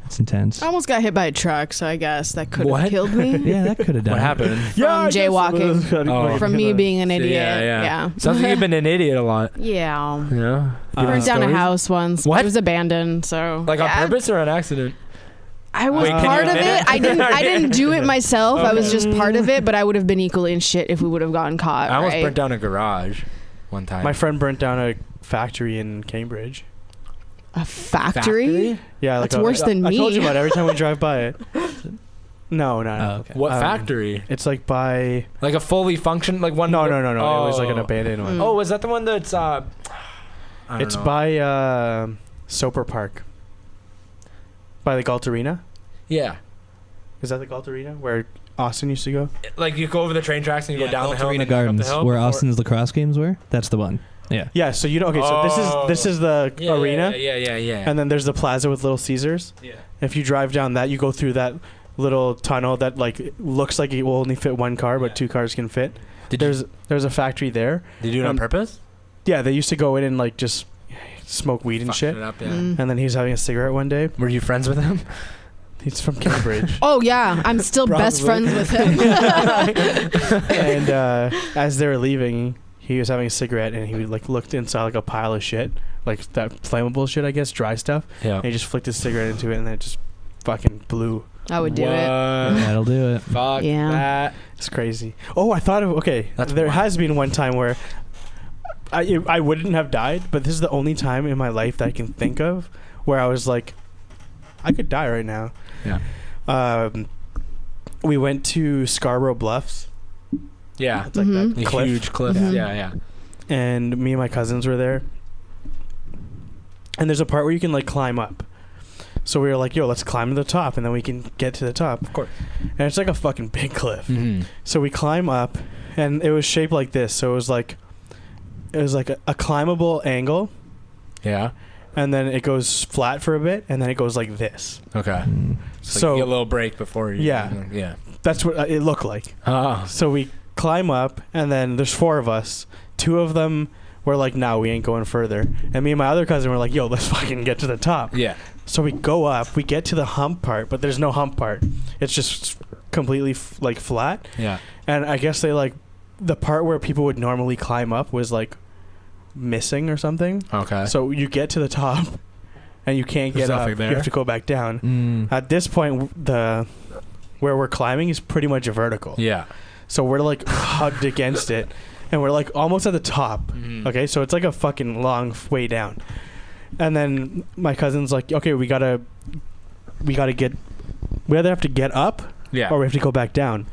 It's intense. I almost got hit by a truck, so I guess that could What? have killed me. Yeah, that could have done. What happened? From jaywalking. Oh. From me being an idiot. Yeah. Sounds like you've been an idiot a lot. Yeah. Yeah. Burned down a stories? house once. What? It was abandoned, so Like on yeah. purpose or an accident? I was Wait, can part you of admit it. it? I didn't do it myself. I was Okay. just part of it, but I would have been equally in shit if we would have gotten caught. I almost right? burnt down a garage one time. My friend burnt down a factory in Cambridge. A factory? Yeah, like That's worse than I told you me. about it every time we drive by it. No. Oh, okay. What Um, factory? It's like by Like a fully function, like one. no. It was like an Oh. abandoned one. Mm. Oh, was that the one that's? I don't It's know. by Soper Park. By the Galt Arena. Yeah, Is that the Galt Arena where Austin used to go? like you go over the train tracks and you go down the hill. Arena and then you go up the Gardens, hill where before- Austin's lacrosse games were. That's the one. Yeah. Yeah. So you know. Okay. So this is the Yeah, arena, Yeah. and then there's the plaza with Little Caesars. Yeah. If you drive down that, you go through that little tunnel that like looks like it will only fit one car, but Yeah. two cars can fit. Did There's a factory there. you do it on um, purpose? Yeah, they used to go in and like just smoke weed and Fucked shit. it up, yeah. Mm. And then he was having a cigarette one day. Were you friends with him? He's from Cambridge. Oh yeah, I'm still best Probably. friends with him. And as they were leaving, he was having a cigarette and he like looked inside like a pile of shit, like that flammable shit, I guess, dry stuff. Yeah. And he just flicked his cigarette into it and then it just fucking blew. I would do it. That'll do it. Fuck Yeah. that. It's crazy. Oh, I thought of okay. That's There wild. has been one time where I wouldn't have died, but this is the only time in my life that I can think of where I was like, I could die right now. Yeah. We went to Scarborough Bluffs. Yeah. It's like Mhm. that A cliff. huge cliff. Mhm. Yeah. And me and my cousins were there. And there's a part where you can like climb up. So we were like, yo, let's climb to the top and then we can get to the top. Of course. And it's like a fucking big cliff. Mm-hmm. So we climb up and it was shaped like this. So it was like a climbable angle Yeah. and then it goes flat for a bit and then it goes like this. Okay. Mm. So So you get a little break before you. Yeah. Yeah. that's what it looked like. Ah. So we climb up and then there's 4 of us. 2 of them were like, no, we ain't going further. And me and my other cousin were like, yo, let's fucking get to the top. Yeah. So we go up, we get to the hump part, but there's no hump part. It's just completely like flat. Yeah. And I guess they like the part where people would normally climb up was like missing or something. Okay. So you get to the top and you can't There's get up. nothing You there? have to go back down. Mm. At this point, where we're climbing is pretty much vertical. Yeah. So we're like hugged against it, and we're like almost at the top. Mhm. Okay, so it's like a fucking long way down. And then my cousin's like, okay, we either have to get up Yeah. or we have to go back down.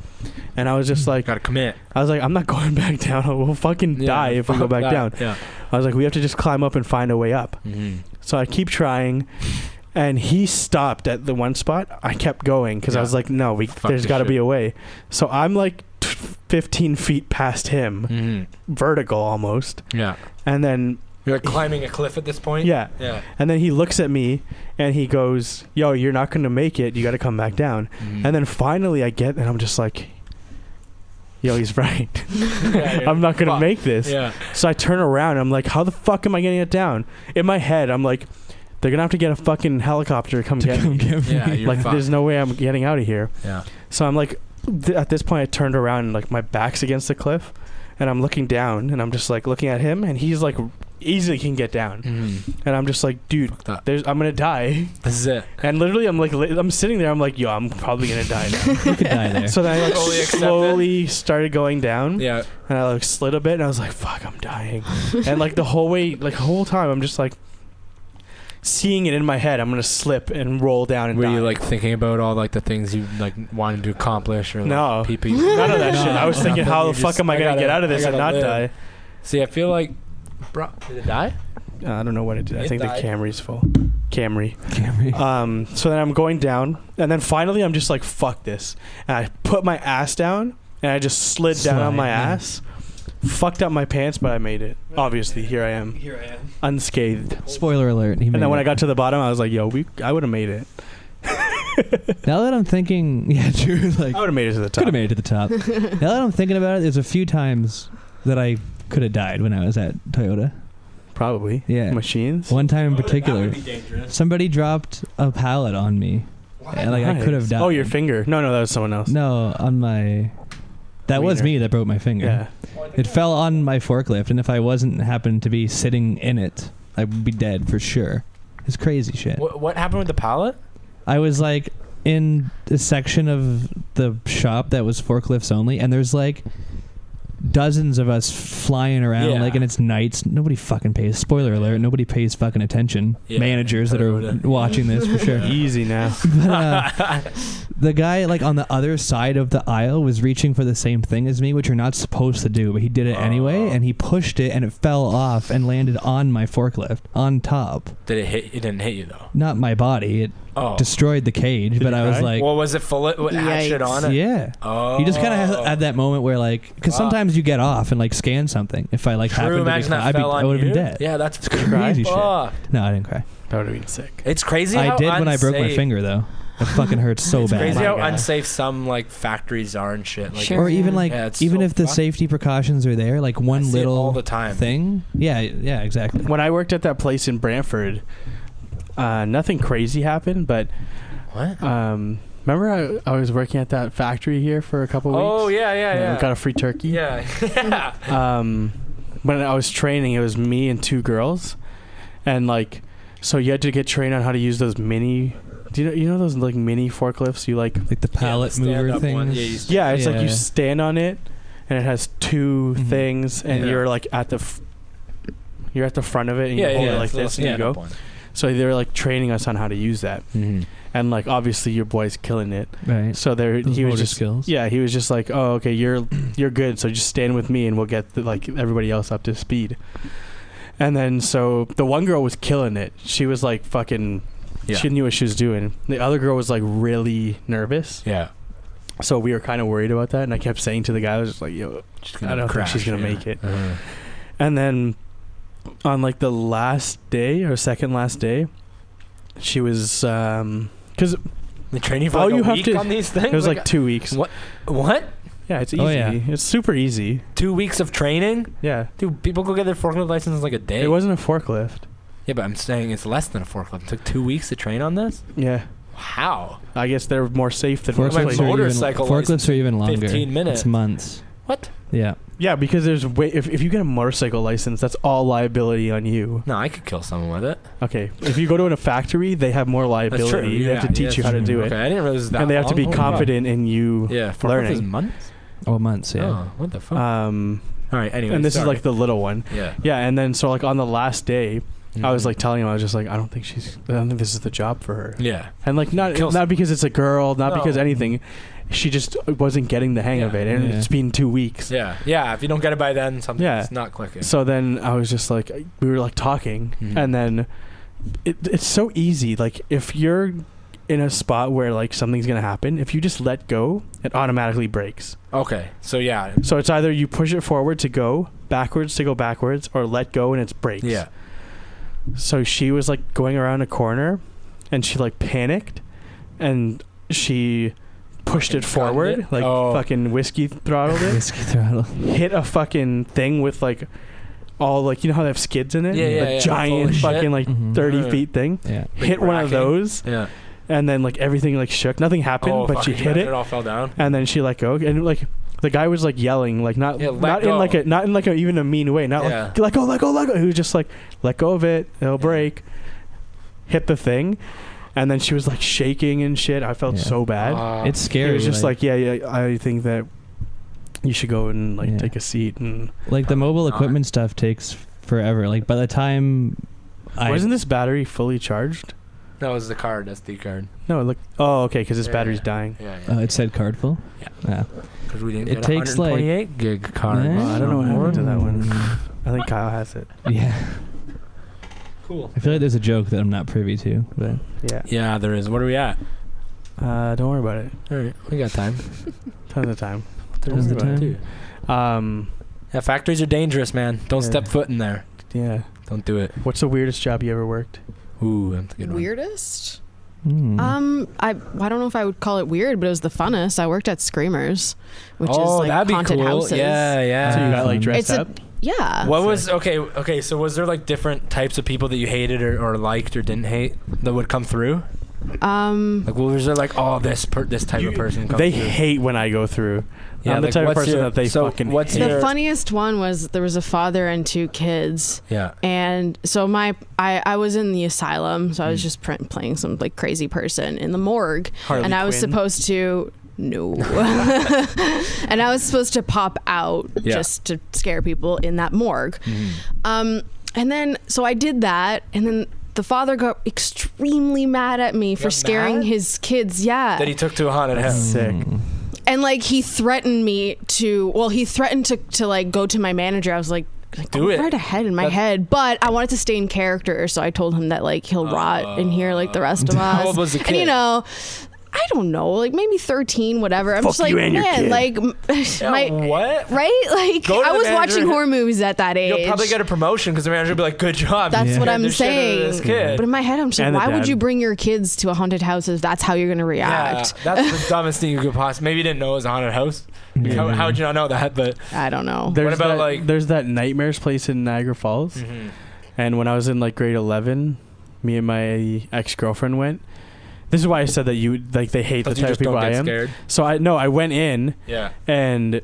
And I was just like, Gotta commit. I was like, I'm not going back down. We'll fucking die if we go fuck back that. down. Yeah. I was like, we have to just climb up and find a way up. Mm-hmm. So I keep trying, and he stopped at the one spot. I kept going because I Yeah. was like, no, Fuck there's this got to shit. be a way. So I'm like 15 feet past him, Mm-hmm. vertical almost. Yeah. And then, You're like climbing a cliff at this point. yeah. Yeah. And then he looks at me and he goes, yo, you're not going to make it. You got to come back down. Mhm. And then finally I get, and I'm just like, yo, he's right. Yeah, you're I'm not going to fucked. make this. Yeah. So I turn around and I'm like, how the fuck am I getting it down? In my head, I'm like, they're going to have to get a fucking helicopter to come get me. Yeah. You're Like, fucked. there's no way I'm getting out of here. Yeah. So I'm like, at this point, I turned around and like my back's against the cliff, and I'm looking down, and I'm just like looking at him, and he's like easily can get down, Mm-hmm. and I'm just like, dude, Fucked up. I'm gonna die, This is it. and literally I'm like, I'm sitting there, I'm like, yo, I'm probably gonna die now. You could die there. So then I like Slowly accept it. slowly started going down, Yeah. and I like slid a bit, and I was like, fuck, I'm dying, and like the whole time, I'm just like seeing it in my head, I'm gonna slip and roll down and Were die. you like thinking about all like the things you like wanted to accomplish or like, No. people? None of that No, shit. I was no, thinking, no, how you the fuck just- am I I gonna gotta- get out of this I and not gotta die? live. See, I feel like, bro, did it die? I don't know what it did. I It think died. the Camry's full. Camry. Camry. So then I'm going down, and then finally I'm just like, fuck this. And I put my ass down, and I just slid down on my ass. Fucked up my pants, but I made it. Obviously, here I am. Unscathed. Spoiler alert. And then when I got to the bottom, I was like, yo, I would have made it. Now that I'm thinking, yeah, true. Like I would have made it to the top. could have made it to the top. Now that I'm thinking about it, there's a few times that I could have died when I was at Toyota. Probably. Yeah. Machines. One time in particular, somebody dropped a pallet on me. And, like I could have died. Oh, your finger. No, that was someone else. No, on my. That was Wiener. me that broke my finger. Yeah. It fell on my forklift, and if I wasn't happened to be sitting in it, I would be dead for sure. It's crazy shit. What happened with the pallet? I was like in a section of the shop that was forklifts only, and there's like dozens of us flying around, Yeah. like, and it's nights. Nobody fucking pays. Spoiler alert: nobody pays fucking attention. Yeah, Managers that are Toyota. watching this for sure. Easy now. But, the guy like on the other side of the aisle was reaching for the same thing as me, which you're not supposed to do, but he did it anyway, and he pushed it, and it fell off and landed on my forklift on top. Did it hit? It didn't hit you though. Not my body. It destroyed the cage, but you I was cry? like, Well, was it full? Had shit on it? yeah. Oh. You just kind of had that moment where, like, because sometimes you get off and like scan something. If I like True, happened to be, imagine that I fell on would have you. been dead. Yeah, that's Crazy shit. Fuck. No, I didn't cry. That would have been sick. It's crazy. I how did when I broke my unsafe- finger though. It fucking hurts so It's bad. crazy how My God. unsafe some like factories are and shit. Like, Sure. Or even like, Yeah, it's even so if the fucked. safety precautions are there, like one I see it little all the time. thing. Yeah, exactly. When I worked at that place in Brantford, nothing crazy happened, but What? remember I was working at that factory here for a couple weeks? Oh yeah. We got a free turkey. Yeah. When I was training, it was me and two girls, and like, so you had to get trained on how to use those mini. Do you know those like mini forklifts? You like Like the pallet mover stand-up one. things. Yeah, you yeah, it's like Yeah. you stand on it, and it has two Mhm. things, and Yeah. you're like you're at the front of it, and you hold it like this, and you go. So they were like training us on how to use that, and like obviously your boy's killing it. Right. So Those he was motor just skills. yeah, he was just like, oh okay, you're good, so just stand with me and we'll get like everybody else up to speed. And then so the one girl was killing it. She was like fucking. Yeah. She knew what she was doing. The other girl was like really nervous. Yeah. So we were kind of worried about that, and I kept saying to the guy, I was just like, yo, I don't think she's gonna make it. Uh-huh. And then on like the last day or second last day, she was because The training for Oh, like you a have week to- on these things. it was like 2 weeks. What? Yeah, it's easy. Oh, yeah. It's super easy. 2 weeks of training? Yeah, Dude, people go get their forklift license in like a day. it wasn't a forklift. Yeah, but I'm saying it's less than a forklift. It took 2 weeks to train on this? Yeah, How? I guess they're more safe than most My places. motorcycle license Forklifts are even longer. 15 minutes. It's months. What? Yeah. Yeah, because there's if you get a motorcycle license, that's all liability on you. No, I could kill someone with it. Okay, if you go to a factory, they have more That's true. liability. They have to teach you how to do Okay, it, I didn't realize that. and they have to be long. Holy fuck. confident in you. Yeah, forklift learning. is months? Oh, months. Yeah. Oh, what the fuck? All All right, anyway. and this is sorry. like the little one. Yeah. Yeah, and then so like on the last day, I was Mhm. like telling him, I was just like, I don't think this is the job for her. Yeah. And like not Kills- because it's a girl, not because No. anything. She just wasn't getting the hang of Yeah. it, and Yeah. it's been 2 weeks. Yeah. Yeah, if you don't get it by then, something's Yeah. not clicking. So then I was just like, we were like talking, Mhm. and then it's so easy. Like if you're in a spot where like something's gonna happen, if you just let go, it automatically breaks. Okay, so yeah. So it's either you push it forward to go backwards, or let go and it breaks. Yeah. So she was like going around a corner, and she like panicked, and she pushed Fucking it forward, gunned it? like Oh. fucking whiskey throttled it, Whiskey throttle. hit a fucking thing with like all like, you know how they have skids in it, Yeah, yeah, the yeah. giant Full of fucking shit. like Mhm. 30 Mhm. feet thing, Yeah. Big hit one of racking. those, Yeah. and then like everything like shook. Nothing happened, Oh, but fuck, she you hit imagine it, It all fell down. and then she let go, and like the guy was like yelling, like not Yeah, let not in go. like a even a mean way, not Yeah. like let go, let go, let go. He was just like, let go of it, it'll Yeah. break. Hit the thing, and then she was like shaking and shit. I felt Yeah. so bad. It's scary. It was just like, yeah, I think that you should go and like Yeah. take a seat. And like the mobile Not. equipment stuff takes forever. Like by the time wasn't this battery fully charged? That was the card, SD card. No, it looked. Oh, okay, because this Yeah, battery's yeah. dying. Yeah, it said card full. Yeah. Yeah. Because we didn't It get takes, like- 128 gig card. Yeah. I don't know what happened to that one. Mm. I think Kyle has it. Yeah. cool. I feel like there's a joke that I'm not privy to, but Yeah, there is. What are we at? Don't worry about it. All right, we got time. Tons of time. Tons of time. Too. Yeah, factories are dangerous, man. Don't step foot in there. Yeah. Don't do it. What's the weirdest job you ever worked? Ooh, that's a good one. Weirdest? Mm. I don't know if I would call it weird, but it was the funnest. I worked at Screamers, which is Oh, like that'd be haunted cool. houses. Yeah. So you got like dressed It's up? Yeah. What was okay? So was there like different types of people that you hated or liked or didn't hate that would come through? Like, was there like, oh, this type of person? Comes They through? hate when I go through. Yeah, I'm the like, type of what's person your- that they so fucking what's hate. The your- funniest one was there was a father and 2 kids. Yeah. And so I was in the asylum, so I was just playing some like crazy person in the morgue, Harley and I was Quinn? supposed to and I was supposed to pop out just to scare people in that morgue. And then so I did that, and then the father got extremely mad at me for scaring his kids. Yeah, That he took to a haunted house. Sick. and like he threatened me to. Well, he threatened to like go to my manager. I was like, Do go it. right ahead in my head, but I wanted to stay in character, so I told him that like he'll rot in here like the rest of us. How old was the And, kid? you know, I don't know, like maybe 13, whatever. I'm Fuck just like, you and your man, kid. like my What? right? Like Go to I the was manager. watching horror movies at that age. You'll probably get a promotion because the manager will be like, "Good job." That's you what scared I'm the shit out of saying. This kid. But in my head, I'm just like, And the why would dad. you bring your kids to a haunted house if that's how you're gonna react? Yeah, that's the dumbest thing you could possibly. Maybe you didn't know it was a haunted house. How would you not know that? But I don't know. There's about, that, like- there's that Nightmares place in Niagara Falls, and when I was in like grade 11, me and my ex-girlfriend went. This is why I said that they hate the you type of just people don't I get am. scared. So I went in, Yeah. and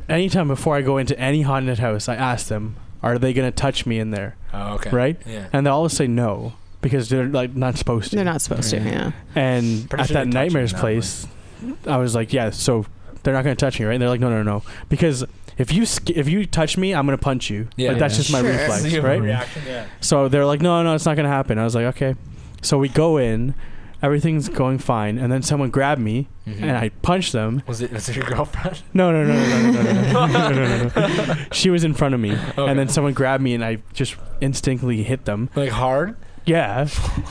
anytime before I go into any haunted house, I ask them, are they gonna touch me in there? Oh, okay. Right? Yeah. And they always say no because they're like not supposed to. They're not supposed to. Yeah. And Pretty at sure that they touch you Nightmares in that place, I was like, yeah, so they're not going to touch me, right? And they're like, no. Because if you touch me, I'm going to punch you. Yeah. Like, that's just my Sure. reflex, So you have a right? reaction, yeah. So they're like, no, it's not going to happen. I was like, okay. So we go in, everything's going fine, and then someone grabbed me, and I punched them. Was it your girlfriend? No. She was in front of me, and then someone grabbed me, and I just instinctively hit them. Like hard? Yeah.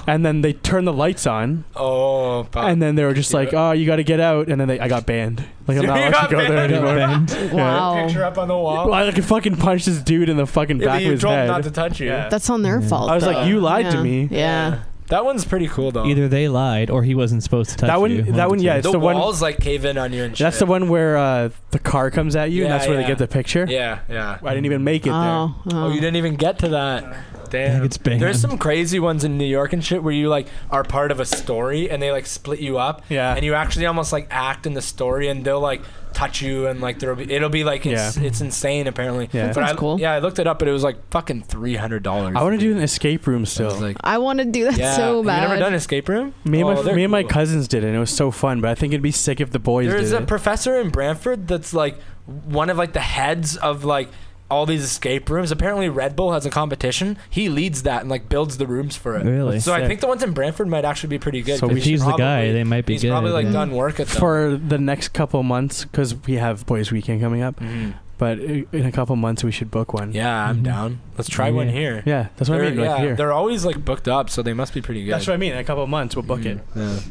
And then they turned the lights on. Oh, And then they were just like, "Oh, you got to get out." And then I got banned. Like I'm not You allowed got to go there banned? anymore. Wow. Picture up on the wall. Well, I fucking punched this dude in the fucking Yeah, but back of you his told him head. not to touch you. Yeah. That's on their fault. I was like, though. "You lied to Yeah. me." Yeah. That one's pretty cool though. Either they lied or he wasn't supposed to touch That one- you. that one, yeah, it's the the one- walls like cave in on you and shit. That's the one where the car comes at you, and Yeah, that's where they yeah. get the picture. Yeah. I didn't even make it Oh. Oh, you didn't even get to that. Damn. It's banned. There's some crazy ones in New York and shit where you like are part of a story and they like split you up. Yeah. And you actually almost like act in the story and they'll like touch you and like it'll be like it's insane apparently. Yeah. That But sounds cool. Yeah, I looked it up, but it was like fucking $300. I want to do an escape room I still. was like, I want to do that yeah. so Have bad. you never done an escape room? me Oh, they're and my cool. cousins did it, and it was so fun. But I think it'd be sick if the boys There's did a it. professor in Brantford that's like one of like the heads of like all these escape rooms. Apparently Red Bull has a competition. He leads that and like builds the rooms for it. Really? So I Sick. think the ones in Brantford might actually be pretty good. So 'cause we If he's the guy, probably- they might be he's good. probably like yeah. done work at them. For the next couple months, because we have Boys Weekend coming up. Mhm. But in a couple months, we should book one. Yeah, I'm Mhm. down. Let's try one Yeah. here. Yeah, that's what I mean. Like here. They're always like booked up, so they must be pretty good. That's what I mean. In a couple months, we'll book it.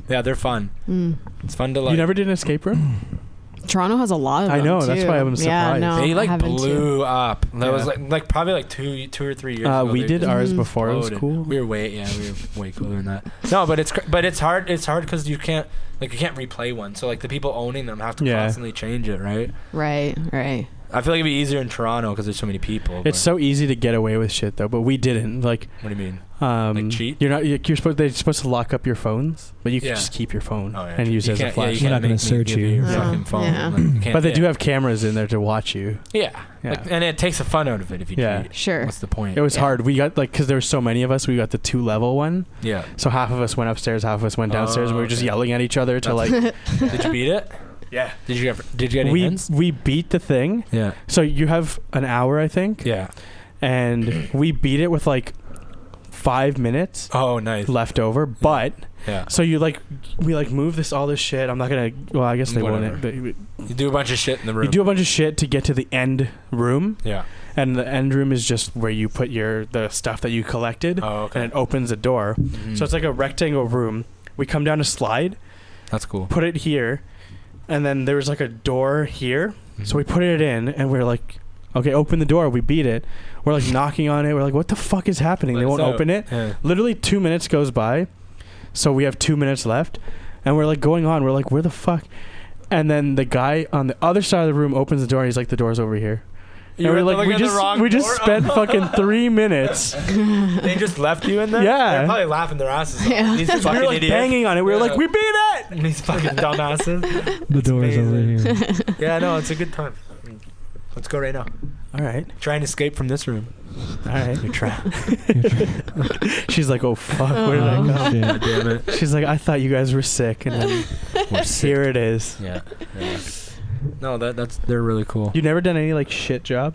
Yeah, they're fun. Mm. It's fun to like. You never did an escape room? Toronto has a lot of I them, know, that's too. why I'm Yeah, surprised. no, they I like haven't blew up. That Yeah. was like probably like two or 3 years ago. We they did just ours Mhm. before. It was exploded. cool. We were way cooler than that. No, but it's hard. It's hard because you can't replay one. So like the people owning them have to Yeah. constantly change it, right? Right. I feel like it'd be easier in Toronto because there's so many people. It's so easy to get away with shit though, but we didn't. Like, What do you mean? Cheat? You're not. You're supposed. They're supposed to lock up your phones, but you can Yeah. just keep your phone Oh, yeah, and use it as a you flashlight. They're not can't gonna make me search give you. your No. fucking phone. Yeah. Like, you can't- But they do yeah. have cameras in there to watch you. Yeah. Yeah. Like, and it takes the fun out of it if you Yeah. cheat. Sure. What's the point? It was Yeah. hard. We got because there were so many of us. We got the 2-level one, Yeah. so half of us went upstairs, half of us went downstairs, and we were just okay. yelling at each other to like. Did you beat it? Yeah. Did you get any hints? We beat the thing. Yeah. So you have an hour, I think. Yeah. And we beat it with like 5 minutes Oh, nice. left over, but Yeah. so we move all this shit. I'm not gonna. Well, I guess they Whatever. won't. But You do a bunch of shit in the room. you do a bunch of shit to get to the end room, Yeah. and the end room is just where you put the stuff that you collected, Oh, okay. and it opens a door. So it's like a rectangle room. We come down a slide, That's cool. put it here, and then there was like a door here. So we put it in, and we're like, okay, open the door. We beat it. We're like knocking on it. We're like, what the fuck is happening? They won't open it. Yeah. Literally 2 minutes goes by, so we have 2 minutes left, and we're like going on. We're like, where the fuck? And then the guy on the other side of the room opens the door, and he's like, the door's over here. And we're like, we just spent fucking 3 minutes. They just left you in there? Yeah. They're probably laughing their asses off. Yeah. These We fucking were like idiots. banging on it. We were like, Yeah. we beat it. And these fucking dumbasses. The door's over amazing. here. Yeah, no, it's a good time. Let's go right now. All right. Try and escape from this room. All right. You're trapped. She's like, oh fuck, where did I Oh, go? shit. God damn it. She's like, I thought you guys were sick, and then here it is. Yeah. No, they're really cool. You never done any like shit job?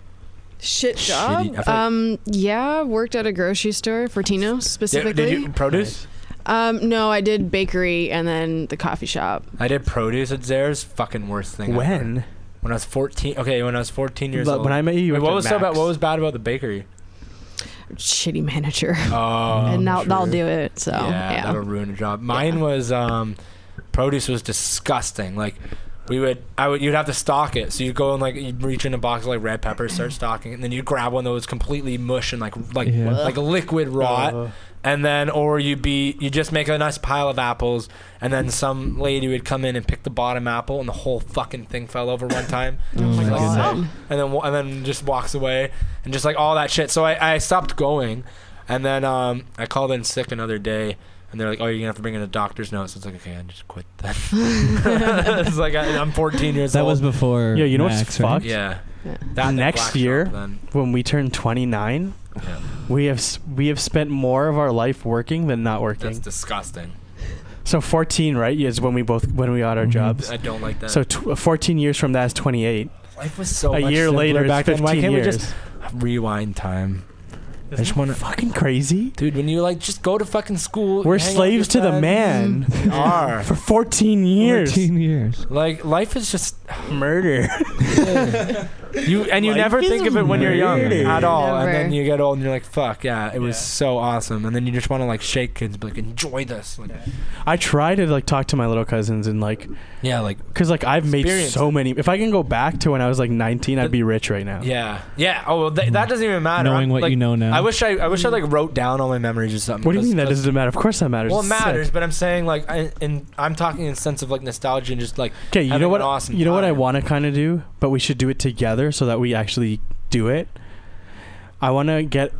Shit Shitty. I job. Yeah, worked at a grocery store for Tino's specifically. Did you produce? No, I did bakery and then the coffee shop. I did produce at Zare's. Fucking worst thing ever. When? When I was 14. Okay, when I was 14 years old. When I met you, Wait, went what to was so bad? Max. What was bad about the bakery? Shitty manager. Oh, And that'll true. do it. So Yeah, that'll ruin a job. Mine was produce was disgusting. Like you'd have to stock it. So you'd go and like you'd reach in a box of like red peppers, start stocking it, and then you'd grab one that was completely mush and like Yeah. like liquid rot. And then, or you just make a nice pile of apples, and then some lady would come in and pick the bottom apple, and the whole fucking thing fell over one time. Oh my Like, goodness. and then just walks away, and just like all that shit. So I stopped going, and then I called in sick another day, and they're like, "Oh, you're gonna have to bring in a doctor's note." So it's like, okay, I just quit then. It's like I'm 14 years That old. was before. Yeah, you know what's Max, right? fucked? Yeah. Yeah. That and Next Black year, Shop then. When we turn 29, Yeah. we have spent more of our life working than not working. That's disgusting. So 14, right, is when we got our Mhm. jobs. I don't like that. So 14 years from that is 28. life was so A much year simpler later, back it's then. Why 15 can't we years. just rewind time? I Isn't just that want to, fucking crazy. dude. When you like just go to fucking school, We're hang out with slaves to your the friends. man We are. for 14 years. 14 years. Like life is just Murder. you Life never is think of it when you're young murder. at all, and Never. then you get old and you're like, fuck yeah, it was Yeah. so awesome, and then you just want to like shake kids, and be like, enjoy this, like, I try to like talk to my little cousins and like, yeah, like cause like I've made Experience so it. many. If I can go back to when I was like 19, I'd be rich right now. yeah. Oh, well, that doesn't even matter. Knowing what like, you know now. I wish I like wrote down all my memories or something. What do you mean that 'cause- doesn't matter? Of course that matters. Well, it It's sick. matters, but I'm saying like, and I'm talking in sense of like nostalgia and just like, Okay, you having know what? an awesome You know what I time. want to kind of do, but we should do it together so that we actually do it. I want to get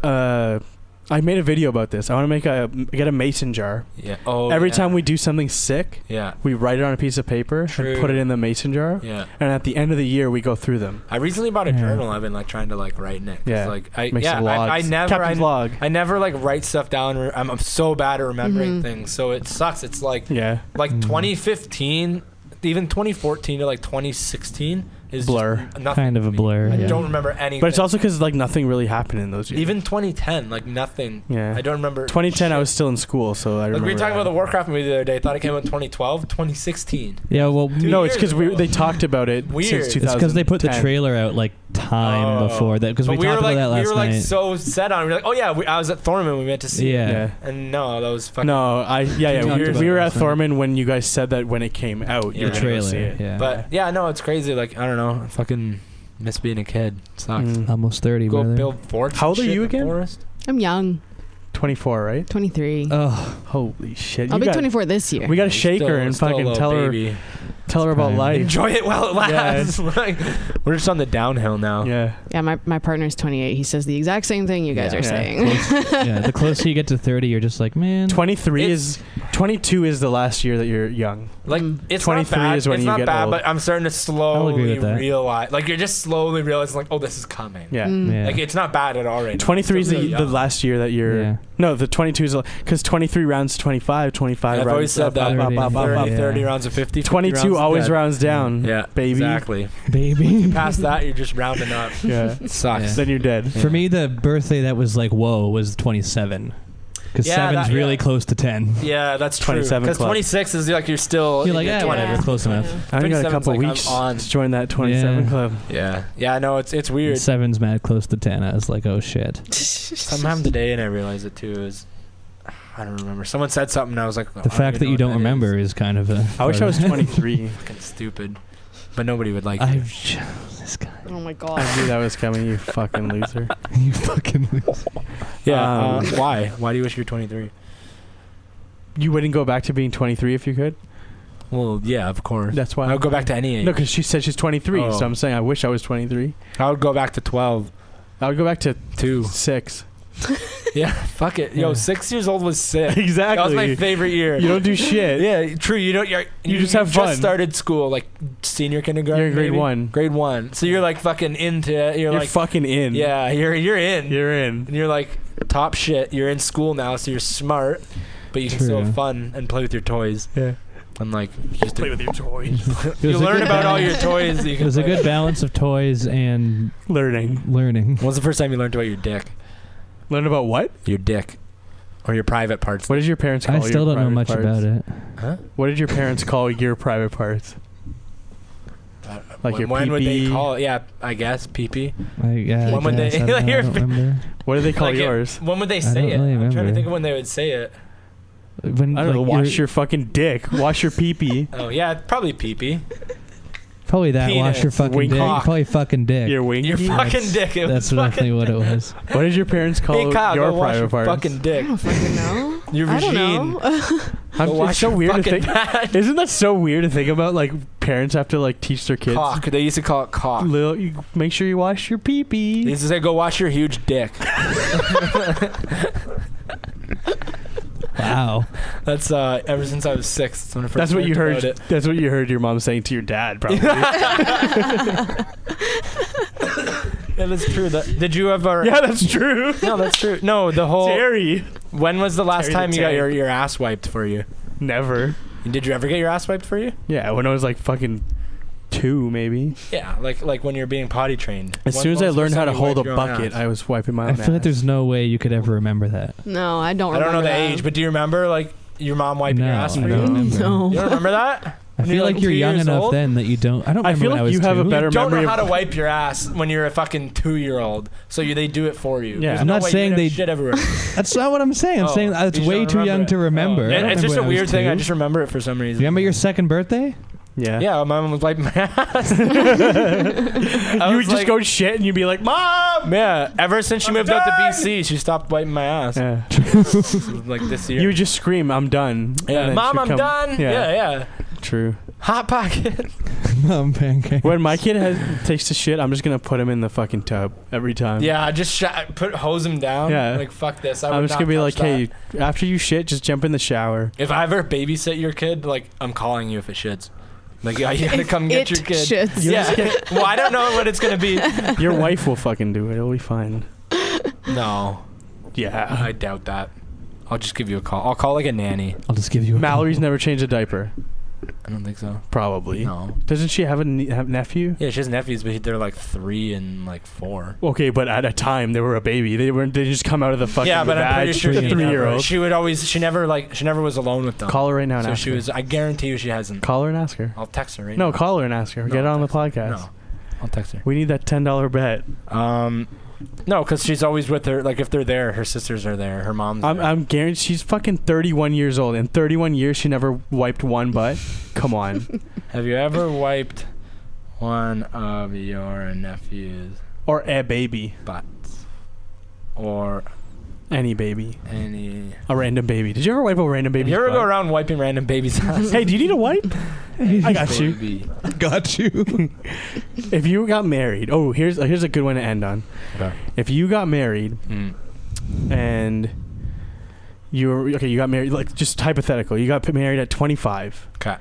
I made a video about this. I want to get a mason jar. yeah. Oh, Every yeah. time we do something sick, Yeah. we write it on a piece of paper True. and put it in the mason jar. Yeah. And at the end of the year, we go through them. I recently bought a Yeah. journal. I've been like trying to like write in it. 'Cause, Yeah. Like Makes it vlogs. I never Captain's log. I never like write stuff down. I'm so bad at remembering Mhm. things, so it sucks. It's like Yeah. 2015, even 2014 to like 2016 is Blur. just nothing Kind of to a me. blur. I Yeah. don't remember anything. But it's also because like nothing really happened in those years. even 2010, like nothing. Yeah. I don't remember. 2010, I shit. was still in school, so I Like remember. we were talking that. about the Warcraft movie the other day. I thought it came out in 2012, 2016. Yeah, well, No, it's years because ago. they talked about it Weird. since It's 2010. it's because they put the trailer out like time Oh. before that. Because But we talked were like, about that last we were like night. so set on. We were like, oh yeah, I was at Thorman. We went to see. Yeah. it. Yeah. And no, that was fucking. No, We talked we were about at that. Thorman when you guys said that when it came out. You Yeah. were The gonna go trailer. see it. Yeah. But yeah, no, it's crazy. Like I don't know, I fucking miss being a kid. Sucks. Mm. Almost 30, Go brother. build forts. How old and are shit you in the again? forest. I'm young. 24, right? 23. Oh, Holy shit! I'll You be got- 24 this year. We got to He's shake her still- and still a fucking little tell baby. her about fine. life. Enjoy it while it Yeah. lasts. Like, we're just on the downhill now. Yeah. Yeah, my partner's 28. He says the exact same thing you guys Yeah. are Yeah. saying. yeah. The closer you get to 30, you're just like, man. 22 is the last year that you're young. Like Mm. it's 23 not bad. is when it's you not get bad, old. but I'm starting to I'll slowly agree with that. realize. Like you're just slowly realizing, like, oh, this is coming. Yeah. Mm. Yeah. Like it's not bad at all right now. 23 is Still the, really the young. last year that you're. Yeah. No, the 22 is because 23 rounds to 25, 25 I've rounds always said that. 30, 30, yeah. 30 rounds of 50. 22 always rounds down. Yeah, baby. Exactly. Baby. Past that, you're just rounding up. Yeah. It sucks. Yeah. Then you're dead. For me, the birthday that was like, whoa, was 27. Because Yeah, 7's that- really yeah. close to 10. Yeah, that's true. 27 Because club. 26 is like you're still. You're like, in yeah, your whatever, 20s. close enough. I only got a 27's couple like, I'm weeks on. to join that 27 Yeah. club. Yeah, no, it's weird. 7's mad close to 10. I was like, oh shit. Sometime today, and I realized it too. Is I don't remember. Someone said something, and I was like, The fact that you don't remember is kind of a. I wish I was part of it. 23. fucking stupid. But nobody would like I you. this guy. Oh my god. I knew that was coming, you fucking loser. You fucking lose. Yeah. Why? Why do you wish you were 23? You wouldn't go back to being 23 if you could? Well, yeah, of course. That's why. I would go back to any age. No, because she said she's 23, Oh. so I'm saying I wish I was 23. I would go back to 12. I would go back to 2. 6. Yeah, fuck it. Yo, Yeah. 6 years old was sick. Exactly. That was my favorite year. You don't do shit. Yeah, true. You don't. You just have fun. Just started school, like senior kindergarten. You're in grade maybe? 1. Grade 1. So you're like fucking into it. You're You're like, fucking in. yeah, you're in. You're in. And you're like top shit. You're in school now, so you're smart, but you can still True. have fun and play with your toys. Yeah. And like just Play with your toys. It you was a learn good about all balance. your toys. That you It can was a play. good balance of toys and Learning. learning. When's the first time you learned about your dick? Learn about what? Your dick, or your private parts? What did your parents call I your still don't know private much parts? about it. Huh? What did your parents call your private parts? Like your when would they pee-pee? call it? Yeah, I guess pee-pee. Yeah, When would I guess. they- I don't, know, I your- don't remember. What did they call Like it- yours? When would they I say don't it? really I'm trying to remember. think of when they would say it. When, I don't know. like, Wash you're- your fucking dick. Wash your pee-pee. Oh yeah, probably pee-pee. Probably that. Wash your penis, fucking wink dick. cock. Probably fucking dick. Your winky. Your fucking dick. It That's was definitely fucking what it was. What did your parents call Hey Kyle, your go wash your private parts? fucking I dick. don't fucking know. Your I don't vagine. know. Go wash It's so your weird to fucking think. bag. Isn't that so weird to think about? Like parents have to like teach their kids. Cock. They used to call it cock. Make sure you wash your They pee-pee. used to say, "Go wash your huge dick." Wow. That's ever since I was 6. That's when I first That's what you learned heard. about it. That's what you heard your mom saying to your dad, probably. Yeah, that's true. Did you ever? Yeah, that's true. No, that's true. No, the whole. Terry. When was the last Terry the time you got Tank. your ass wiped for you? Never. Did you ever get your ass wiped for you? Yeah, when I was like fucking 2, maybe. Yeah, like when you're being potty trained. As soon as I learned how to hold a bucket, I was wiping my I own feel like ass. there's no way you could ever remember that. No, I don't I don't remember know the that. age, but do you remember like your mom wiping your No, ass I for don't you? remember. No. You don't remember that? I feel like you're 2 young years enough old? then that you don't. I don't. I Remember feel when like I was you have a 2. better Don't memory know how of- to wipe your ass when you're a fucking 2-year-old. So they do it for you. Yeah. There's I'm no not way saying you'd have they- shit everywhere. That's not what I'm saying. I'm Oh, saying it's you just way don't too remember young it. to remember. Oh. I don't It's just a remember when I weird was thing. 2. I just remember it for some reason. You remember your second birthday? Yeah. Yeah, my mom was wiping my ass. You would just go shit and you'd be like, Mom! Yeah, ever since she I'm moved out to done! BC, she stopped wiping my ass. Yeah. Like this year. You would just scream, I'm done. And Yeah, then Mom, she'd I'm come- done. Yeah. True. Hot pocket. Mom pancake. When my kid takes a shit, I'm just going to put him in the fucking tub every time. Yeah, just hose him down. Yeah. Like fuck this. I'm just going to be like, hey, after you shit, just jump in the shower. if I ever babysit your kid, like I'm calling you if it shits. Like yeah, you gotta If come get it your kid. shits. Yeah. Well, I don't know what it's gonna be. Your wife will fucking do it. It'll be fine. No, Yeah. I doubt that. I'll just give you a call. I'll call like a nanny. I'll just give you. Mallory's never changed a diaper. I don't think so. Probably. No. Doesn't she have a nephew? Yeah, she has nephews, but they're like 3 and like 4. Okay, but at a time they were a baby. They just come out of the fucking Yeah, but I'm pretty sure the she 3-year-old. She would always. She never was alone with them. Call her right now and So ask she her. was. I guarantee you she hasn't. Call her and ask her. I'll text her right No, now. call her and ask her. No, Get her I'll on the text her. podcast. No, I'll text her. We need that $10 bet. No, because she's always with her. Like if they're there, her sisters are there. Her mom's. there. I'm guaranteed she's fucking 31 years old. In 31 years, she never wiped one butt. Come on. Have you ever wiped one of your nephews' Or a baby. butts or Any baby. any? A random baby. Did you ever wipe a random baby's You ever butt? go around wiping random babies' ass? Hey, do you need a wipe? I got you. Baby. Got you. If you got married, here's a good one to end on. Okay. If you got married Mm. and you got married, like just hypothetical, you got married at 25. Okay.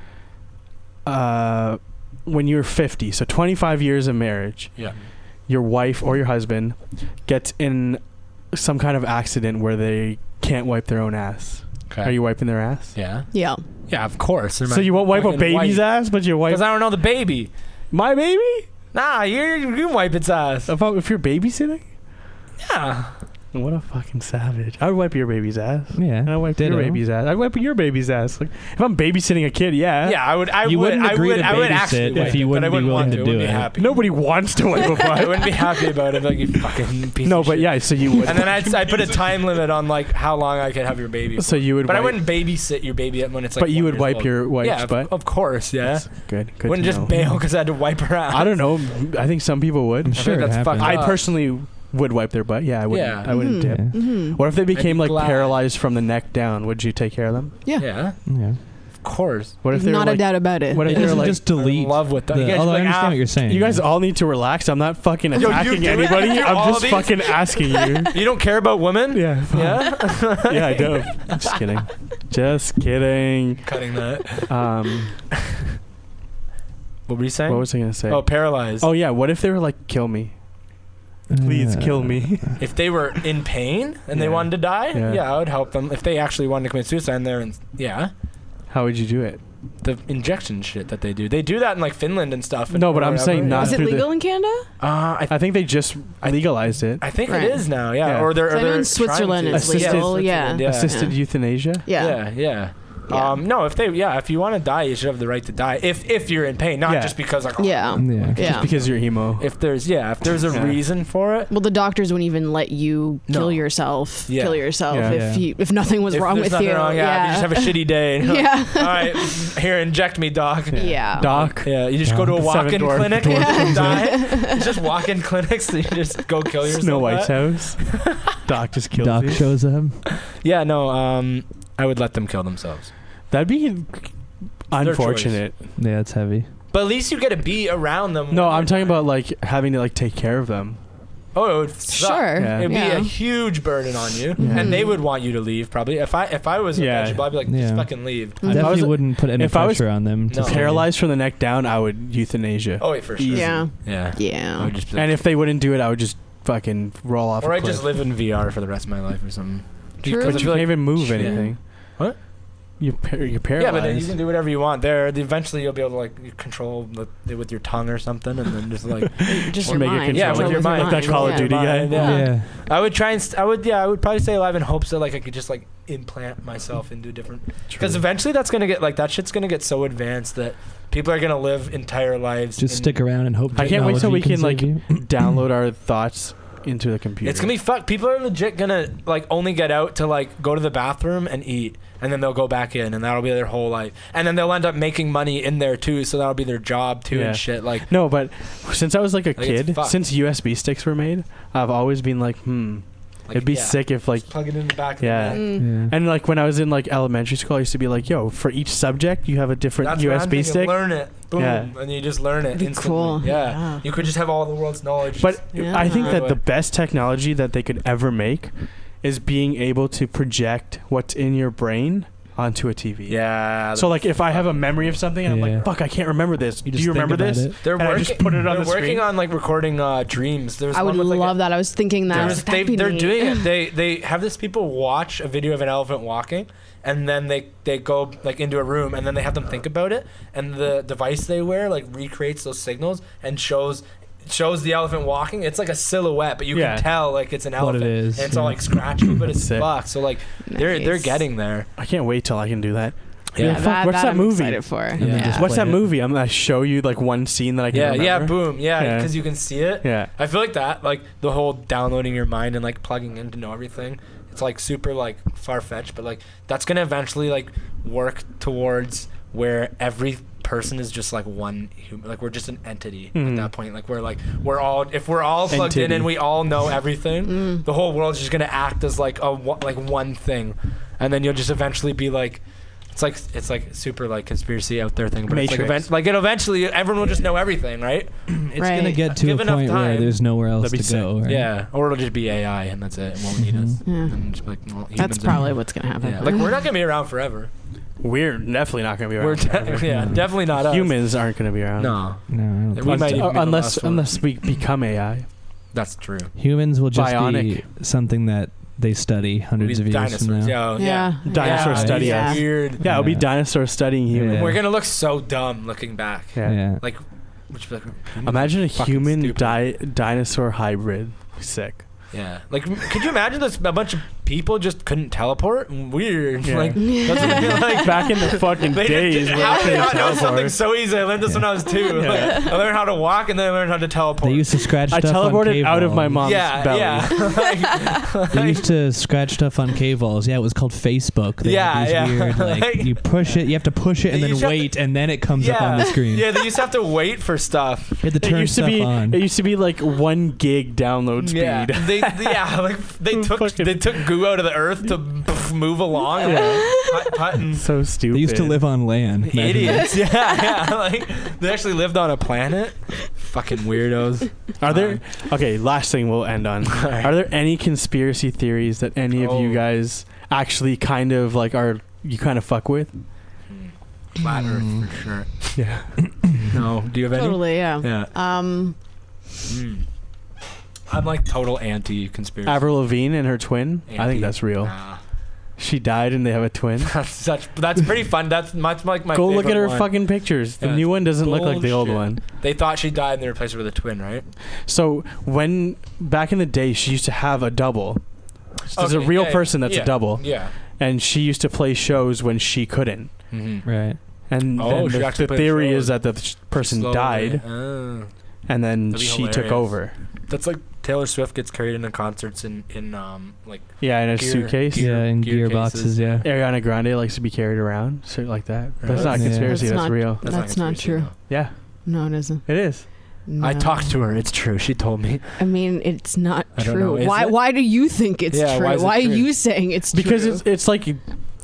When you were 50, so 25 years of marriage, Yeah. your wife or your husband gets in some kind of accident where they can't wipe their own ass. Okay. Are you wiping their ass? Yeah. Yeah. Yeah, of course. So you won't wipe a baby's ass, but you wipe Because I don't know the baby. my baby? Nah, you can wipe its ass. If you're babysitting? Yeah. What a fucking savage. I would wipe your baby's ass. Yeah. And I wipe your Ditto. baby's ass. I'd wipe your baby's ass. Like, if I'm babysitting a kid, yeah. Yeah, I would. You wouldn't agree to I would actually babysit if wipe you it, but I wouldn't be wouldn't willing want to to. do Wouldn't it. be happy. Nobody wants to wipe a I butt. wouldn't be happy about it. Like, you fucking piece No, of but shit. yeah, so you would. And then I'd put a time limit on like how long I could have your baby. So you would But I wipe- wouldn't babysit your baby when it's like. But you 1 would years wipe old. your wife's Yeah, butt? of course. Yeah. That's good. Good Wouldn't to just know. bail because I had to wipe her ass. I don't know. I think some people would. I'm sure that's it fucked happens. up. I personally would wipe their butt. Yeah, I wouldn't. Yeah. I wouldn't dip. Yeah. Mm-hmm. What if they became like glad. paralyzed from the neck down? Would you take care of them? Yeah. Yeah. Yeah. Of course. What if they were Not a like, doubt about it. What if It they were doesn't like, just delete. in love with that. the- You guys although I like, understand what you're saying. you guys all need to relax. I'm not fucking Yo, you attacking do it? anybody. You do I'm all just of these? fucking asking you. You don't care about women? Yeah. Yeah. Yeah, I do. Just kidding. Just kidding. Cutting that. What were you saying? What was I gonna say? Oh, paralyzed. Oh yeah. What if they were like, kill me? Please kill me. If they were in pain and they Yeah. wanted to die, Yeah. yeah, I would help them. If they actually wanted to commit suicide, and they're in, yeah, How would you do it? the injection shit that they do that in like Finland and stuff. No, but or I'm whatever, saying yeah. not Is it through the- legal in Canada? I think they just legalized it. I think Right. it is now, yeah. Yeah. Or they're. So I know they're in Switzerland trying it's to. Assisted- legal. Yeah. Switzerland, yeah. Assisted euthanasia. Yeah. Yeah. Yeah. No, if you want to die, you should have the right to die. If you're in pain, not Yeah. just because like. Yeah. Yeah. Yeah. Just because you're emo. If there's a Yeah. reason for it. Well, the doctors wouldn't even let you No. kill yourself. Yeah. Kill yourself Yeah. if nothing was If wrong there's with nothing you. wrong, yeah. If you just have a shitty day. And you're like, Yeah. all right, here, inject me, doc. Yeah. Doc. Yeah, you just go to a The walk-in seven dwarf- clinic dwarf and die. It's just walk-in clinics. So you just go kill yourself. Snow White's at. house. Doc just kills Doc you. shows up. Yeah, no. I would let them kill themselves. That'd be unfortunate. Yeah, it's heavy. But at least you get to be around them. No, when I'm they're talking about like having to like take care of them. Oh, it would suck. Sure. Yeah. It'd be Yeah. a huge burden on you, Yeah. and they would want you to leave probably. If I was a Yeah. vegetable, I'd be like, Yeah. just fucking leave. I Definitely was- wouldn't put any if I was pressure on them. To No. stay. Paralyzed from the neck down, I would euthanasia. Oh wait, for sure. Easy. Yeah. Yeah. Yeah. I would just be like, And if they wouldn't do it, I would just fucking roll off. or a I'd just cliff. live in VR for the rest of my life or something. True. Because I But you feel can't like, even move shit. anything. What? You're yeah, paralyzed. but then you can do whatever you want there. Eventually, you'll be able to like control it with your tongue or something, and then just like Just Or your make it mind. control. Yeah, with your mind. Like that Call of Yeah. Duty guy. Mind, yeah. Yeah. I would try and I would probably stay alive in hopes that like I could just like implant myself into different because eventually that's gonna get like that shit's gonna get so advanced that people are gonna live entire lives. Just in- stick around and hope. I can't wait till we technology can like save you. download our thoughts into the computer. It's gonna be fucked. People are legit gonna like only get out to like go to the bathroom and eat, and then they'll go back in, and that'll be their whole life. And then they'll end up making money in there too, so that'll be their job too Yeah. and shit. Like No, but since I was like a Like, it's kid, fucked. since USB sticks were made, I've always been like, it'd be yeah. sick if like, Plug it in the back. Yeah. Of the neck. Mm. Yeah. and like when I was in like elementary school, I used to be like, yo, for each subject you have a different That's what I'm USB thinking. stick. Learn it. Boom. Yeah. And you just learn it That'd be instantly. cool. Yeah. Yeah. You could just have all the world's knowledge. But Yeah. I think that Right the away. best technology that they could ever make is being able to project what's in your brain onto a TV. yeah. So like if I have a memory of something and I'm Yeah. like, fuck, I can't remember this. You Do just you think remember about this? it. they're and I working. just put it on they're the working screen. on like recording dreams. There's I one would with, love that. I was thinking that. There's, That'd be they're neat. doing it. They have this people watch a video of an elephant walking, and then they go like into a room, and then they have them think about it, and the device they wear like recreates those signals and shows the elephant walking. It's like a silhouette, but you Yeah. can tell like it's an What it elephant. is, And it's all yeah. like scratchy, but it's Sick. fucked. So like they're Nice. getting there. I can't wait till I can do that. Yeah, Yeah, fuck, what's that I'm movie? excited for. then Yeah. just What's play that it. movie? I'm gonna show you like one scene that I can remember. Yeah, boom. Yeah, Yeah. because you can see it. Yeah. I feel like that, like the whole downloading your mind and like plugging in to know everything. It's like super like far fetched, but like that's gonna eventually like work towards where every person is just like one human. Like we're just an entity at Mhm. that point. Like we're all if we're all plugged in Entity. and we all know everything, Mm. the whole world's just gonna act as like like one thing, and then you'll just eventually be like. It's like super like conspiracy out there thing, but it's Matrix. like it eventually everyone will just know everything, right? It's Right. gonna get to Give a enough point where time. there's nowhere else That'd be to go. sick. Right? Yeah, or it'll just be AI and that's it. It won't need us. Yeah. And just be like, well, That's humans are- probably what's gonna happen. Yeah, like we're not gonna be around forever. We're definitely not gonna be We're around. forever. yeah, definitely not us. Humans aren't gonna be around. No, No, I don't We think might so. even be the unless last one. unless we become AI. that's true. Humans will just Bionic. be something that they study hundreds of We'll be years from dinosaurs. now. Yeah. Dinosaur Yeah, study yeah. us. Weird. Yeah, it'll be Yeah. dinosaurs studying humans. Yeah. We're gonna look so dumb looking back. Yeah. Yeah. Like, which be like, Imagine a fucking human stupid. dinosaur hybrid. Sick. Yeah. Like, could you imagine this? A bunch of people just couldn't teleport? Weird. Yeah. Like, that's what I feel like. Back in the fucking days when how I did I couldn't not know something teleport. so easy? I learned this when I was 2. Yeah. Like, I learned how to walk and then I learned how to teleport. They used to scratch I stuff on teleported cave out of my walls. mom's belly. Yeah. They used to scratch stuff on cave walls. Yeah, it was called Facebook. They had Yeah, these yeah. Weird, like, Like- you push it, you have to push it and You then just have wait, and then it comes up on the screen. Yeah, they used to have to wait for stuff. You had to turn stuff on. It used to be like 1 gig download speed. Yeah, they took goo out of the earth to move along. Putt. So stupid. They used to live on land. Imagine Idiots. Yeah. Like, they actually lived on a planet. Fucking weirdos. Are there? Okay, last thing we'll end on. Alright. Are there any conspiracy theories that any of you guys actually kind of like you kind of fuck with? Flat Earth for sure. Yeah. No. Do you have any? Totally, yeah. Yeah. I'm like total anti-conspiracy. Avril Lavigne and her twin. I think that's real. Nah. She died and they have a twin. That's pretty fun. That's much like my Go look at her favorite one. fucking pictures. The Yeah, new one doesn't look like the old bullshit. one. They thought she died and they replaced her with a twin, right? So when back in the day, she used to have a double. There's a Okay, real yeah, person that's yeah, a double, Yeah. and she used to play shows when she couldn't. Mm-hmm. Right. And Oh, then she the actually played theory shows. is that the person died, and then That'd be she took hilarious. over. That's like Taylor Swift gets carried into concerts in like Yeah, in a Gear- suitcase. gear- Yeah, in gear gear boxes, cases. yeah. Ariana Grande likes to be carried around, shit like that. That's Really? not a Yeah. conspiracy. That's That's not- real. That's not conspiracy, true. no. Yeah, No, it isn't. it is. I No. talked to her. It's true. She told me. I mean, it's not I don't know. true. Is Why? it? Why do you think it's Yeah, true? why is it Why true? are you saying it's Because true? it's like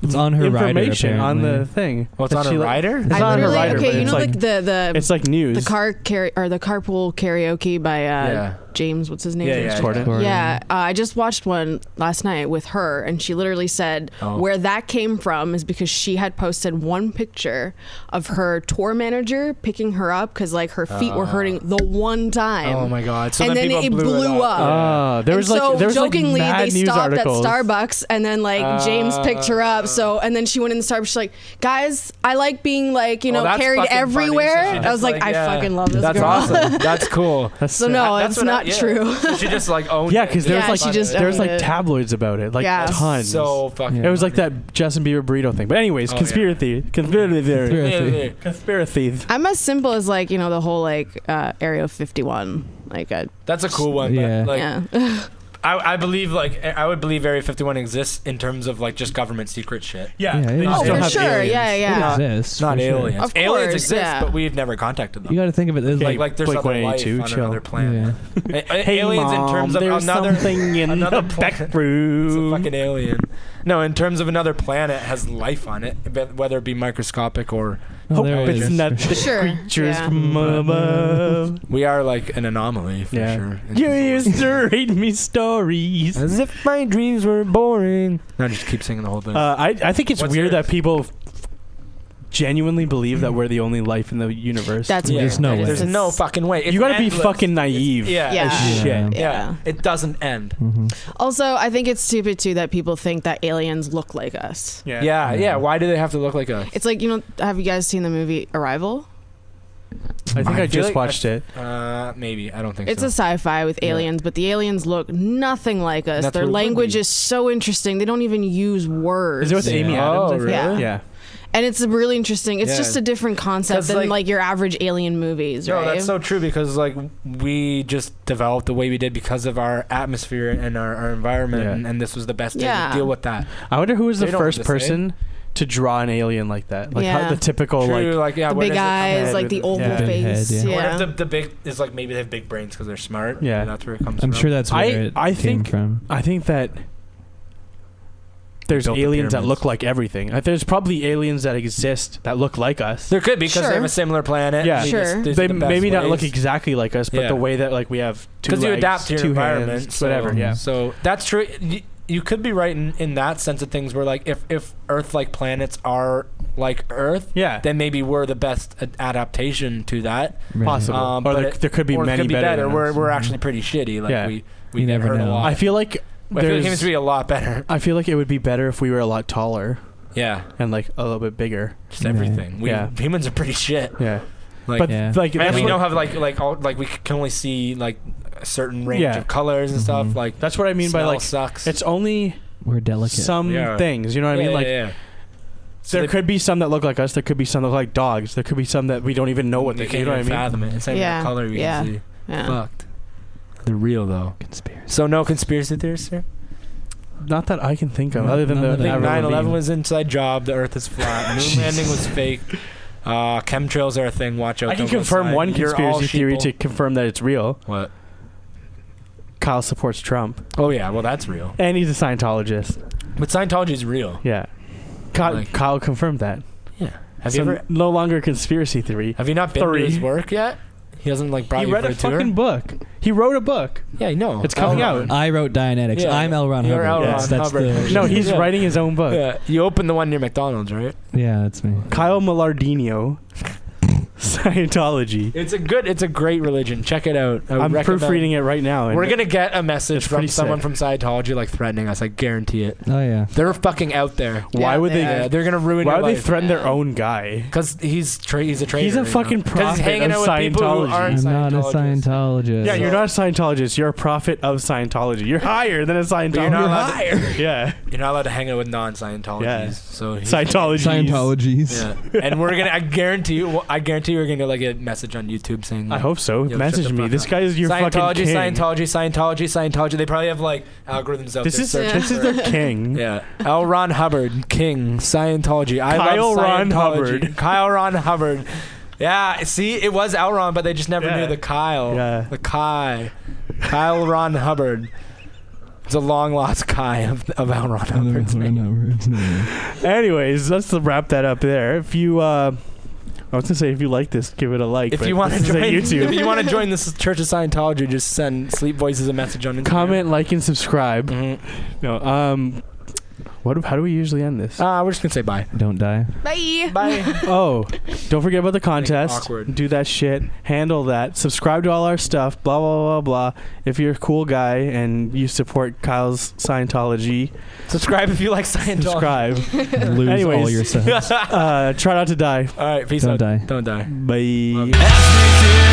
It's on her rider, information on the apparently. thing. Well, it's that on she a li- rider. It's I on her literally rider, okay. but You it's know, like the it's like news. the carpool karaoke by Yeah. James. What's his name? Yeah, James yeah, Corden. Corden. Yeah, I just watched one last night with her, and she literally said Oh. where that came from is because she had posted one picture of her tour manager picking her up because like her feet were hurting the one time. Oh my god! So And then people it blew blew up. Ah, there And was so like there was jokingly like mad they news stopped articles. at Starbucks, and then like James picked her up. So and then she went in the Starbucks. She's like, guys, I like being like that's carried fucking funny. everywhere. So she I just, was like, I yeah. fucking love this That's girl. awesome. That's cool. That's So sick. no, That's it's what I- not yeah. true. So she just like owned Yeah, it. because there's Yeah, like she just there's owned like it. tabloids about it, like Yeah. tons. so fucking. it was like that Justin Bieber burrito thing. But anyways, Oh, yeah. conspiracy theory. Conspiracy. Conspiracy. I'm as simple as like the whole like Area 51. Like That's a cool one. Yeah. But, like, yeah. I believe I would believe Area 51 exists in terms of like just government secret shit. Yeah, Yeah, they it just Oh, don't for have sure. aliens. Yeah, yeah. It exists. Not for sure. aliens. Of Aliens course, exist, yeah. but we've never contacted them. You got to think of it as Okay. like there's Blink other life 182, on chill. another planet. yeah. Hey, aliens Mom, in terms of there's another something in another the planet. back room. It's a fucking alien. No, in terms of another planet has life on it, whether it be microscopic or Oh, Hope there it's is. not the Sure, creatures yeah. from above. we are like an anomaly for Yeah. sure. You used to read me stories. As if my dreams were boring. No, just keep singing the whole thing. I think it's What's weird yours? that people genuinely believe that we're the only life in the universe. That's Yeah. weird. There's no That is- way. There's no fucking way. It's you gotta be endless. fucking naive. Yeah. Yeah. as shit. Yeah. Yeah. It doesn't end. Mhm. Also, I think it's stupid too that people think that aliens look like us. Yeah. Yeah. Why do they have to look like us? It's like have you guys seen the movie Arrival? I think I I feel just like watched it. Maybe. I don't think It's so. a sci-fi with Yeah. aliens, but the aliens look nothing like us. That's Their what it would language be. is so interesting. They don't even use words. Is it with Amy Yeah. Adams? Oh, I think? really? Yeah. And it's really interesting. It's Yeah. just a different concept 'Cause, than like- like your average alien movies, No, right? that's so true because like we just developed the way we did because of our atmosphere and our environment, Yeah. and this was the best Yeah. way to deal with that. I wonder who was the They don't first have to say. person to draw an alien like that. Like Yeah. how, the typical True, like yeah, the where big does it come eyes, from? like the oval Yeah. Big face. head, yeah. What Yeah. if the big is like maybe they have big brains because they're smart? Yeah. Maybe that's where it comes I'm from. sure that's where it I came think from. I think that there's Built the aliens that pyramids. look like everything. There's probably aliens that exist that look like us. There could be because Sure. they have a similar planet. Yeah. They Sure. just- these They are the best maybe not look ways. exactly like us, but Yeah. the way that like we have two Because you legs, adapt to your two environment, hands, so, whatever. Yeah. So that's true. You could be right in that sense of things, where like if Earth-like planets are like Earth, Yeah. then maybe we're the best adaptation to that. Right. Possible. Or but there could be or it many could be better. than We're us. we're actually pretty shitty. Like Yeah. we You get never hurt a know. lot. I feel like I feel like it there's- needs to be a lot better. I feel like it would be better if we were a lot taller Yeah, and like a little bit bigger. just Yeah. everything. Yeah. Humans are pretty shit. Yeah. Like, But Yeah. like and that's we what- don't have like we can only see like a certain range Yeah. of colors and stuff. Like That's what I mean by smell like sucks. it's only We're delicate. some Yeah. things. You know what I mean? Like So there they- could be some that look like us. There could be some that look like dogs. There could be some that we don't even know what you they. can't You know what I even mean? fathom it. It's not even Yeah. a color you Yeah. can see. Yeah. Fucked. They're real though. Conspiracy. So no conspiracy theories, sir? Not that I can think of, No, other than none the that I I think Avril 9/11 was inside job. The Earth is flat. Moon landing was fake. Chemtrails are a thing. Watch out. I can don't go confirm outside. one You're all conspiracy theory sheeple. to confirm that it's real. What? Kyle supports Trump, Oh yeah, well that's real. and he's a Scientologist. But Scientology is real. Yeah, Like- Kyle confirmed that. Yeah. Have So you ever? no longer a conspiracy theory. Have you not been Three. to his work yet? He hasn't like brought He you read for a a tour. fucking book. He wrote a book. Yeah, I know. It's coming out. I wrote Dianetics. Yeah. I'm L. Ron You're Hubbard. L. Yes, Ron that's Hubbard. No, he's Yeah. writing his own book. Yeah, you opened the one near McDonald's, right? Yeah, that's me. Kyle Millardino, Scientology. It's a great religion. Check it out. I would I'm recommend- proofreading it right now. and We're gonna get a message It's from pretty someone sick. from Scientology like threatening us. I guarantee it. Oh yeah. They're fucking out there. Why Yeah, would they? Yeah, they're gonna ruin Why your would they life. threaten their own guy? Because he's a traitor. He's a you know? fucking 'Cause prophet he's hanging of out with people who Scientology. aren't I'm not a Scientologists. Scientologist. Yeah, you're not a Scientologist. You're a prophet of Scientology. You're higher than a Scientologist. But you're not allowed to, Yeah, you're not allowed to hang out with non-Scientologies. Yeah. So he's- Scientology. Scientologies. Yeah, and we're gonna. I guarantee you. We're gonna get like a message on YouTube saying. I hope so. Yo, shut Message the me. fuck This up. guy is your fucking Scientology, king. Scientology. They probably have like algorithms out This there. is searching this is for- their king. Yeah. L. Ron Hubbard, King, Scientology. I Kyle love Ron Scientology. Hubbard. Kyle Ron Hubbard. Yeah, see, it was L. Ron, but they just never Yeah. knew the Kyle. Yeah. The Kai. Kyle Ron Hubbard. It's a long lost Kai of L. Ron Hubbard's name. Anyways, let's wrap that up there. If you, I was gonna say if you like this, give it a like. If but you want to this is join at YouTube, if you want to join this Church of Scientology, just send Sleep Voices a message on Instagram. comment, like, and subscribe. Mhm. No, how do we usually end this? We're just gonna say bye. Don't die. Bye. Bye. Oh, don't forget about the contest. awkward. Do that shit. Handle that. Subscribe to all our stuff. Blah blah blah blah. If you're a cool guy and you support Kyle's Scientology, Subscribe if you like Scientology. subscribe. Lose Anyways. all your subs. Try not to die. All right, peace Don't out. die. Don't die. Bye. Love you. Ask me to